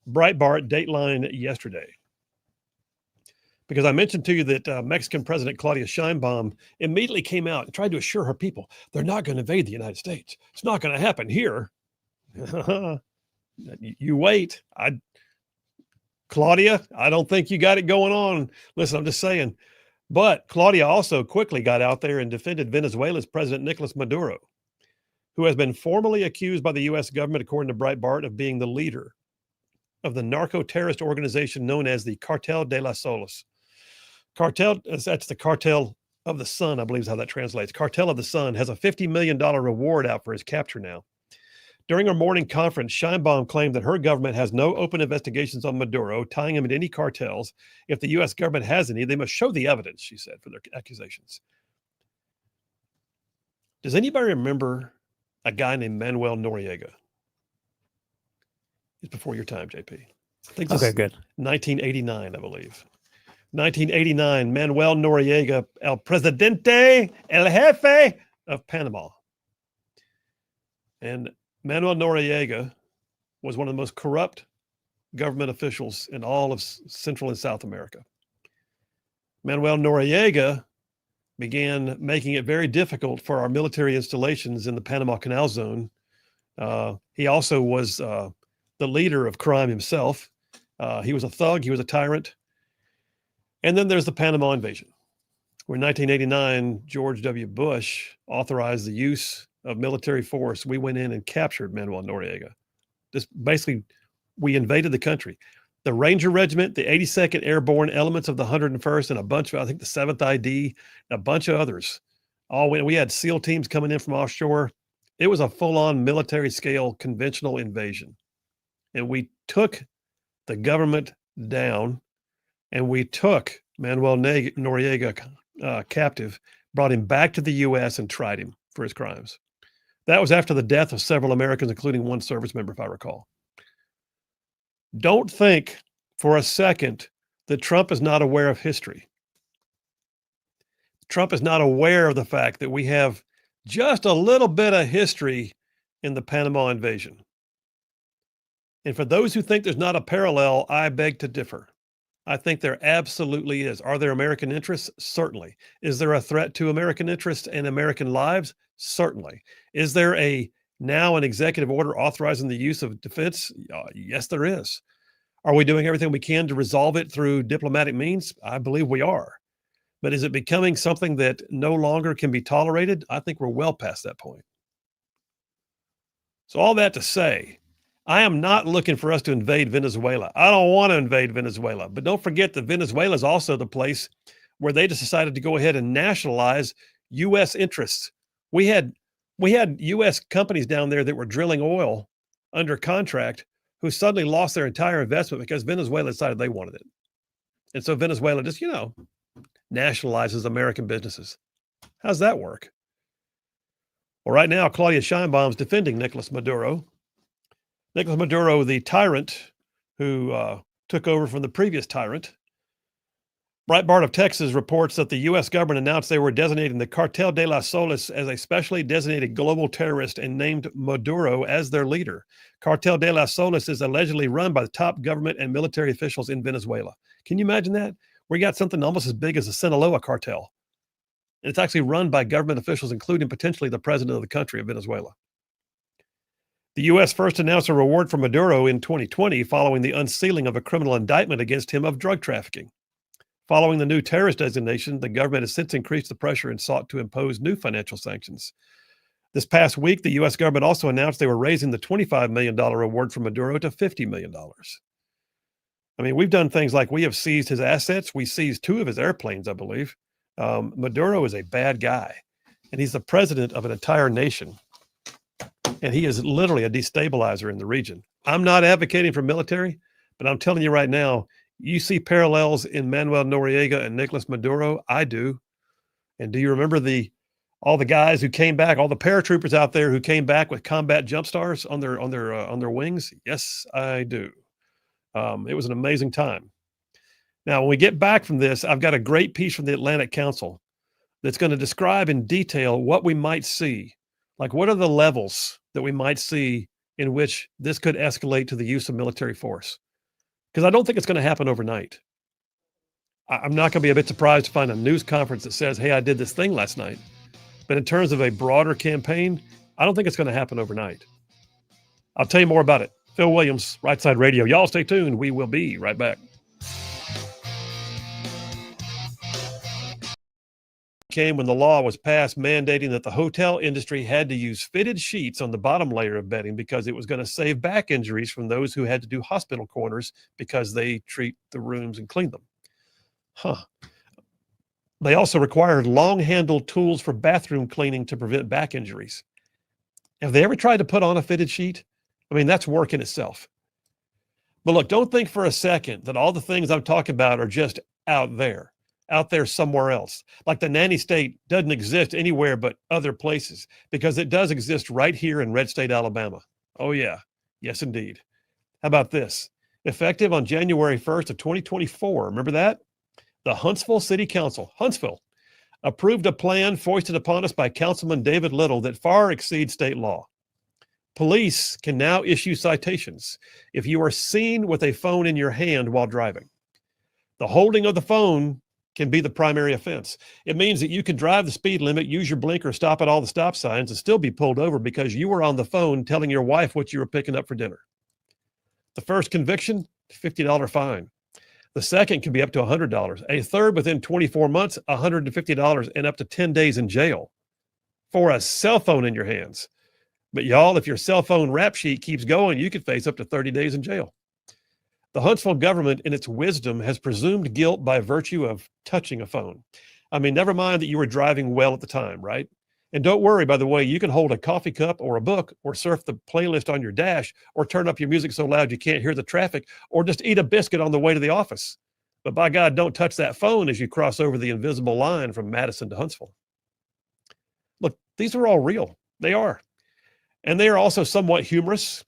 Breitbart, Dateline yesterday. Because I mentioned to you that Mexican President Claudia Sheinbaum immediately came out and tried to assure her people they're not going to invade the United States. It's not going to happen here. You wait. Claudia, I don't think you got it going on. Listen, I'm just saying. But Claudia also quickly got out there and defended Venezuela's President Nicolas Maduro, who has been formally accused by the U.S. government, according to Breitbart, of being the leader of the narco-terrorist organization known as the Cartel de las Solas. Cartel, that's the Cartel of the Sun, I believe is how that translates. Cartel of the Sun has a $50 million reward out for his capture now. During her morning conference, Sheinbaum claimed that her government has no open investigations on Maduro, tying him into any cartels. If the U.S. government has any, they must show the evidence, she said, for their accusations. Does anybody remember a guy named Manuel Noriega? It's before your time, JP. I think this Okay, good. 1989, I believe. 1989, Manuel Noriega, El Presidente, El Jefe of Panama. And Manuel Noriega was one of the most corrupt government officials in all of Central and South America. Manuel Noriega began making it very difficult for our military installations in the Panama Canal Zone. He also was the leader of crime himself. He was a thug. He was a tyrant. And then there's the Panama invasion, where in 1989, George W. Bush authorized the use of military force. We went in and captured Manuel Noriega. Basically, we invaded the country. The Ranger Regiment, the 82nd Airborne elements of the 101st, and a bunch of, I think the 7th ID, a bunch of others. We had SEAL teams coming in from offshore. It was a full-on military scale conventional invasion. And we took the government down, and we took Noriega captive, brought him back to the U.S. and tried him for his crimes. That was after the death of several Americans, including one service member, if I recall. Don't think for a second that Trump is not aware of history. Trump is not aware of the fact that we have just a little bit of history in the Panama invasion. And for those who think there's not a parallel, I beg to differ. I think there absolutely is. Are there American interests? Certainly. Is there a threat to American interests and American lives? Certainly. Is there now an executive order authorizing the use of defense? Yes, there is. Are we doing everything we can to resolve it through diplomatic means? I believe we are. But is it becoming something that no longer can be tolerated? I think we're well past that point. So all that to say, I am not looking for us to invade Venezuela. I don't want to invade Venezuela. But don't forget that Venezuela is also the place where they just decided to go ahead and nationalize U.S. interests. We had U.S. companies down there that were drilling oil under contract who suddenly lost their entire investment because Venezuela decided they wanted it. And so Venezuela just, nationalizes American businesses. How's that work? Well, right now, Claudia Sheinbaum's defending Nicolas Maduro. Nicolas Maduro, the tyrant who took over from the previous tyrant. Breitbart of Texas reports that the U.S. government announced they were designating the Cartel de las Soles as a specially designated global terrorist and named Maduro as their leader. Cartel de las Soles is allegedly run by the top government and military officials in Venezuela. Can you imagine that? We got something almost as big as the Sinaloa cartel. And it's actually run by government officials, including potentially the president of the country of Venezuela. The U.S. first announced a reward for Maduro in 2020 following the unsealing of a criminal indictment against him of drug trafficking. Following the new terrorist designation, the government has since increased the pressure and sought to impose new financial sanctions. This past week, the U.S. government also announced they were raising the $25 million reward for Maduro to $50 million. I mean, we've done things like we have seized his assets. We seized 2 of his airplanes, I believe. Maduro is a bad guy, and he's the president of an entire nation. And he is literally a destabilizer in the region. I'm not advocating for military, but I'm telling you right now, you see parallels in Manuel Noriega and Nicolas Maduro. I do. And do you remember all the guys who came back, all the paratroopers out there who came back with combat jump stars on their wings? Yes, I do. It was an amazing time. Now, when we get back from this, I've got a great piece from the Atlantic Council that's going to describe in detail what we might see. Like, what are the levels that we might see in which this could escalate to the use of military force? Because I don't think it's going to happen overnight. I'm not going to be a bit surprised to find a news conference that says, hey, I did this thing last night. But in terms of a broader campaign, I don't think it's going to happen overnight. I'll tell you more about it. Phil Williams, Rightside Radio. Y'all stay tuned. We will be right back. Came when the law was passed mandating that the hotel industry had to use fitted sheets on the bottom layer of bedding because it was going to save back injuries from those who had to do hospital corners because they treat the rooms and clean them. They also required long-handled tools for bathroom cleaning to prevent back injuries. Have they ever tried to put on a fitted sheet? I mean, that's work in itself. But look, don't think for a second that all the things I'm talking about are just out there somewhere else. Like the nanny state doesn't exist anywhere but other places, because it does exist right here in Red State, Alabama. Oh yeah, yes indeed. How about this? Effective on January 1st of 2024, remember that? The Huntsville City Council, Huntsville, approved a plan foisted upon us by Councilman David Little that far exceeds state law. Police can now issue citations if you are seen with a phone in your hand while driving. The holding of the phone can be the primary offense. It means that you can drive the speed limit, use your blinker, stop at all the stop signs, and still be pulled over because you were on the phone telling your wife what you were picking up for dinner. The first conviction, $50 fine. The second can be up to $100. A third within 24 months, $150 and up to 10 days in jail for a cell phone in your hands. But y'all, if your cell phone rap sheet keeps going, you could face up to 30 days in jail. The Huntsville government, in its wisdom, has presumed guilt by virtue of touching a phone. I mean, never mind that you were driving well at the time, right? And don't worry, by the way, you can hold a coffee cup or a book or surf the playlist on your dash or turn up your music so loud you can't hear the traffic or just eat a biscuit on the way to the office. But by God, don't touch that phone as you cross over the invisible line from Madison to Huntsville. Look, these are all real. They are. And they are also somewhat humorous.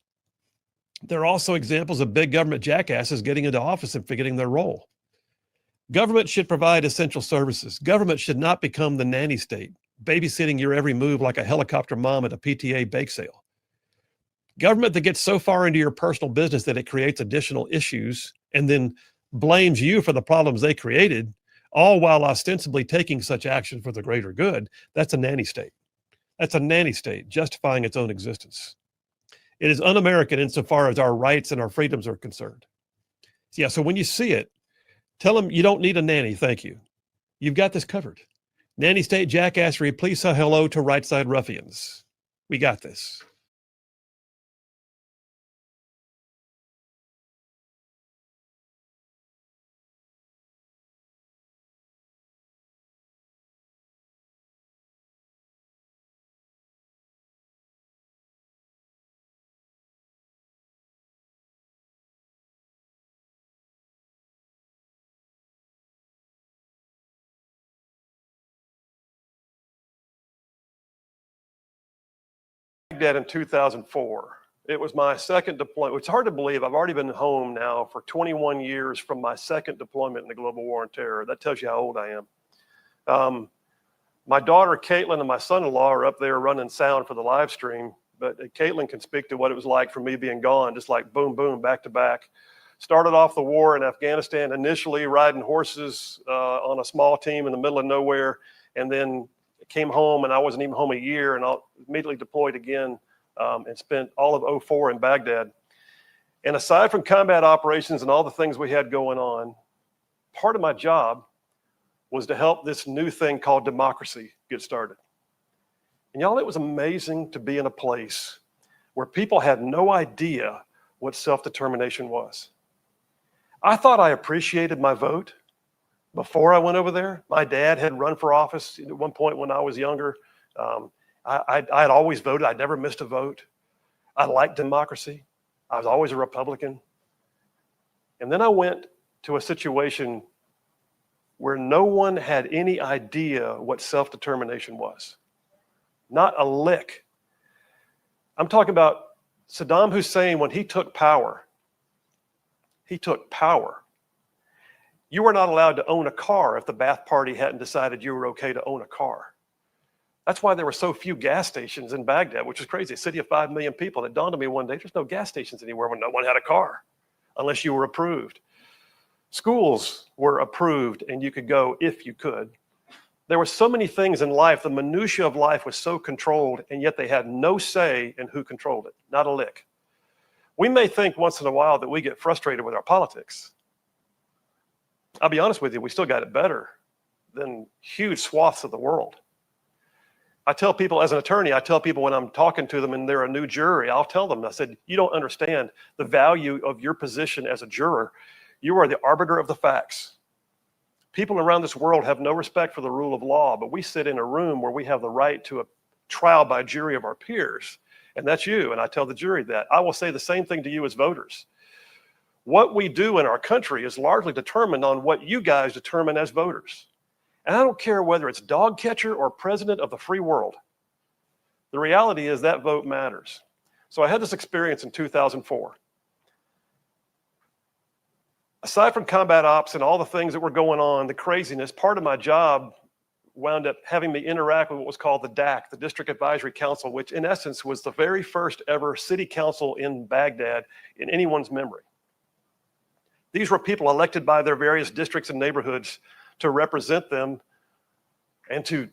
They're also examples of big government jackasses getting into office and forgetting their role. Government should provide essential services. Government should not become the nanny state, babysitting your every move like a helicopter mom at a PTA bake sale. Government that gets so far into your personal business that it creates additional issues and then blames you for the problems they created, all while ostensibly taking such action for the greater good, that's a nanny state. That's a nanny state justifying its own existence. It is un-American insofar as our rights and our freedoms are concerned. Yeah, so when you see it, tell them you don't need a nanny, thank you. You've got this covered. Nanny state jackassery, please say hello to Rightside ruffians. We got this. Baghdad in 2004. It was my second deployment. It's hard to believe. I've already been home now for 21 years from my second deployment in the global war on terror. That tells you how old I am. My daughter, Caitlin, and my son-in-law are up there running sound for the live stream, but Caitlin can speak to what it was like for me being gone, just like boom, boom, back to back. Started off the war in Afghanistan, initially riding horses on a small team in the middle of nowhere, and then came home, and I wasn't even home a year, and I immediately deployed again and spent all of 2004 in Baghdad. And aside from combat operations and all the things we had going on, part of my job was to help this new thing called democracy get started. And y'all, it was amazing to be in a place where people had no idea what self-determination was. I thought I appreciated my vote before I went over there. My dad had run for office at one point when I was younger. I had always voted. I never missed a vote. I liked democracy. I was always a Republican. And then I went to a situation where no one had any idea what self-determination was. Not a lick. I'm talking about Saddam Hussein when he took power. He took power. You were not allowed to own a car if the Ba'ath Party hadn't decided you were okay to own a car. That's why there were so few gas stations in Baghdad, which is crazy. A city of 5 million people. It dawned on me one day, there's no gas stations anywhere when no one had a car, unless you were approved. Schools were approved and you could go if you could. There were so many things in life, the minutia of life was so controlled, and yet they had no say in who controlled it, not a lick. We may think once in a while that we get frustrated with our politics. I'll be honest with you, we still got it better than huge swaths of the world. I tell people as an attorney, I tell people when I'm talking to them and they're a new jury, I'll tell them, I said, you don't understand the value of your position as a juror. You are the arbiter of the facts. People around this world have no respect for the rule of law, but we sit in a room where we have the right to a trial by jury of our peers. And that's you. And I tell the jury that. I will say the same thing to you as voters. What we do in our country is largely determined on what you guys determine as voters. And I don't care whether it's dog catcher or president of the free world. The reality is that vote matters. So I had this experience in 2004. Aside from combat ops and all the things that were going on, the craziness, part of my job wound up having me interact with what was called the DAC, the District Advisory Council, which in essence was the very first ever city council in Baghdad in anyone's memory. These were people elected by their various districts and neighborhoods to represent them and to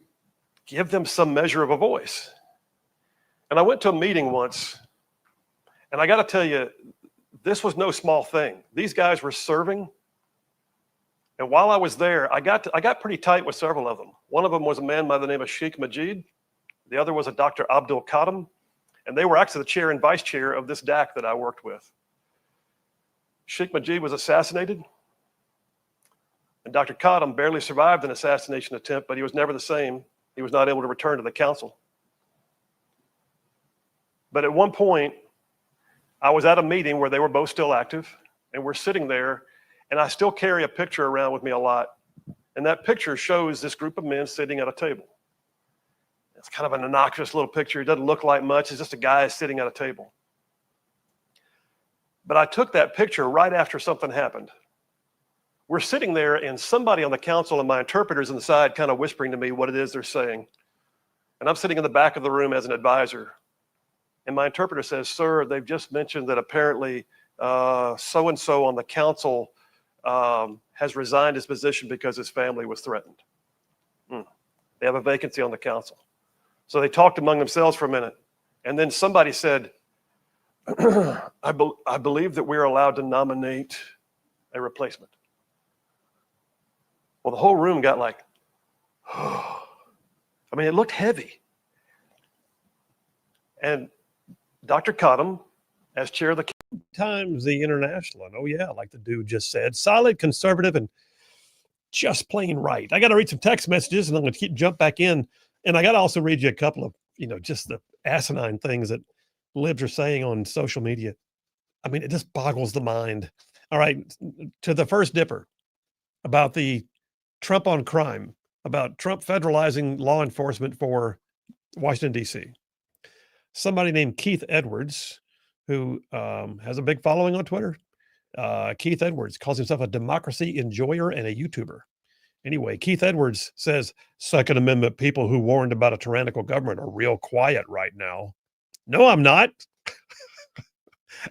give them some measure of a voice. And I went to a meeting once, and I got to tell you, this was no small thing. These guys were serving, and while I was there, I got pretty tight with several of them. One of them was a man by the name of Sheikh Majid. The other was a Dr. Abdul Qadim, and they were actually the chair and vice chair of this DAC that I worked with. Sheikh Majid was assassinated, and Dr. Qadim barely survived an assassination attempt, but he was never the same. He was not able to return to the council. But at one point, I was at a meeting where they were both still active, and we're sitting there, And I still carry a picture around with me a lot. And that picture shows this group of men sitting at a table. It's kind of an innocuous little picture. It doesn't look like much. It's just a guy sitting at a table. But I took that picture right after something happened. We're sitting there and somebody on the council and my interpreter's inside kind of whispering to me what it is they're saying. And I'm sitting in the back of the room as an advisor. And my interpreter says, sir, they've just mentioned that apparently so-and-so on the council has resigned his position because his family was threatened. They have a vacancy on the council. So they talked among themselves for a minute. And then somebody said, I believe that we're allowed to nominate a replacement. Well, the whole room got like, I mean, it looked heavy. And Dr. Cottom, as chair of the Times, the International, and oh yeah, like the dude just said, solid, conservative, and just plain right. I got to read some text messages, and I'm going to jump back in, and I got to also read you a couple of, just the asinine things that libs are saying on social media. I mean, it just boggles the mind. All right, to the first dipper about the Trump on crime, about Trump federalizing law enforcement for Washington, D.C. Somebody named Keith Edwards, who has a big following on Twitter. Keith Edwards calls himself a democracy enjoyer and a YouTuber. Anyway, Keith Edwards says, Second Amendment people who warned about a tyrannical government are real quiet right now. No, I'm not.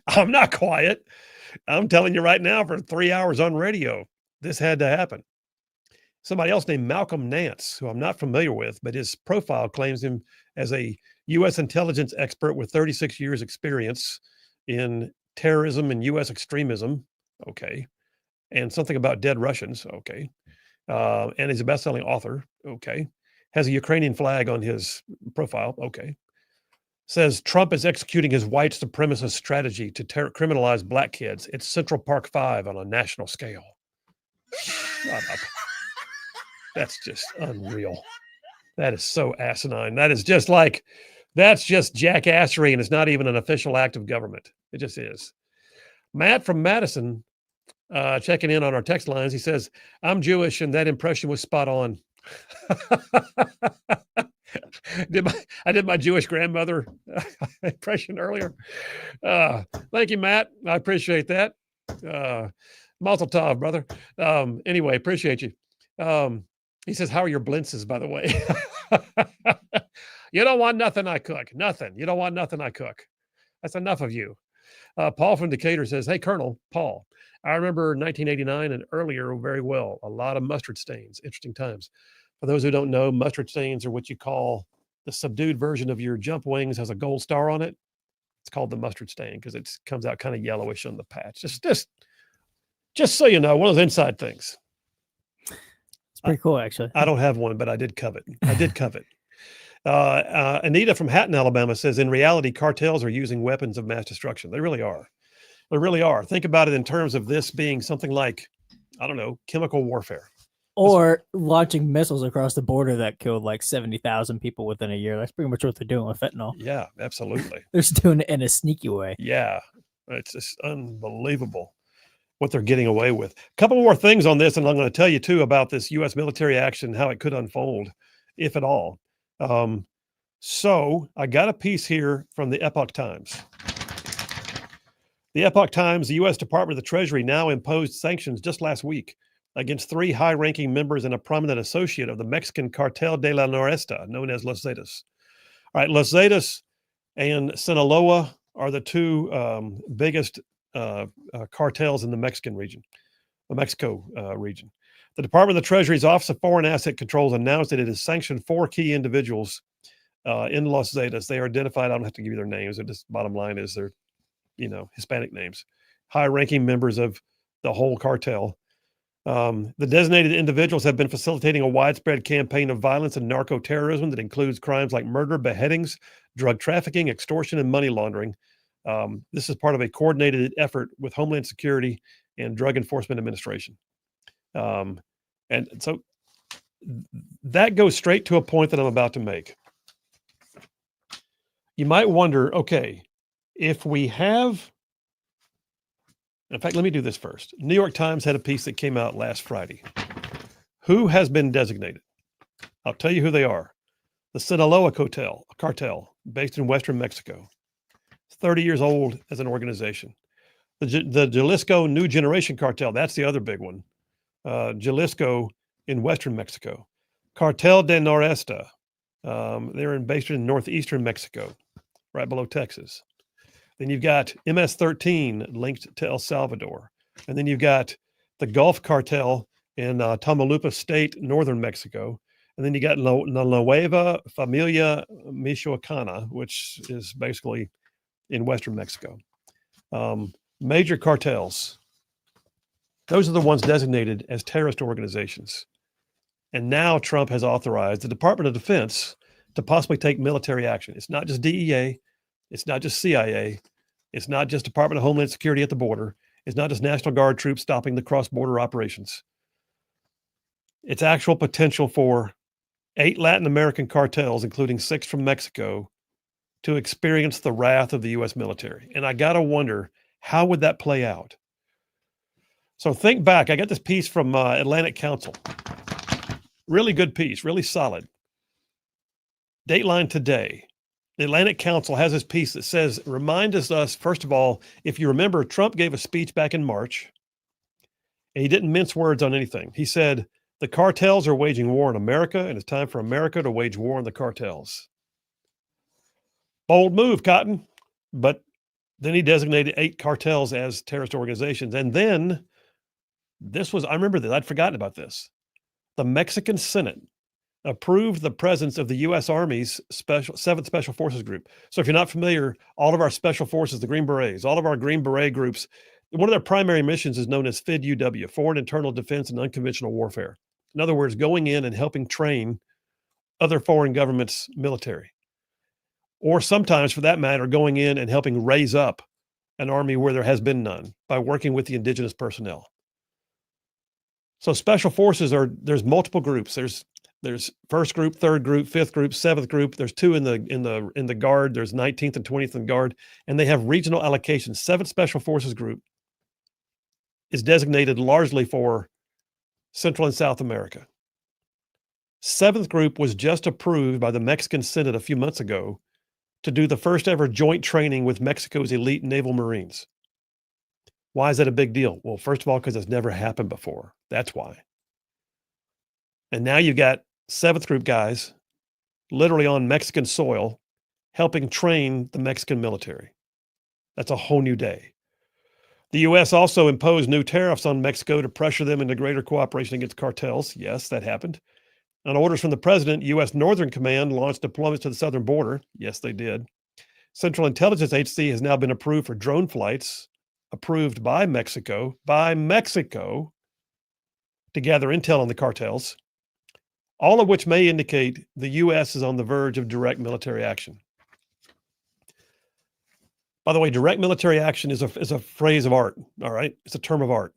I'm not quiet. I'm telling you right now, for 3 hours on radio, this had to happen. Somebody else named Malcolm Nance, who I'm not familiar with, but his profile claims him as a U.S. intelligence expert with 36 years experience in terrorism and U.S. extremism. Okay. And something about dead Russians. Okay. And he's a best-selling author. Okay. Has a Ukrainian flag on his profile. Okay. Says Trump is executing his white supremacist strategy to criminalize black kids. It's Central Park 5 on a national scale. Shut up. That's just unreal. That is so asinine. That's just jackassery, and it's not even an official act of government. It just is. Matt from Madison, checking in on our text lines. He says, I'm Jewish, and that impression was spot on. I did my Jewish grandmother impression earlier. Thank you, Matt. I appreciate that. Mazel tov, brother. Anyway, appreciate you. He says, how are your blintzes, by the way? You don't want nothing I cook. Nothing. You don't want nothing I cook. That's enough of you. Paul from Decatur says, hey, Colonel Paul, I remember 1989 and earlier very well. A lot of mustard stains. Interesting times. For those who don't know, mustard stains are what you call the subdued version of your jump wings, has a gold star on it. It's called the mustard stain because it comes out kind of yellowish on the patch. Just so you know, one of those inside things. It's pretty cool, actually. I don't have one, but I did covet. Anita from Hatton, Alabama says, in reality, cartels are using weapons of mass destruction. They really are. They really are. Think about it in terms of this being something like, I don't know, chemical warfare. Or launching missiles across the border that killed like 70,000 people within a year. That's pretty much what they're doing with fentanyl. Yeah, absolutely. They're just doing it in a sneaky way. Yeah, it's just unbelievable what they're getting away with. A couple more things on this, and I'm going to tell you, too, about this U.S. military action, how it could unfold, if at all. So I got a piece here from the Epoch Times. The Epoch Times, the U.S. Department of the Treasury now imposed sanctions just last week against 3 high-ranking members and a prominent associate of the Mexican Cartel de la Noresta, known as Los Zetas. All right, Los Zetas and Sinaloa are the 2 biggest cartels in the Mexico region. The Department of the Treasury's Office of Foreign Asset Controls announced that it has sanctioned 4 key individuals in Los Zetas. They are identified. I don't have to give you their names. Just bottom line is they're, Hispanic names, high-ranking members of the whole cartel. The designated individuals have been facilitating a widespread campaign of violence and narco-terrorism that includes crimes like murder, beheadings, drug trafficking, extortion, and money laundering. This is part of a coordinated effort with Homeland Security and Drug Enforcement Administration. And so that goes straight to a point that I'm about to make. You might wonder, okay, if we have In fact, let me do this first. New York Times had a piece that came out last Friday. Who has been designated? I'll tell you who they are. The Sinaloa cartel based in Western Mexico. 30 years old as an organization. The Jalisco New Generation Cartel, that's the other big one. Jalisco in Western Mexico. Cartel de Noreste, they're based in northeastern Mexico, right below Texas. Then you've got MS-13 linked to El Salvador. And then you've got the Gulf Cartel in Tamaulipas State, northern Mexico. And then you got La Nueva Familia Michoacana, which is basically in western Mexico. Major cartels. Those are the ones designated as terrorist organizations. And now Trump has authorized the Department of Defense to possibly take military action. It's not just DEA. It's not just CIA. It's not just Department of Homeland Security at the border. It's not just National Guard troops stopping the cross-border operations. It's actual potential for 8 Latin American cartels, including 6 from Mexico, to experience the wrath of the U.S. military. And I got to wonder, how would that play out? So think back. I got this piece from Atlantic Council. Really good piece, really solid. Dateline today. The Atlantic Council has this piece that says, remind us, first of all, if you remember, Trump gave a speech back in March, and he didn't mince words on anything. He said, the cartels are waging war in America, and it's time for America to wage war on the cartels. Bold move, Cotton. But then he designated 8 cartels as terrorist organizations. And then I remember this, I'd forgotten about this. The Mexican Senate approved the presence of the U.S. Army's 7th Special Forces Group. So if you're not familiar, all of our special forces, the Green Berets, all of our Green Beret groups, one of their primary missions is known as FIDUW, Foreign Internal Defense and Unconventional Warfare. In other words, going in and helping train other foreign governments' military. Or sometimes, for that matter, going in and helping raise up an army where there has been none by working with the indigenous personnel. So special forces there's multiple groups. There's first group, third group, fifth group, seventh group. There's 2 in the Guard. There's 19th and 20th in Guard, and they have regional allocations. 7th Special Forces Group is designated largely for Central and South America. 7th Group was just approved by the Mexican Senate a few months ago to do the first ever joint training with Mexico's elite naval Marines. Why is that a big deal? Well, first of all, because it's never happened before. That's why. And now you've got 7th Group guys literally on Mexican soil helping train the Mexican military. That's a whole new day. The U.S. also imposed new tariffs on Mexico to pressure them into greater cooperation against cartels. Yes, that happened. On orders from the president, U.S. Northern Command launched deployments to the southern border. Yes, they did. Central Intelligence Agency has now been approved for drone flights, approved by Mexico, to gather intel on the cartels, all of which may indicate the U.S. is on the verge of direct military action. By the way, direct military action is a phrase of art, all right? It's a term of art.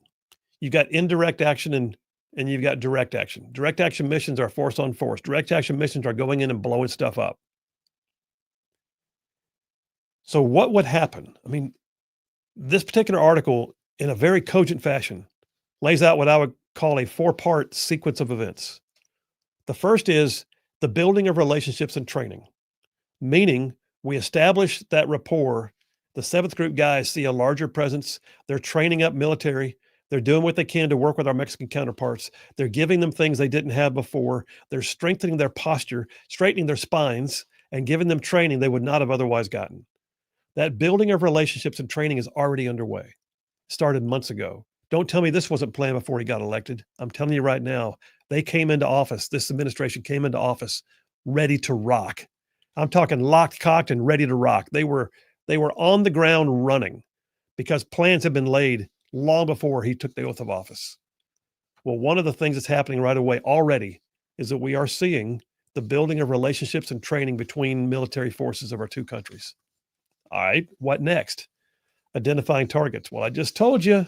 You've got indirect action and you've got direct action. Direct action missions are force on force. Direct action missions are going in and blowing stuff up. So what would happen? I mean, this particular article, in a very cogent fashion, lays out what I would call a 4-part sequence of events. The first is the building of relationships and training, meaning we establish that rapport. The 7th Group guys see a larger presence. They're training up military. They're doing what they can to work with our Mexican counterparts. They're giving them things they didn't have before. They're strengthening their posture, straightening their spines, and giving them training they would not have otherwise gotten. That building of relationships and training is already underway. Started months ago. Don't tell me this wasn't planned before he got elected. I'm telling you right now, they came into office. This administration came into office ready to rock. I'm talking locked, cocked, and ready to rock. They were on the ground running because plans had been laid long before he took the oath of office. Well, one of the things that's happening right away already is that we are seeing the building of relationships and training between military forces of our 2 countries. All right, what next? Identifying targets. Well, I just told you,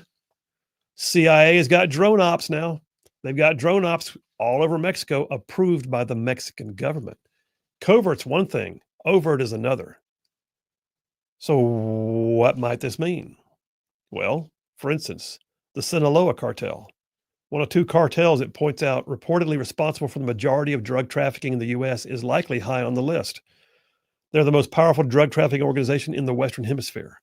CIA has got drone ops now. They've got drone ops all over Mexico approved by the Mexican government. Covert's one thing, overt is another. So what might this mean? Well, For instance, the Sinaloa cartel, one of two cartels it points out reportedly responsible for the majority of drug trafficking in the U.S., is likely high on the list. They're the most powerful drug trafficking organization in the Western Hemisphere.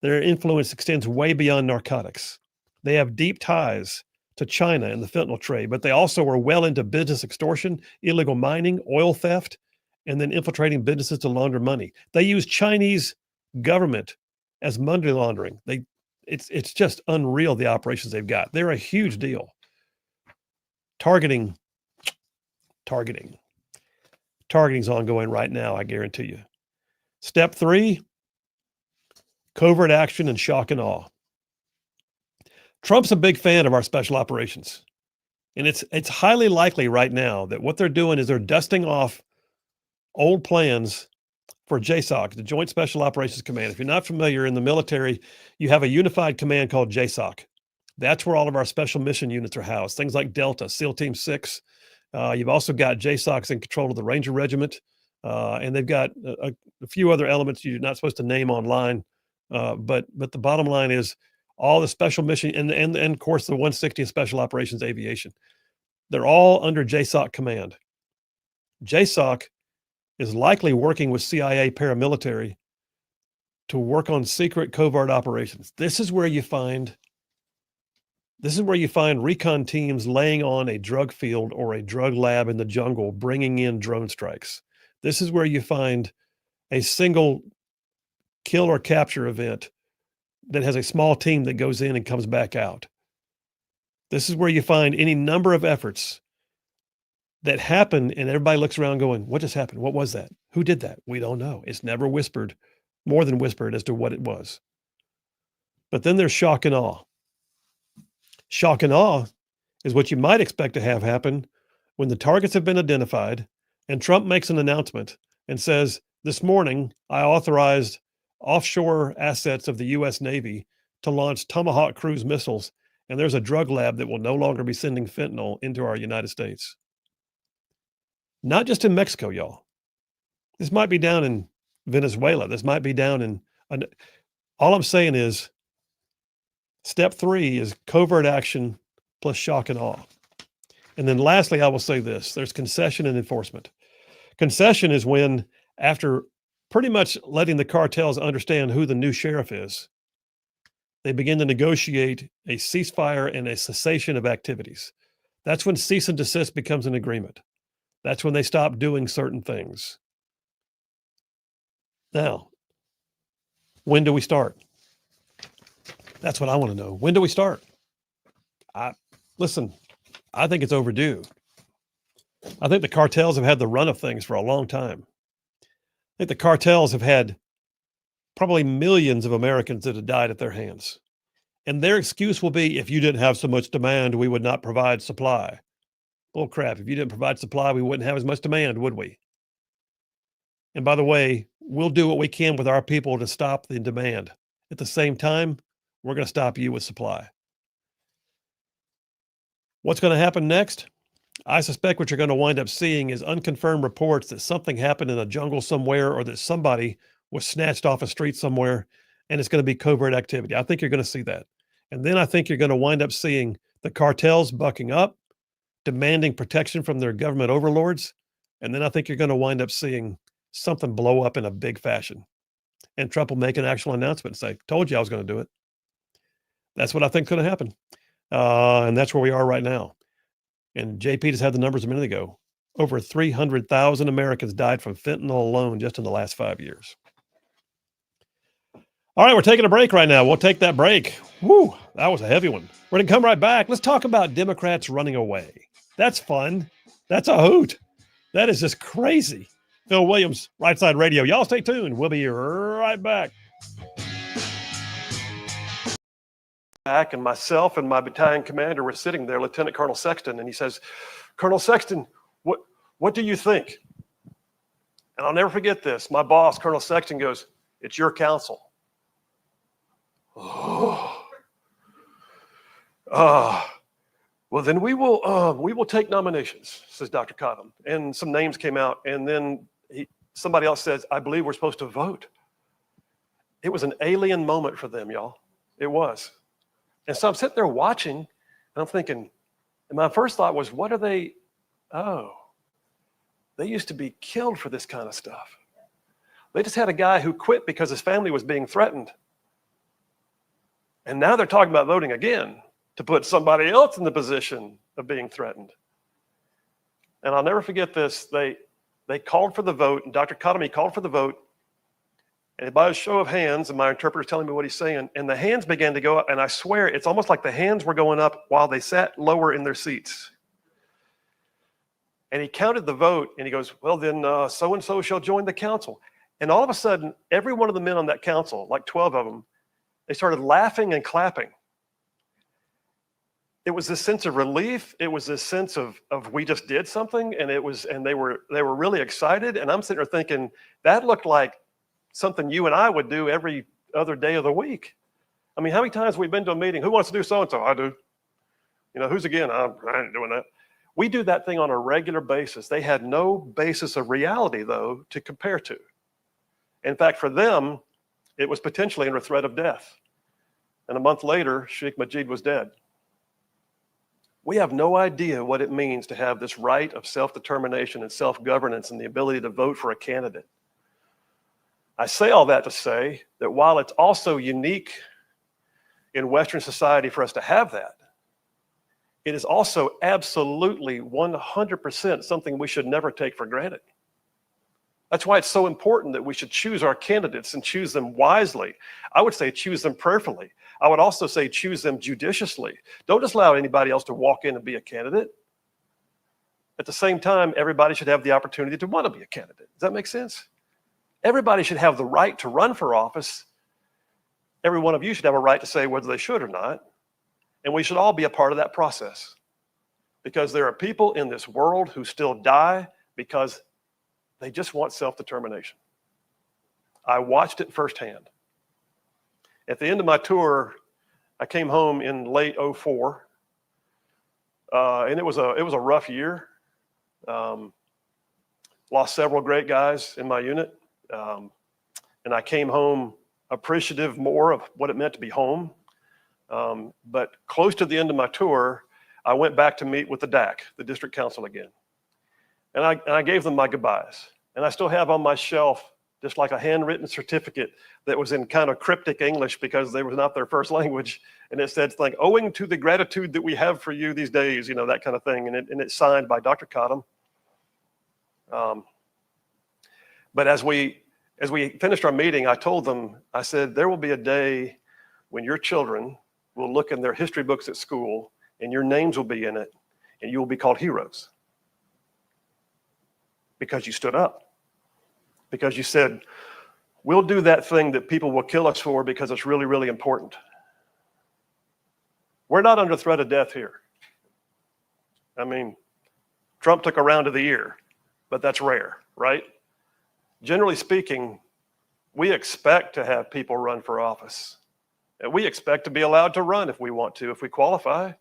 Their influence extends way beyond narcotics. They have deep ties to China and the fentanyl trade, but they also are well into business extortion, illegal mining, oil theft, and then infiltrating businesses to launder money. They use Chinese government as money laundering. It's just unreal, the operations they've got. They're a huge deal. Targeting's ongoing right now, I guarantee you. Step 3, covert action and shock and awe. Trump's a big fan of our special operations. And it's highly likely right now that what they're doing is they're dusting off old plans for JSOC, the Joint Special Operations Command. If you're not familiar, in the military, you have a unified command called JSOC. That's where all of our special mission units are housed. Things like Delta, SEAL Team 6. You've also got JSOCs in control of the Ranger Regiment. And they've got a few other elements you're not supposed to name online. But the bottom line is all the special mission and of course the 160th Special Operations Aviation. They're all under JSOC command. JSOC is likely working with CIA paramilitary to work on secret covert operations. This is where you find recon teams laying on a drug field or a drug lab in the jungle, bringing in drone strikes. This is where you find a single kill or capture event that has a small team that goes in and comes back out. This is where you find any number of efforts that happen and everybody looks around going, what just happened? What was that? Who did that? We don't know. It's never whispered, more than whispered as to what it was. But then there's shock and awe. Shock and awe is what you might expect to have happen when the targets have been identified and Trump makes an announcement and says, this morning, I authorized offshore assets of the U.S. Navy to launch Tomahawk cruise missiles, and there's a drug lab that will no longer be sending fentanyl into our United States. Not just in Mexico, y'all. This might be down in Venezuela. This might be down in... all I'm saying is step 3 is covert action plus shock and awe. And then lastly, I will say this. There's concession and enforcement. Concession is when, after pretty much letting the cartels understand who the new sheriff is, they begin to negotiate a ceasefire and a cessation of activities. That's when cease and desist becomes an agreement. That's when they stop doing certain things. Now, when do we start? That's what I want to know. When do we start? Listen, I think it's overdue. I think the cartels have had the run of things for a long time. I think the cartels have had probably millions of Americans that have died at their hands. And their excuse will be, if you didn't have so much demand, we would not provide supply. Bull crap. If you didn't provide supply, we wouldn't have as much demand, would we? And by the way, we'll do what we can with our people to stop the demand. At the same time, we're going to stop you with supply. What's going to happen next? I suspect what you're going to wind up seeing is unconfirmed reports that something happened in a jungle somewhere or that somebody was snatched off a street somewhere, and it's going to be covert activity. I think you're going to see that. And then I think you're going to wind up seeing the cartels bucking up, demanding protection from their government overlords. And then I think you're going to wind up seeing something blow up in a big fashion. And Trump will make an actual announcement and say, told you I was going to do it. That's what I think is going to happen. And that's where we are right now. And JP just had the numbers a minute ago. Over 300,000 Americans died from fentanyl alone just in the last 5 years. All right, we're taking a break right now. We'll take that break. Woo, that was a heavy one. We're going to come right back. Let's talk about Democrats running away. That's fun. That's a hoot. That is just crazy. Phil Williams, Rightside Radio. Y'all stay tuned. We'll be right back. And myself and my battalion commander were sitting there, Lieutenant Colonel Sexton, and he says, Colonel Sexton, what do you think? And I'll never forget this. My boss, Colonel Sexton, goes, it's your council. Oh. Well, then we will take nominations, says Dr. Cottom. And some names came out, and then somebody else says, I believe we're supposed to vote. It was an alien moment for them, y'all. It was. And so I'm sitting there watching, and I'm thinking, and my first thought was, what are they? Oh, they used to be killed for this kind of stuff. They just had a guy who quit because his family was being threatened. And now they're talking about voting again to put somebody else in the position of being threatened. And I'll never forget this. They called for the vote, and Dr. Khatami called for the vote. And by a show of hands, and my interpreter's telling me what he's saying, and the hands began to go up, and I swear it's almost like the hands were going up while they sat lower in their seats. And he counted the vote, and he goes, well, then so-and-so shall join the council. And all of a sudden, every one of the men on that council, like 12 of them, they started laughing and clapping. It was this sense of relief. It was this sense of we just did something, and they were really excited. And I'm sitting there thinking, that looked like something you and I would do every other day of the week. I mean, how many times have we been to a meeting? Who wants to do so-and-so? I do. You know, who's again? I ain't doing that. We do that thing on a regular basis. They had no basis of reality, though, to compare to. In fact, for them, it was potentially under threat of death. And a month later, Sheikh Majid was dead. We have no idea what it means to have this right of self-determination and self-governance and the ability to vote for a candidate. I say all that to say that while it's also unique in Western society for us to have that, it is also absolutely 100% something we should never take for granted. That's why it's so important that we should choose our candidates and choose them wisely. I would say choose them prayerfully. I would also say choose them judiciously. Don't just allow anybody else to walk in and be a candidate. At the same time, everybody should have the opportunity to want to be a candidate. Does that make sense? Everybody should have the right to run for office. Every one of you should have a right to say whether they should or not. And we should all be a part of that process. Because there are people in this world who still die because they just want self-determination. I watched it firsthand. At the end of my tour, I came home in late '04, and it was a rough year. Lost several great guys in my unit, and I came home appreciative more of what it meant to be home. But close to the end of my tour, I went back to meet with the DAC, the district council again. And I gave them my goodbyes. And I still have on my shelf just like a handwritten certificate that was in kind of cryptic English because they was not their first language. And it said, like, owing to the gratitude that we have for you these days, you know, that kind of thing. And it's signed by Dr. Khatami. But as we finished our meeting, I told them, I said, there will be a day when your children will look in their history books at school and your names will be in it and you will be called heroes. Because you stood up. Because you said, we'll do that thing that people will kill us for because it's really, really important. We're not under threat of death here. I mean, Trump took a round of the ear, but that's rare, right? Generally speaking, we expect to have people run for office. And we expect to be allowed to run if we want to, if we qualify.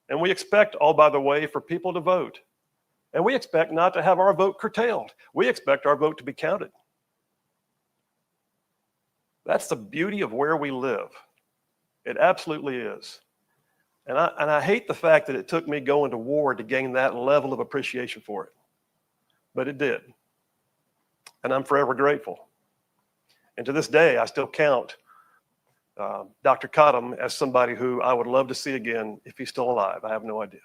And we expect, all by the way, for people to vote. And we expect not to have our vote curtailed. We expect our vote to be counted. That's the beauty of where we live. It absolutely is. And I hate the fact that it took me going to war to gain that level of appreciation for it. But it did. And I'm forever grateful. And to this day, I still count Dr. Khatami as somebody who I would love to see again if he's still alive. I have no idea.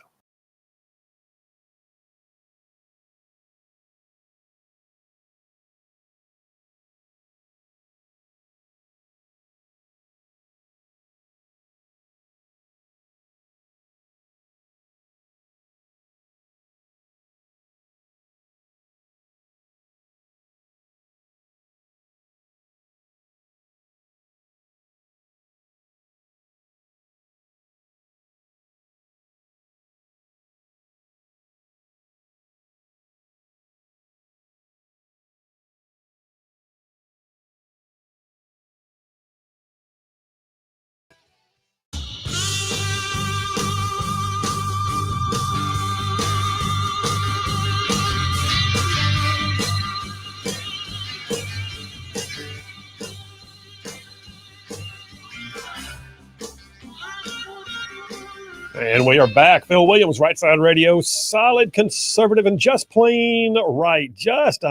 And we are back. Phil Williams, Rightside Radio, solid, conservative, and just plain right. Just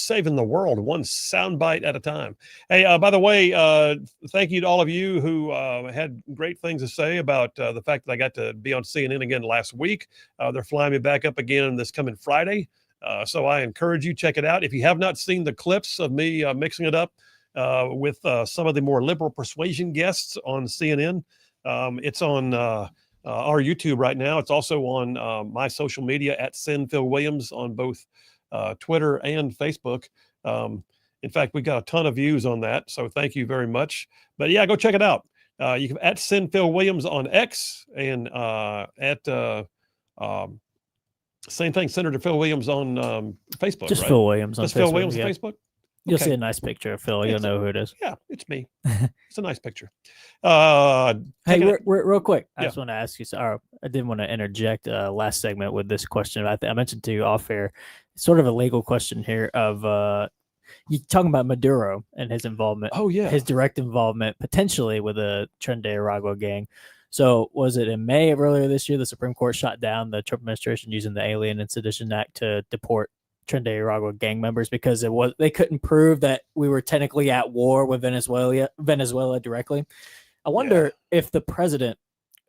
saving the world one soundbite at a time. Hey, by the way, thank you to all of you who had great things to say about the fact that I got to be on CNN again last week. They're flying me back up again this coming Friday. So I encourage you, check it out. If you have not seen the clips of me mixing it up with some of the more liberal persuasion guests on CNN, it's on our YouTube right now. It's also on my social media at Sin Phil Williams on both Twitter and Facebook. In fact, we got a ton of views on that, so thank you very much. But yeah, go check it out. You can at Sin Phil Williams on X and at same thing, Senator Phil Williams on Facebook. Just right? Phil Williams on Just Facebook. Phil Williams yeah. on Facebook. You'll Okay. see a nice picture of Phil. You'll know who it is. Yeah, it's me. It's a nice picture. Hey, taking it- real quick, I Yeah. just want to ask you. I didn't want to interject last segment with this question. I mentioned to you off air, sort of a legal question here of you talking about Maduro and his involvement. Oh yeah, his direct involvement potentially with the Tren de Aragua gang. So was it in May of earlier this year the Supreme Court shot down the Trump administration using the Alien and Sedition Act to deport Tren de Aragua gang members because they couldn't prove that we were technically at war with Venezuela directly. I wonder if the president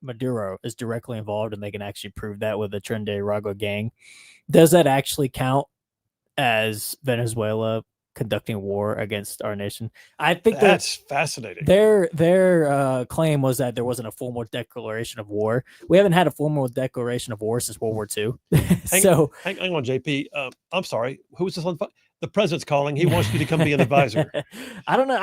Maduro is directly involved and they can actually prove that with the Tren de Aragua gang. Does that actually count as Venezuela conducting war against our nation? I think that's fascinating. Their claim was that there wasn't a formal declaration of war. We haven't had a formal declaration of war since World War II. Hang on, JP. I'm sorry. Who's this on the phone? The president's calling. He wants you to come be an advisor. I don't know.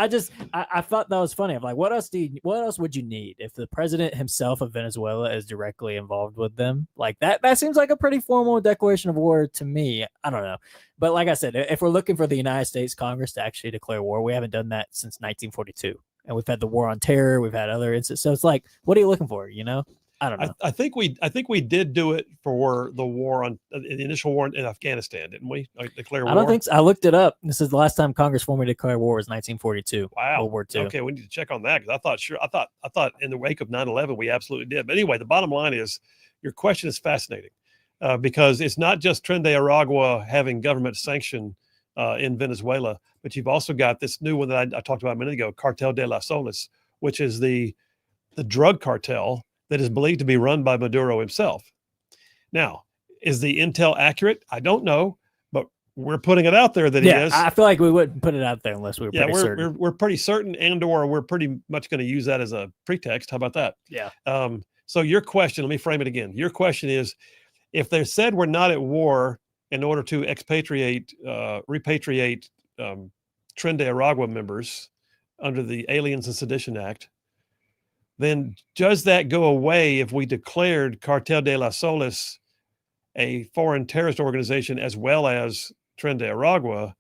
I thought that was funny. I'm like, what else would you need if the president himself of Venezuela is directly involved with them? Like that seems like a pretty formal declaration of war to me. I don't know. But like I said, if we're looking for the United States Congress to actually declare war, we haven't done that since 1942. And we've had the war on terror. We've had other incidents. So it's like, what are you looking for? You know? I don't know. I think we did do it for the war on the initial war in Afghanistan, didn't we? Declare war. I don't think so. I looked it up. This is the last time Congress formally declared war was 1942. Wow. World War II. Okay, we need to check on that because I thought in the wake of 9/11 we absolutely did. But anyway, the bottom line is your question is fascinating because it's not just Tren de Aragua having government sanction in Venezuela, but you've also got this new one that I talked about a minute ago, Cartel de las Soles, which is the drug cartel that is believed to be run by Maduro himself. Now, is the intel accurate? I don't know, but we're putting it out there that he is. I feel like we wouldn't put it out there unless we were pretty certain. We're pretty certain, and/or we're pretty much going to use that as a pretext. How about that? Yeah. So your question, let me frame it again. Your question is, if they said we're not at war in order to repatriate Tren de Aragua members under the Aliens and Sedition Act, then does that go away if we declared Cartel de las Soles a foreign terrorist organization as well as Tren de Aragua,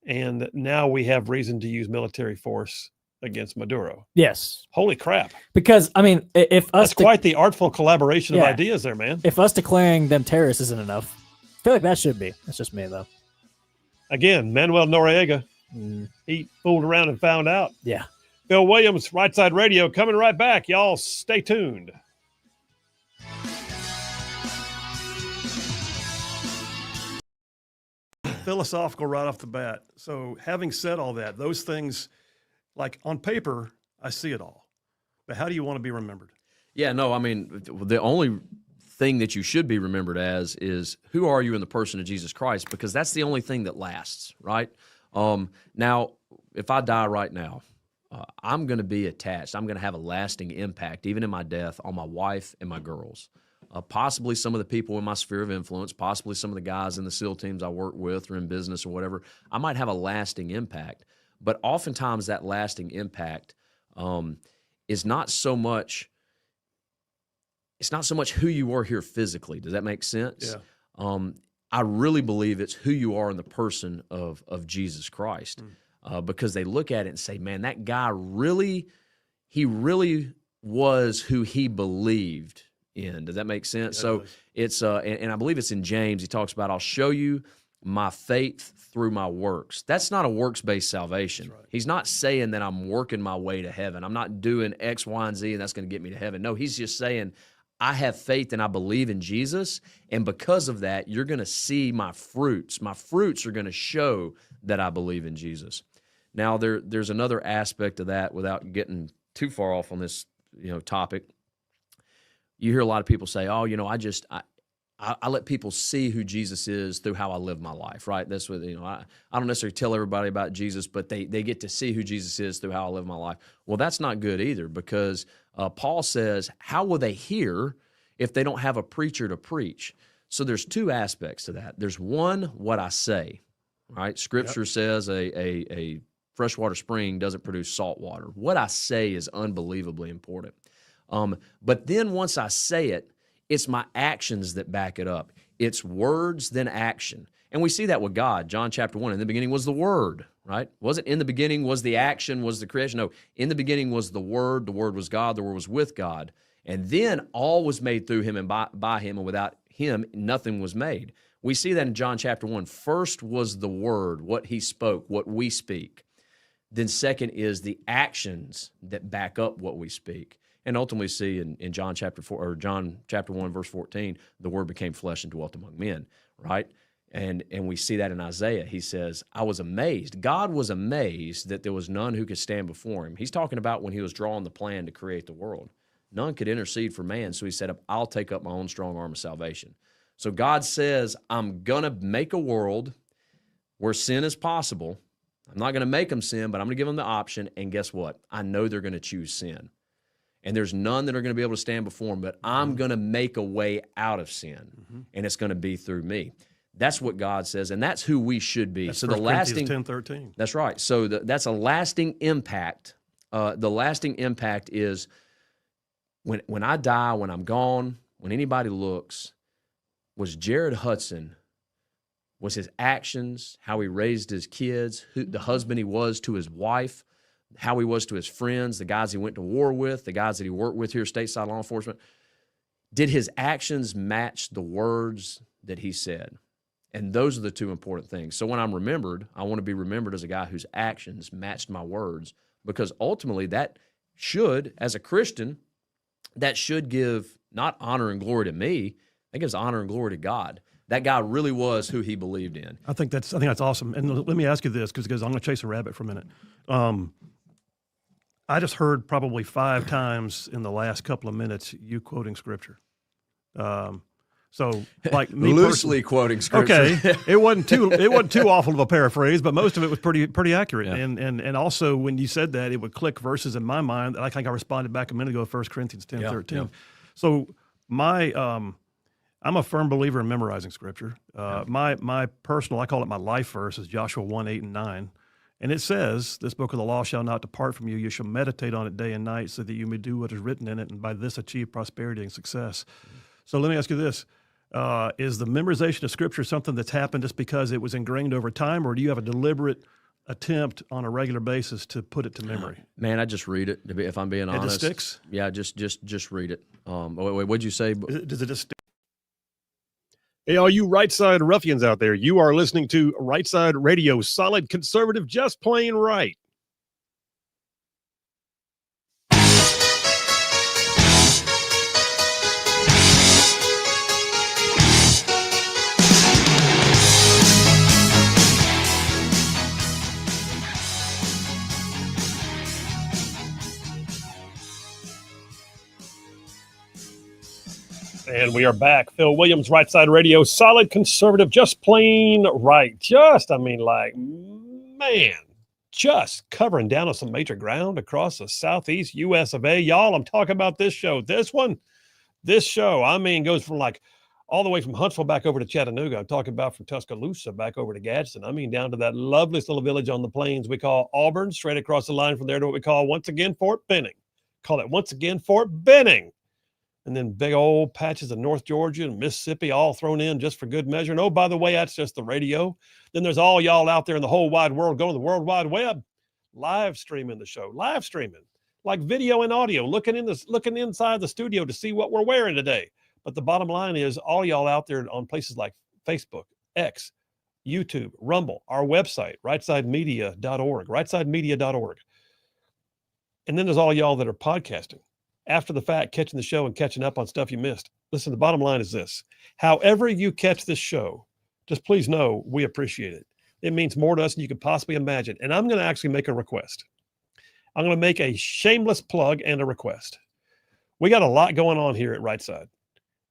and now we have reason to use military force against Maduro? Yes. Holy crap. Because, I mean, if us... That's quite the artful collaboration of ideas there, man. If us declaring them terrorists isn't enough, I feel like that should be. That's just me, though. Again, Manuel Noriega. He fooled around and found out. Yeah. Phil Williams, Rightside Radio, coming right back. Y'all stay tuned. Philosophical right off the bat. So having said all that, those things, like on paper, I see it all. But how do you want to be remembered? Yeah, no, I mean, the only thing that you should be remembered as is who are you in the person of Jesus Christ, because that's the only thing that lasts, right? Now, if I die right now, I'm going to be attached. I'm going to have a lasting impact, even in my death, on my wife and my girls. Possibly some of the people in my sphere of influence, possibly some of the guys in the SEAL teams I work with or in business or whatever. I might have a lasting impact, but oftentimes that lasting impact is not so much. It's not so much who you are here physically. Does that make sense? Yeah. I really believe it's who you are in the person of Jesus Christ. Because they look at it and say, man, that guy really was who he believed in. Does that make sense? Yeah, so it's, and I believe it's in James, he talks about, I'll show you my faith through my works. That's not a works-based salvation. Right. He's not saying that I'm working my way to heaven. I'm not doing X, Y, and Z, and that's going to get me to heaven. No, he's just saying, I have faith and I believe in Jesus, and because of that, you're going to see my fruits. My fruits are going to show that I believe in Jesus. Now, there's another aspect of that without getting too far off on this, topic. You hear a lot of people say, "Oh, I let people see who Jesus is through how I live my life," right? That's what, I don't necessarily tell everybody about Jesus, but they get to see who Jesus is through how I live my life. Well, that's not good either, because Paul says, how will they hear if they don't have a preacher to preach? So there's two aspects to that. There's one, what I say, right? Scripture says a freshwater spring doesn't produce salt water. What I say is unbelievably important. But then once I say it, it's my actions that back it up. It's words, then action. And we see that with God. John chapter 1, in the beginning was the Word, right? Wasn't in the beginning was the action, was the creation. No, in the beginning was the Word was God, the Word was with God. And then all was made through him and by him, and without him, nothing was made. We see that in John chapter 1. First was the Word, what he spoke, what we speak. Then second is the actions that back up what we speak. And ultimately see in John chapter 4 or John chapter 1 verse 14, the Word became flesh and dwelt among men, right? And we see that in Isaiah. He says, I was amazed. God was amazed that there was none who could stand before him. He's talking about when he was drawing the plan to create the world. None could intercede for man, so he said, I'll take up my own strong arm of salvation. So God says, I'm going to make a world where sin is possible. I'm not going to make them sin, but I'm going to give them the option. And guess what? I know they're going to choose sin. And there's none that are going to be able to stand before him, but I'm going to make a way out of sin, and it's going to be through me. That's what God says, and that's who we should be. That's so 1 the lasting 10:13. That's right. So that's a lasting impact. The lasting impact is when I die, when I'm gone, when anybody looks, was Jared Hudson, was his actions, how he raised his kids, who the husband he was to his wife, how he was to his friends, the guys he went to war with, the guys that he worked with here, stateside law enforcement. Did his actions match the words that he said? And those are the two important things. So when I'm remembered, I want to be remembered as a guy whose actions matched my words, because ultimately that should, as a Christian, that should give not honor and glory to me, that gives honor and glory to God. That guy really was who he believed in. I think that's awesome. And let me ask you this, because I'm going to chase a rabbit for a minute. I just heard probably 5 times in the last couple of minutes you quoting scripture. So, like me loosely quoting scripture. Okay, it wasn't too awful of a paraphrase, but most of it was pretty accurate. Yeah. And also when you said that, it would click verses in my mind. I think I responded back a minute ago, 1 Corinthians 10:13. Yeah. So I'm a firm believer in memorizing scripture. My personal, I call it my life verse, is Joshua 1:8 and 9. And it says, this book of the law shall not depart from you. You shall meditate on it day and night so that you may do what is written in it, and by this achieve prosperity and success. So let me ask you this. Is the memorization of scripture something that's happened just because it was ingrained over time, or do you have a deliberate attempt on a regular basis to put it to memory? Man, I just read it, if I'm being honest. It just sticks? Yeah, just read it. What'd you say? Does it just stick? Hey, all you Rightside ruffians out there, you are listening to Rightside Radio, solid conservative, just plain right. And we are back. Phil Williams, Rightside Radio, solid conservative, just plain right. Just covering down on some major ground across the southeast U.S. of A. Y'all, I'm talking about this show. This show, goes from all the way from Huntsville back over to Chattanooga. I'm talking about from Tuscaloosa back over to Gadsden. Down to that loveliest little village on the plains we call Auburn, straight across the line from there to what we call, once again, Fort Benning. Call it, once again, Fort Benning. And then big old patches of North Georgia and Mississippi all thrown in just for good measure. And oh, by the way, that's just the radio. Then there's all y'all out there in the whole wide world going to the World Wide Web, live streaming the show, like video and audio, looking inside the studio to see what we're wearing today. But the bottom line is all y'all out there on places like Facebook, X, YouTube, Rumble, our website, rightsidemedia.org, rightsidemedia.org. And then there's all y'all that are podcasting after the fact, catching the show and catching up on stuff you missed. Listen, the bottom line is this. However you catch this show, just please know we appreciate it. It means more to us than you could possibly imagine. And I'm going to actually make a request. I'm going to make a shameless plug and a request. We got a lot going on here at Rightside.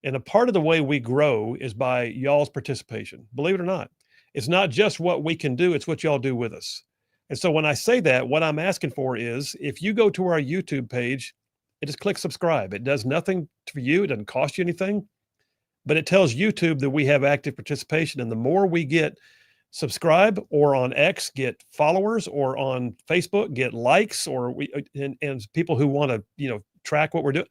And a part of the way we grow is by y'all's participation. Believe it or not, it's not just what we can do, it's what y'all do with us. And so when I say that, what I'm asking for is if you go to our YouTube page and just click subscribe, it does nothing for you. It doesn't cost you anything, but it tells YouTube that we have active participation. And the more we get subscribe, or on X get followers, or on Facebook get likes, or and people who want to, track what we're doing.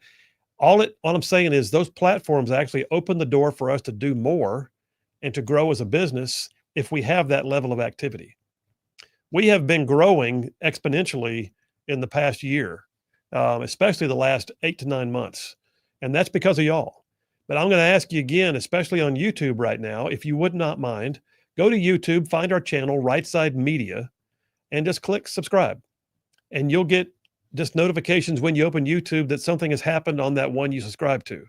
All I'm saying is those platforms actually open the door for us to do more and to grow as a business if we have that level of activity. We have been growing exponentially in the past year, especially the last 8 to 9 months. And that's because of y'all. But I'm going to ask you again, especially on YouTube right now, if you would not mind, go to YouTube, find our channel, Rightside Media, and just click subscribe. And you'll get just notifications when you open YouTube that something has happened on that one you subscribe to.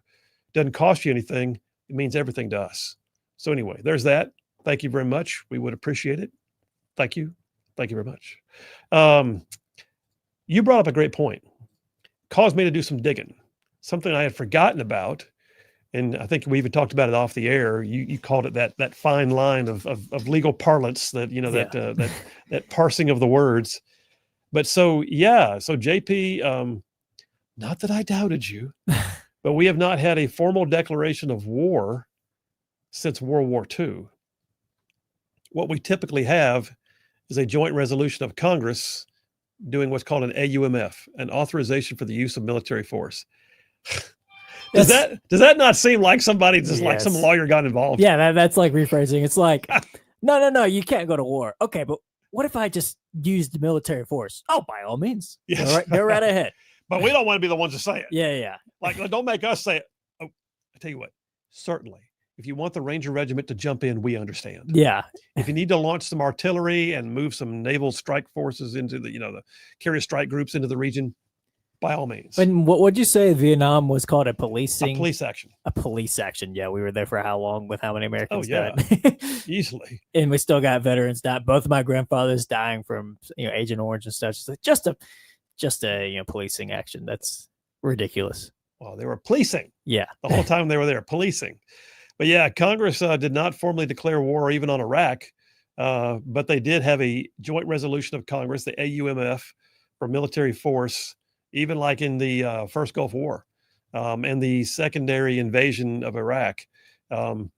Doesn't cost you anything. It means everything to us. So anyway, there's that. Thank you very much. We would appreciate it. Thank you. Thank you very much. You brought up a great point. Caused me to do some digging. Something I had forgotten about. And I think we even talked about it off the air. You called it that fine line of legal parlance, that that parsing of the words. But so JP, not that I doubted you, but we have not had a formal declaration of war since World War II. What we typically have is a joint resolution of Congress doing what's called an AUMF, an authorization for the use of military force. Does that not seem like somebody just like some lawyer got involved? Yeah, that's like rephrasing. It's like, no, you can't go to war. Okay, but what if I just used the military force? Oh, by all means. Yes. Go right ahead. But we don't want to be the ones to say it. Yeah. Like, don't make us say it. Oh, I tell you what, certainly, if you want the Ranger Regiment to jump in, we understand. Yeah. If you need to launch some artillery and move some naval strike forces into the carrier strike groups into the region, by all means. And what would you say Vietnam was called? A police action. A police action. Yeah, we were there for how long with how many Americans died? Easily. And we still got veterans dying. Both of my grandfathers dying from Agent Orange and stuff. Just a policing action. That's ridiculous. Well, they were policing. Yeah. The whole time they were there, policing. But yeah, Congress did not formally declare war even on Iraq, but they did have a joint resolution of Congress, the AUMF, for military force, even like in the first Gulf War and the secondary invasion of Iraq. An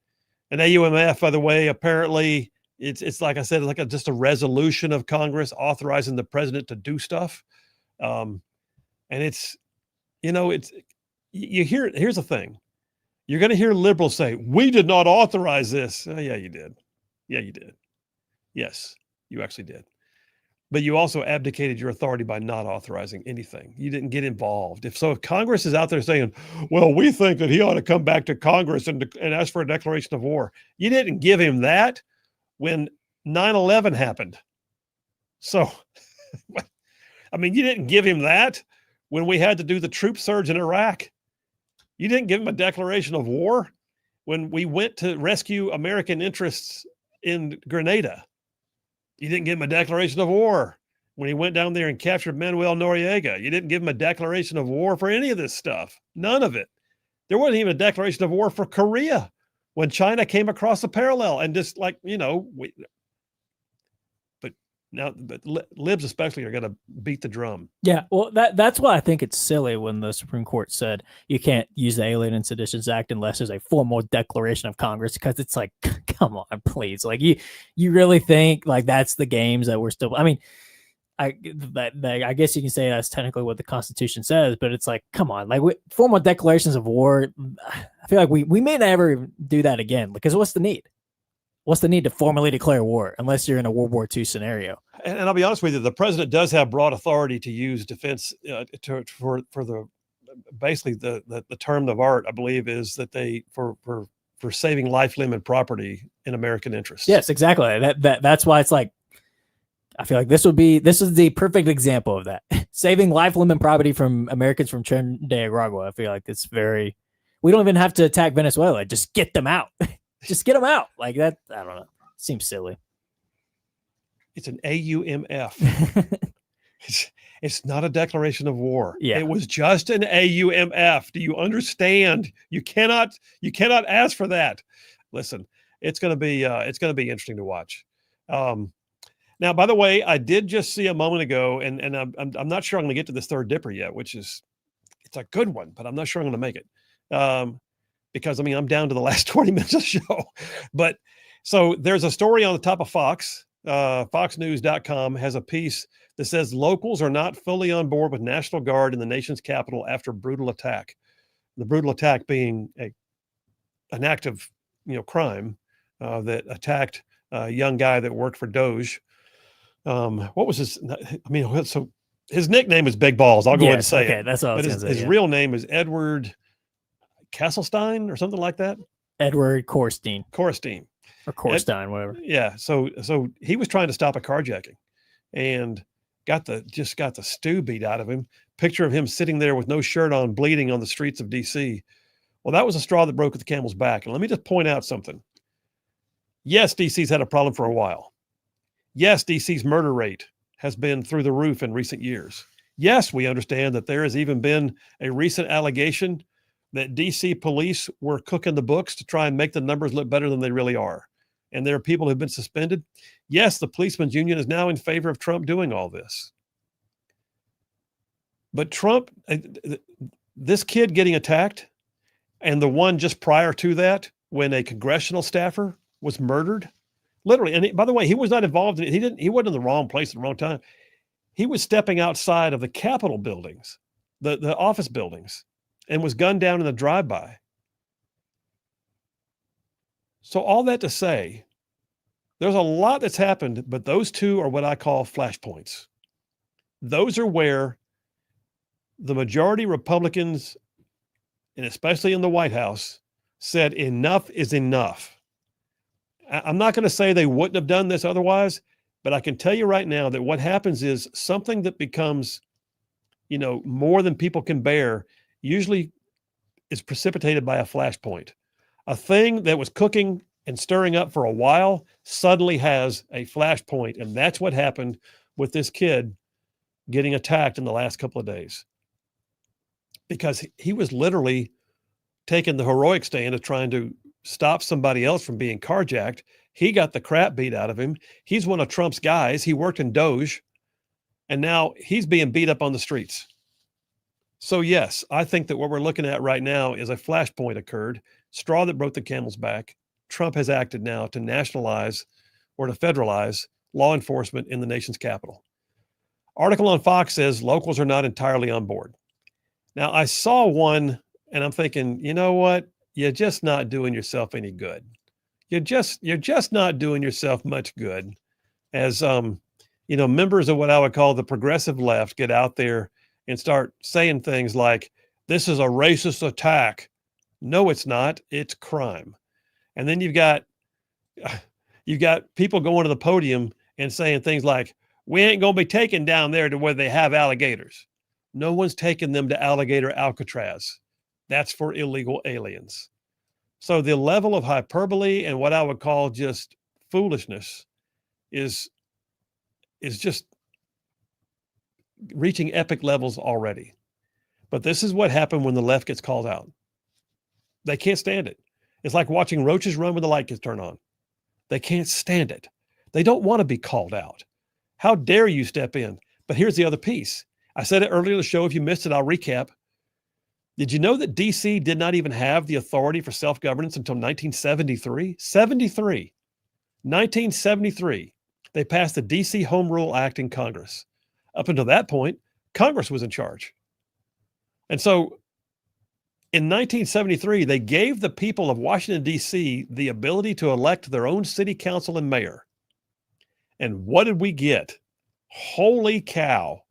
AUMF, by the way, apparently it's like I said, like just a resolution of Congress authorizing the president to do stuff. And it's, here's the thing. You're going to hear liberals say, we did not authorize this. Oh, yeah, you did. Yeah, you did. Yes, you actually did. But you also abdicated your authority by not authorizing anything. You didn't get involved. If Congress is out there saying, well, we think that he ought to come back to Congress and ask for a declaration of war. You didn't give him that when 9/11 happened. So, I mean, you didn't give him that when we had to do the troop surge in Iraq. You didn't give him a declaration of war when we went to rescue American interests in Grenada. You didn't give him a declaration of war when he went down there and captured Manuel Noriega. You didn't give him a declaration of war for any of this stuff. None of it. There wasn't even a declaration of war for Korea when China came across a parallel and just like, but libs especially are going to beat the drum. Yeah, well, that's why I think it's silly when the Supreme Court said you can't use the Alien and Seditions Act unless there's a formal declaration of Congress, because it's like, come on, please. Like, you really think like that's the games that we're still, I mean, I guess you can say that's technically what the Constitution says, but it's like, come on, like formal declarations of war. I feel like we may never even do that again, because what's the need? What's the need to formally declare war unless you're in a World War II scenario? And I'll be honest with you, the president does have broad authority to use defense for the basically the term of art, I believe, is that they for for saving life, limb, and property in American interests. Yes, exactly. That's why it's like, I feel like this is the perfect example of that. Saving life, limb, and property from Americans from Trinidad. I feel like it's very, we don't even have to attack Venezuela. Just get them out. Just get them out. Like that. I don't know. Seems silly. It's an AUMF. It's not a declaration of war. Yeah. It was just an AUMF. Do you understand? You cannot ask for that. Listen, it's going to be interesting to watch. Now, by the way, I did just see a moment ago, and I'm not sure I'm going to get to this third dipper yet, it's a good one, but I'm not sure I'm going to make it because I'm down to the last 20 minutes of the show. But so there's a story on the top of Fox. FoxNews.com has a piece that says locals are not fully on board with National Guard in the nation's capital after brutal attack. The brutal attack being an act of crime that attacked a young guy that worked for Doge. What was his? So his nickname is Big Balls. I'll go ahead and say it. That's all. His real name is Edward Kesselstein or something like that. Edward Korstein. Or Korstein, whatever. Yeah. So he was trying to stop a carjacking, and got the stew beat out of him. Picture of him sitting there with no shirt on, bleeding on the streets of DC. Well, that was a straw that broke the camel's back. And let me just point out something. Yes, DC's had a problem for a while. Yes, DC's murder rate has been through the roof in recent years. Yes, we understand that there has even been a recent allegation that DC police were cooking the books to try and make the numbers look better than they really are. And there are people who've been suspended. Yes, the policemen's union is now in favor of Trump doing all this. But Trump, this kid getting attacked, and the one just prior to that, when a congressional staffer was murdered, literally. And by the way, he was not involved in it. He wasn't in the wrong place at the wrong time. He was stepping outside of the Capitol buildings, the office buildings, and was gunned down in a drive-by. So all that to say, there's a lot that's happened, but those two are what I call flashpoints. Those are where the majority Republicans, and especially in the White House, said enough is enough. I'm not going to say they wouldn't have done this otherwise, but I can tell you right now that what happens is something that becomes, more than people can bear, usually is precipitated by a flashpoint. A thing that was cooking and stirring up for a while suddenly has a flashpoint. And that's what happened with this kid getting attacked in the last couple of days. Because he was literally taking the heroic stand of trying to stop somebody else from being carjacked. He got the crap beat out of him. He's one of Trump's guys. He worked in Doge, and now he's being beat up on the streets. So yes, I think that what we're looking at right now is a flashpoint occurred, straw that broke the camel's back. Trump has acted now to nationalize or to federalize law enforcement in the nation's capital. Article on Fox says locals are not entirely on board. Now, I saw one, and I'm thinking, you know what? You're just not doing yourself any good. You're just not doing yourself much good as, members of what I would call the progressive left get out there and start saying things like, this is a racist attack. No, it's not. It's crime. And then you've got people going to the podium and saying things like, we ain't going to be taken down there to where they have alligators. No one's taking them to alligator Alcatraz. That's for illegal aliens. So the level of hyperbole and what I would call just foolishness is just reaching epic levels already. But this is what happened when the left gets called out. They can't stand it. It's like watching roaches run when the light gets turned on. They can't stand it. They don't want to be called out. How dare you step in? But here's the other piece. I said it earlier in the show. If you missed it, I'll recap. Did you know that DC did not even have the authority for self-governance until 1973? 1973. They passed the DC Home Rule Act in Congress. Up until that point, Congress was in charge. And so in 1973, they gave the people of Washington, D.C. the ability to elect their own city council and mayor. And what did we get? Holy cow.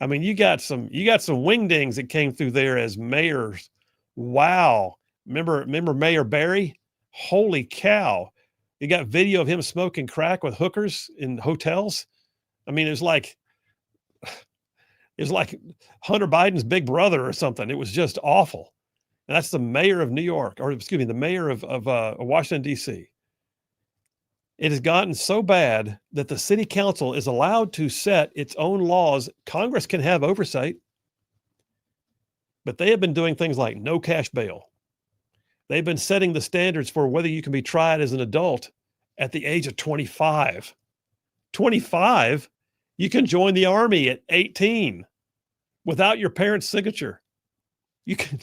I mean, you got some wingdings that came through there as mayors. Wow. Remember Mayor Barry? Holy cow. You got video of him smoking crack with hookers in hotels. I mean, it's like Hunter Biden's big brother or something. It was just awful. And that's the mayor of New York, or excuse me, the mayor of Washington, D.C. It has gotten so bad that the city council is allowed to set its own laws. Congress can have oversight, but they have been doing things like no cash bail. They've been setting the standards for whether you can be tried as an adult at the age of 25. 25, you can join the army at 18 without your parents' signature. You can.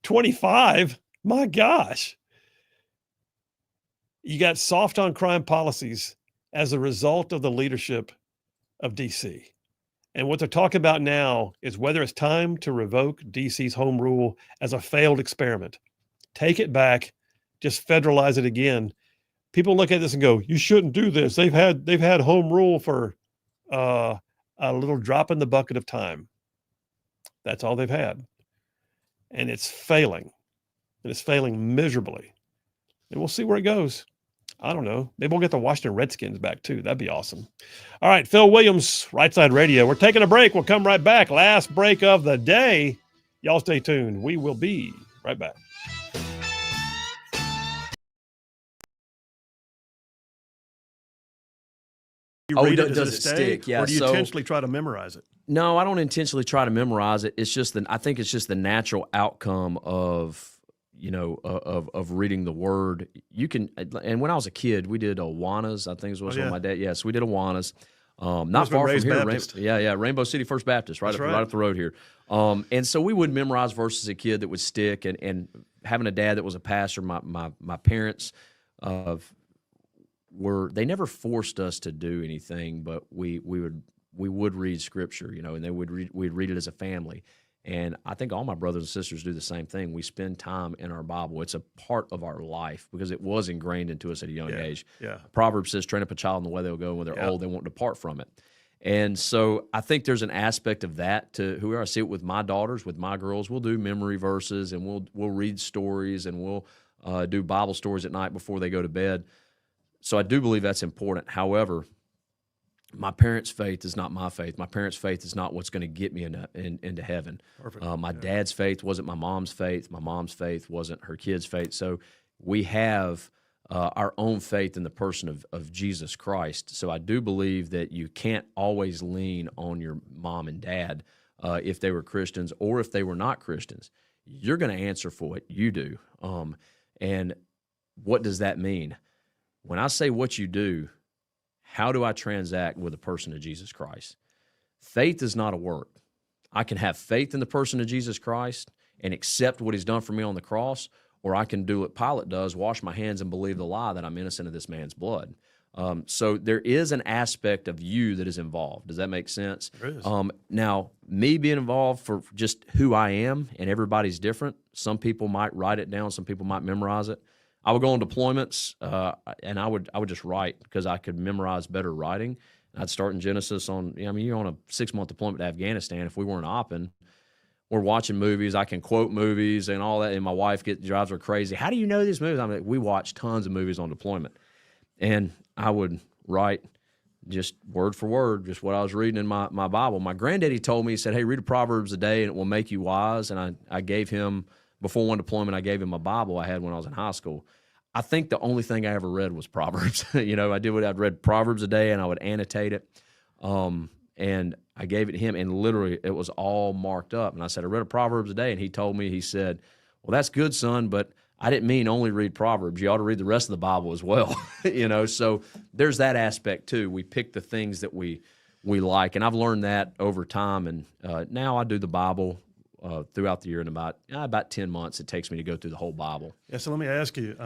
25, my gosh. You got soft on crime policies as a result of the leadership of DC. And what they're talking about now is whether it's time to revoke DC's home rule as a failed experiment. Take it back, just federalize it again. People look at this and go, you shouldn't do this. They've had home rule for a little drop in the bucket of time. That's all they've had. And it's failing. And it's failing miserably. And we'll see where it goes. I don't know. Maybe we'll get the Washington Redskins back too. That'd be awesome. All right, Phil Williams, Rightside Radio. We're taking a break. We'll come right back. Last break of the day. Y'all stay tuned. We will be right back. You read it, does it stick? Yeah. Or do you intentionally try to memorize it? No, I don't intentionally try to memorize it. It's just I think it's just the natural outcome of of reading the word. You can, and when I was a kid, we did Awanas. I think it was with my dad. Yes, we did Awanas. Not far from here. Rainbow City First Baptist, right up the road here. And so we would memorize verses as a kid that would stick. And having a dad that was a pastor, my parents they never forced us to do anything, but we would read scripture, and we'd read it as a family. And I think all my brothers and sisters do the same thing. We spend time in our Bible. It's a part of our life because it was ingrained into us at a young age. Yeah. Proverbs says, train up a child in the way they'll go, and when they're old, they won't depart from it. And so I think there's an aspect of that to whoever I see it with my daughters, with my girls. We'll do memory verses, and we'll read stories, and we'll do Bible stories at night before they go to bed. So I do believe that's important. However, my parents' faith is not my faith. My parents' faith is not what's going to get me into heaven. Perfect. My dad's faith wasn't my mom's faith. My mom's faith wasn't her kid's faith. So we have our own faith in the person of Jesus Christ. So I do believe that you can't always lean on your mom and dad if they were Christians or if they were not Christians. You're going to answer for what you do. And what does that mean? When I say what you do, how do I transact with the person of Jesus Christ? Faith is not a work. I can have faith in the person of Jesus Christ and accept what he's done for me on the cross, or I can do what Pilate does, wash my hands and believe the lie that I'm innocent of this man's blood. So there is an aspect of you that is involved. Does that make sense? There is. Now, me being involved for just who I am, and everybody's different. Some people might write it down. Some people might memorize it. I would go on deployments, and I would just write because I could memorize better writing. I'd start in Genesis you're on a 6-month deployment to Afghanistan. If we weren't opping, we're watching movies. I can quote movies and all that, and my wife drives her crazy. How do you know these movies? I'm like, we watch tons of movies on deployment. And I would write just word for word, just what I was reading in my Bible. My granddaddy told me, he said, hey, read a Proverbs a day and it will make you wise. And I gave him, before one deployment, I gave him a Bible I had when I was in high school. I think the only thing I ever read was Proverbs. I'd read Proverbs a day and I would annotate it. And I gave it to him, and literally it was all marked up. And I said, I read a Proverbs a day. And he told me, he said, well, that's good, son, but I didn't mean only read Proverbs. You ought to read the rest of the Bible as well. So there's that aspect too. We pick the things that we like. And I've learned that over time. And now I do the Bible throughout the year in about 10 months. It takes me to go through the whole Bible. Yeah. So let me ask you,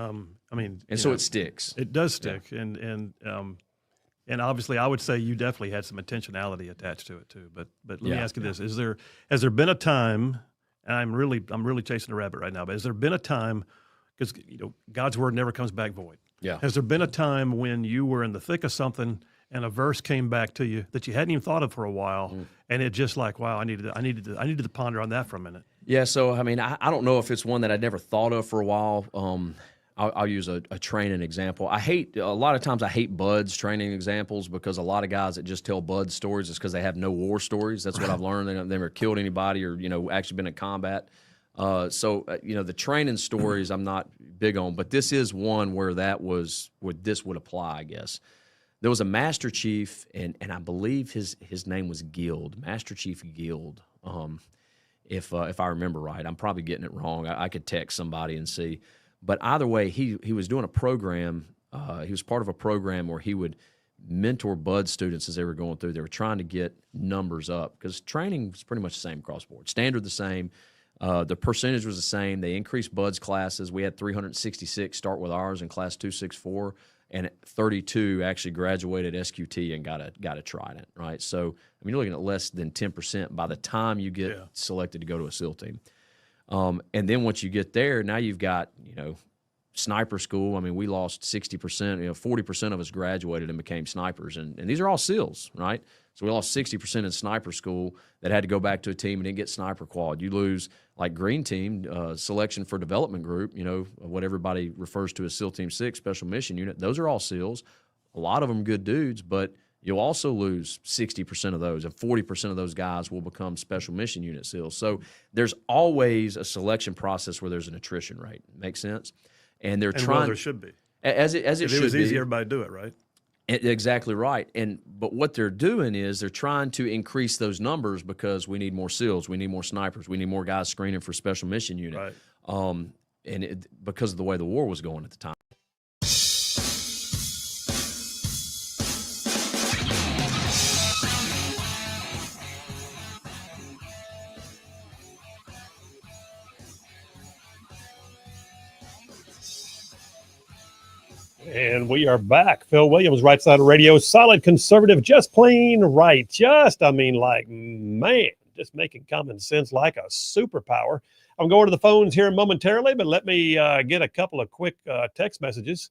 it sticks. It does stick. Yeah. And obviously I would say you definitely had some intentionality attached to it too. But let me ask you this. Has there been a time, and I'm really chasing a rabbit right now, but has there been a time, because God's word never comes back void. Yeah. Has there been a time when you were in the thick of something and a verse came back to you that you hadn't even thought of for a while, and it just like, wow, I needed to ponder on that for a minute? Yeah, so I mean, I don't know if it's one that I'd never thought of for a while. I'll use a training example. A lot of times I hate Bud's training examples because a lot of guys that just tell Bud stories is because they have no war stories. That's what I've learned. They've never killed anybody or actually been in combat. The training stories I'm not big on, but this is one where this would apply, I guess. There was a Master Chief, and I believe his name was Guild, Master Chief Guild. If I remember right, I'm probably getting it wrong. I could text somebody and see. But either way, he was doing a program. He was part of a program where he would mentor Bud students as they were going through. They were trying to get numbers up because training was pretty much the same across the board. Standard the same. The percentage was the same. They increased Bud's classes. We had 366 start with ours in class 264, and 32 actually graduated SQT and got a trident, right? So, I mean, you're looking at less than 10% by the time you get selected to go to a SEAL team. And then once you get there, now you've got, sniper school. I mean, we lost 60%, 40% of us graduated and became snipers. And these are all SEALs, right? So we lost 60% in sniper school that had to go back to a team and didn't get sniper quad. You lose, like Green Team, selection for development group, what everybody refers to as SEAL Team 6, Special Mission Unit. Those are all SEALs. A lot of them good dudes, but you'll also lose 60% of those, and 40% of those guys will become Special Mission Unit SEALs. So there's always a selection process where there's an attrition rate. Make sense? And they're trying. Well, there should be. As it should be. If it was easy, everybody do it, right? Exactly right. But what they're doing is they're trying to increase those numbers because we need more SEALs, we need more snipers, we need more guys screening for Special Mission Unit. Right. Because of the way the war was going at the time. And we are back. Phil Williams, Rightside Radio, solid conservative, just plain right. Just making common sense like a superpower. I'm going to the phones here momentarily, but let me get a couple of quick text messages.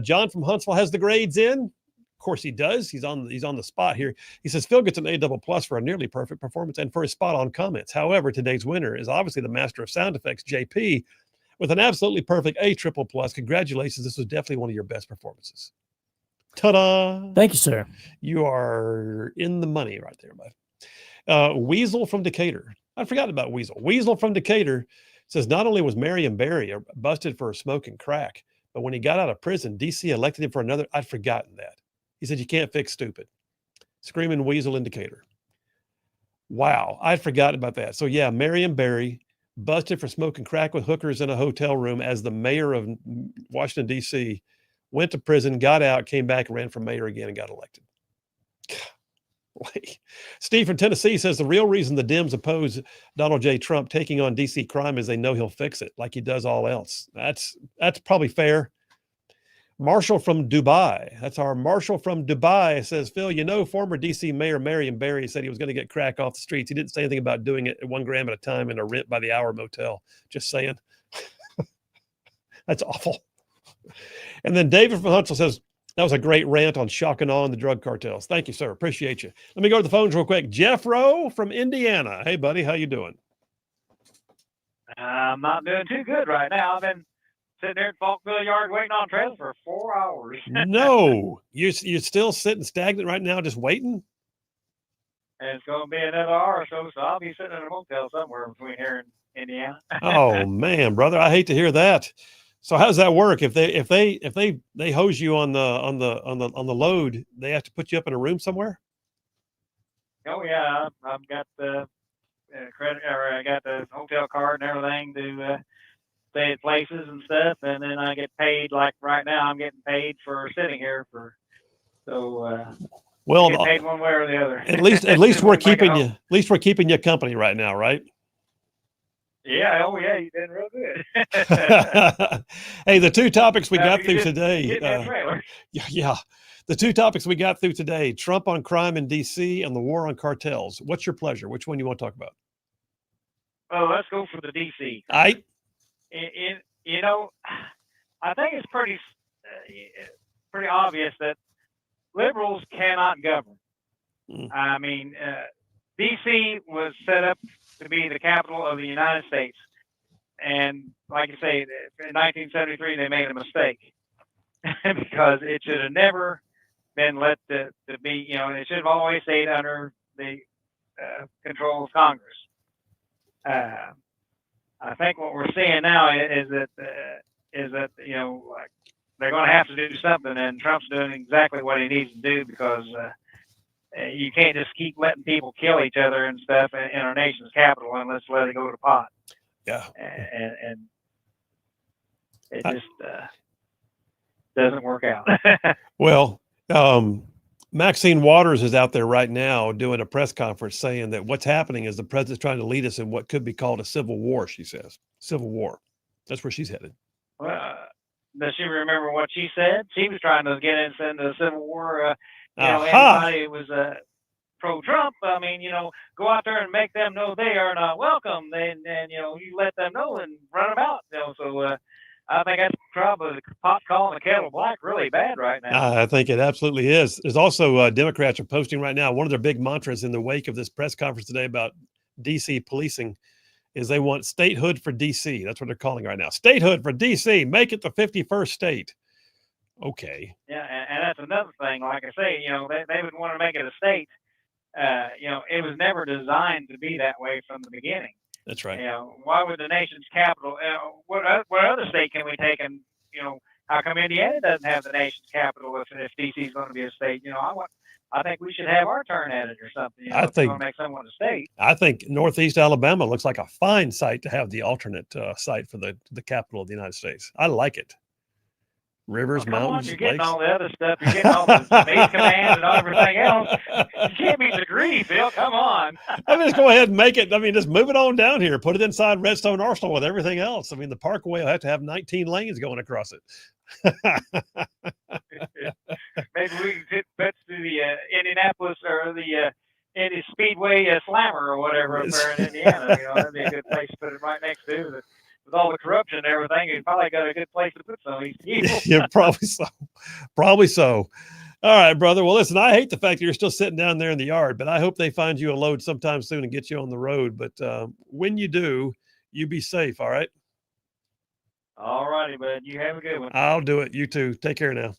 John from Huntsville has the grades in. Of course he does. He's on the spot here. He says Phil gets an A++ for a nearly perfect performance and for his spot-on comments. However, today's winner is obviously the master of sound effects, JP, with an absolutely perfect A++. Congratulations. This was definitely one of your best performances. Ta-da. Thank you, sir. You are in the money right there, bud. Weasel from Decatur. I forgot about Weasel. Weasel from Decatur says not only was Marion Barry busted for smoking crack, but when he got out of prison, DC elected him for another. I'd forgotten that. He said, you can't fix stupid. Screaming Weasel in Decatur. Wow. I'd forgotten about that. So yeah, Marion Barry busted for smoking crack with hookers in a hotel room as the mayor of Washington, D.C., went to prison, got out, came back, ran for mayor again, and got elected. Steve from Tennessee says the real reason the Dems oppose Donald J. Trump taking on D.C. crime is they know he'll fix it like he does all else. That's probably fair. Marshall from Dubai. That's our Marshall from Dubai says, Phil, former D.C. Mayor Marion Barry said he was going to get crack off the streets. He didn't say anything about doing it at 1 gram at a time in a rent by the hour motel. Just saying. That's awful. And then David from Huntsville says, that was a great rant on Shock and Awe and the drug cartels. Thank you, sir. Appreciate you. Let me go to the phones real quick. Jeff Rowe from Indiana. Hey, buddy. How you doing? I'm not doing too good right now. I've been sitting there at Falkville Yard waiting on trails for 4 hours. No, you're still sitting stagnant right now, just waiting? And it's going to be another hour or so I'll be sitting in a motel somewhere between here and Indiana. Oh man, brother, I hate to hear that. So how does that work? If they hose you on the load, they have to put you up in a room somewhere? Oh yeah, I've got the credit, or I got the hotel card and everything to stay at places and stuff, and then I get paid. Like right now, I'm getting paid for sitting here well, get paid one way or the other. At least we're keeping you. At least we're keeping you company right now, right? Yeah. Oh yeah, you did real good. Hey, the two topics we got through today. Yeah. The two topics we got through today: Trump on crime in D.C. and the war on cartels. What's your pleasure? Which one you want to talk about? Oh, let's go for the D.C. I think it's pretty obvious that liberals cannot govern. I mean, D.C. was set up to be the capital of the United States. And like I say, in 1973, they made a mistake because it should have never been let to be, it should have always stayed under the control of Congress. I think what we're seeing now is that like they're going to have to do something, and Trump's doing exactly what he needs to do because you can't just keep letting people kill each other and stuff in our nation's capital and let's let it go to pot. Yeah, and it just doesn't work out. Well, Maxine Waters is out there right now doing a press conference saying that what's happening is the president's trying to lead us in what could be called a civil war, she says. Civil war. That's where she's headed. Well, does she remember what she said? She was trying to get us into a civil war. Anybody who was pro-Trump, go out there and make them know they are not welcome. And you let them know and run them out. So I think that's probably the pot calling the kettle black really bad right now. I think it absolutely is. There's also Democrats are posting right now. One of their big mantras in the wake of this press conference today about D.C. policing is they want statehood for D.C. That's what they're calling right now. Statehood for D.C. Make it the 51st state. Okay. Yeah, and that's another thing. Like I say, they would want to make it a state. It was never designed to be that way from the beginning. That's right. Why would the nation's capital? What other state can we take? And how come Indiana doesn't have the nation's capital if D.C. is going to be a state? I think we should have our turn at it or something. I think to make someone a state. I think Northeast Alabama looks like a fine site to have the alternate site for the capital of the United States. I like it. Rivers, mountains, you're getting lakes. all the other stuff. You're getting all the base command and everything else. You can't beat the greed, Bill. Come on. Just go ahead and make it. Just move it on down here. Put it inside Redstone Arsenal with everything else. The Parkway will have to have 19 lanes going across it. Maybe we can put to the Indianapolis or the Indy Speedway Slammer or whatever up there in Indiana. That'd be a good place to put it right next to. With all the corruption and everything, you probably got a good place to put some of these people. Yeah, probably so. Probably so. All right, brother. Well, listen, I hate the fact that you're still sitting down there in the yard, but I hope they find you a load sometime soon and get you on the road. But when you do, you be safe, all right? All righty, bud. You have a good one. I'll do it. You too. Take care now.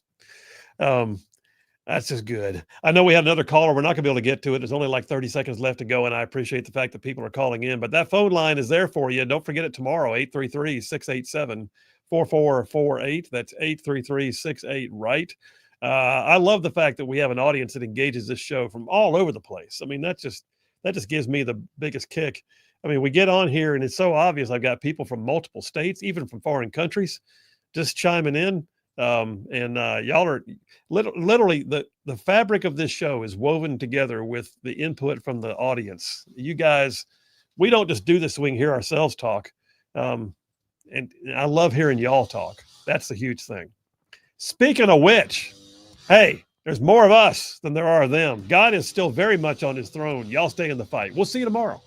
That's just good. I know we had another caller. We're not going to be able to get to it. There's only like 30 seconds left to go, and I appreciate the fact that people are calling in. But that phone line is there for you. Don't forget it tomorrow, 833-687-4448. That's 833-68-RIGHT. I love the fact that we have an audience that engages this show from all over the place. That just gives me the biggest kick. We get on here, and it's so obvious. I've got people from multiple states, even from foreign countries, just chiming in. Y'all are literally the fabric of this show is woven together with the input from the audience. You guys, we don't just do this so we can hear ourselves talk. And I love hearing y'all talk. That's the huge thing. Speaking of which, hey, there's more of us than there are of them. God is still very much on his throne. Y'all stay in the fight. We'll see you tomorrow.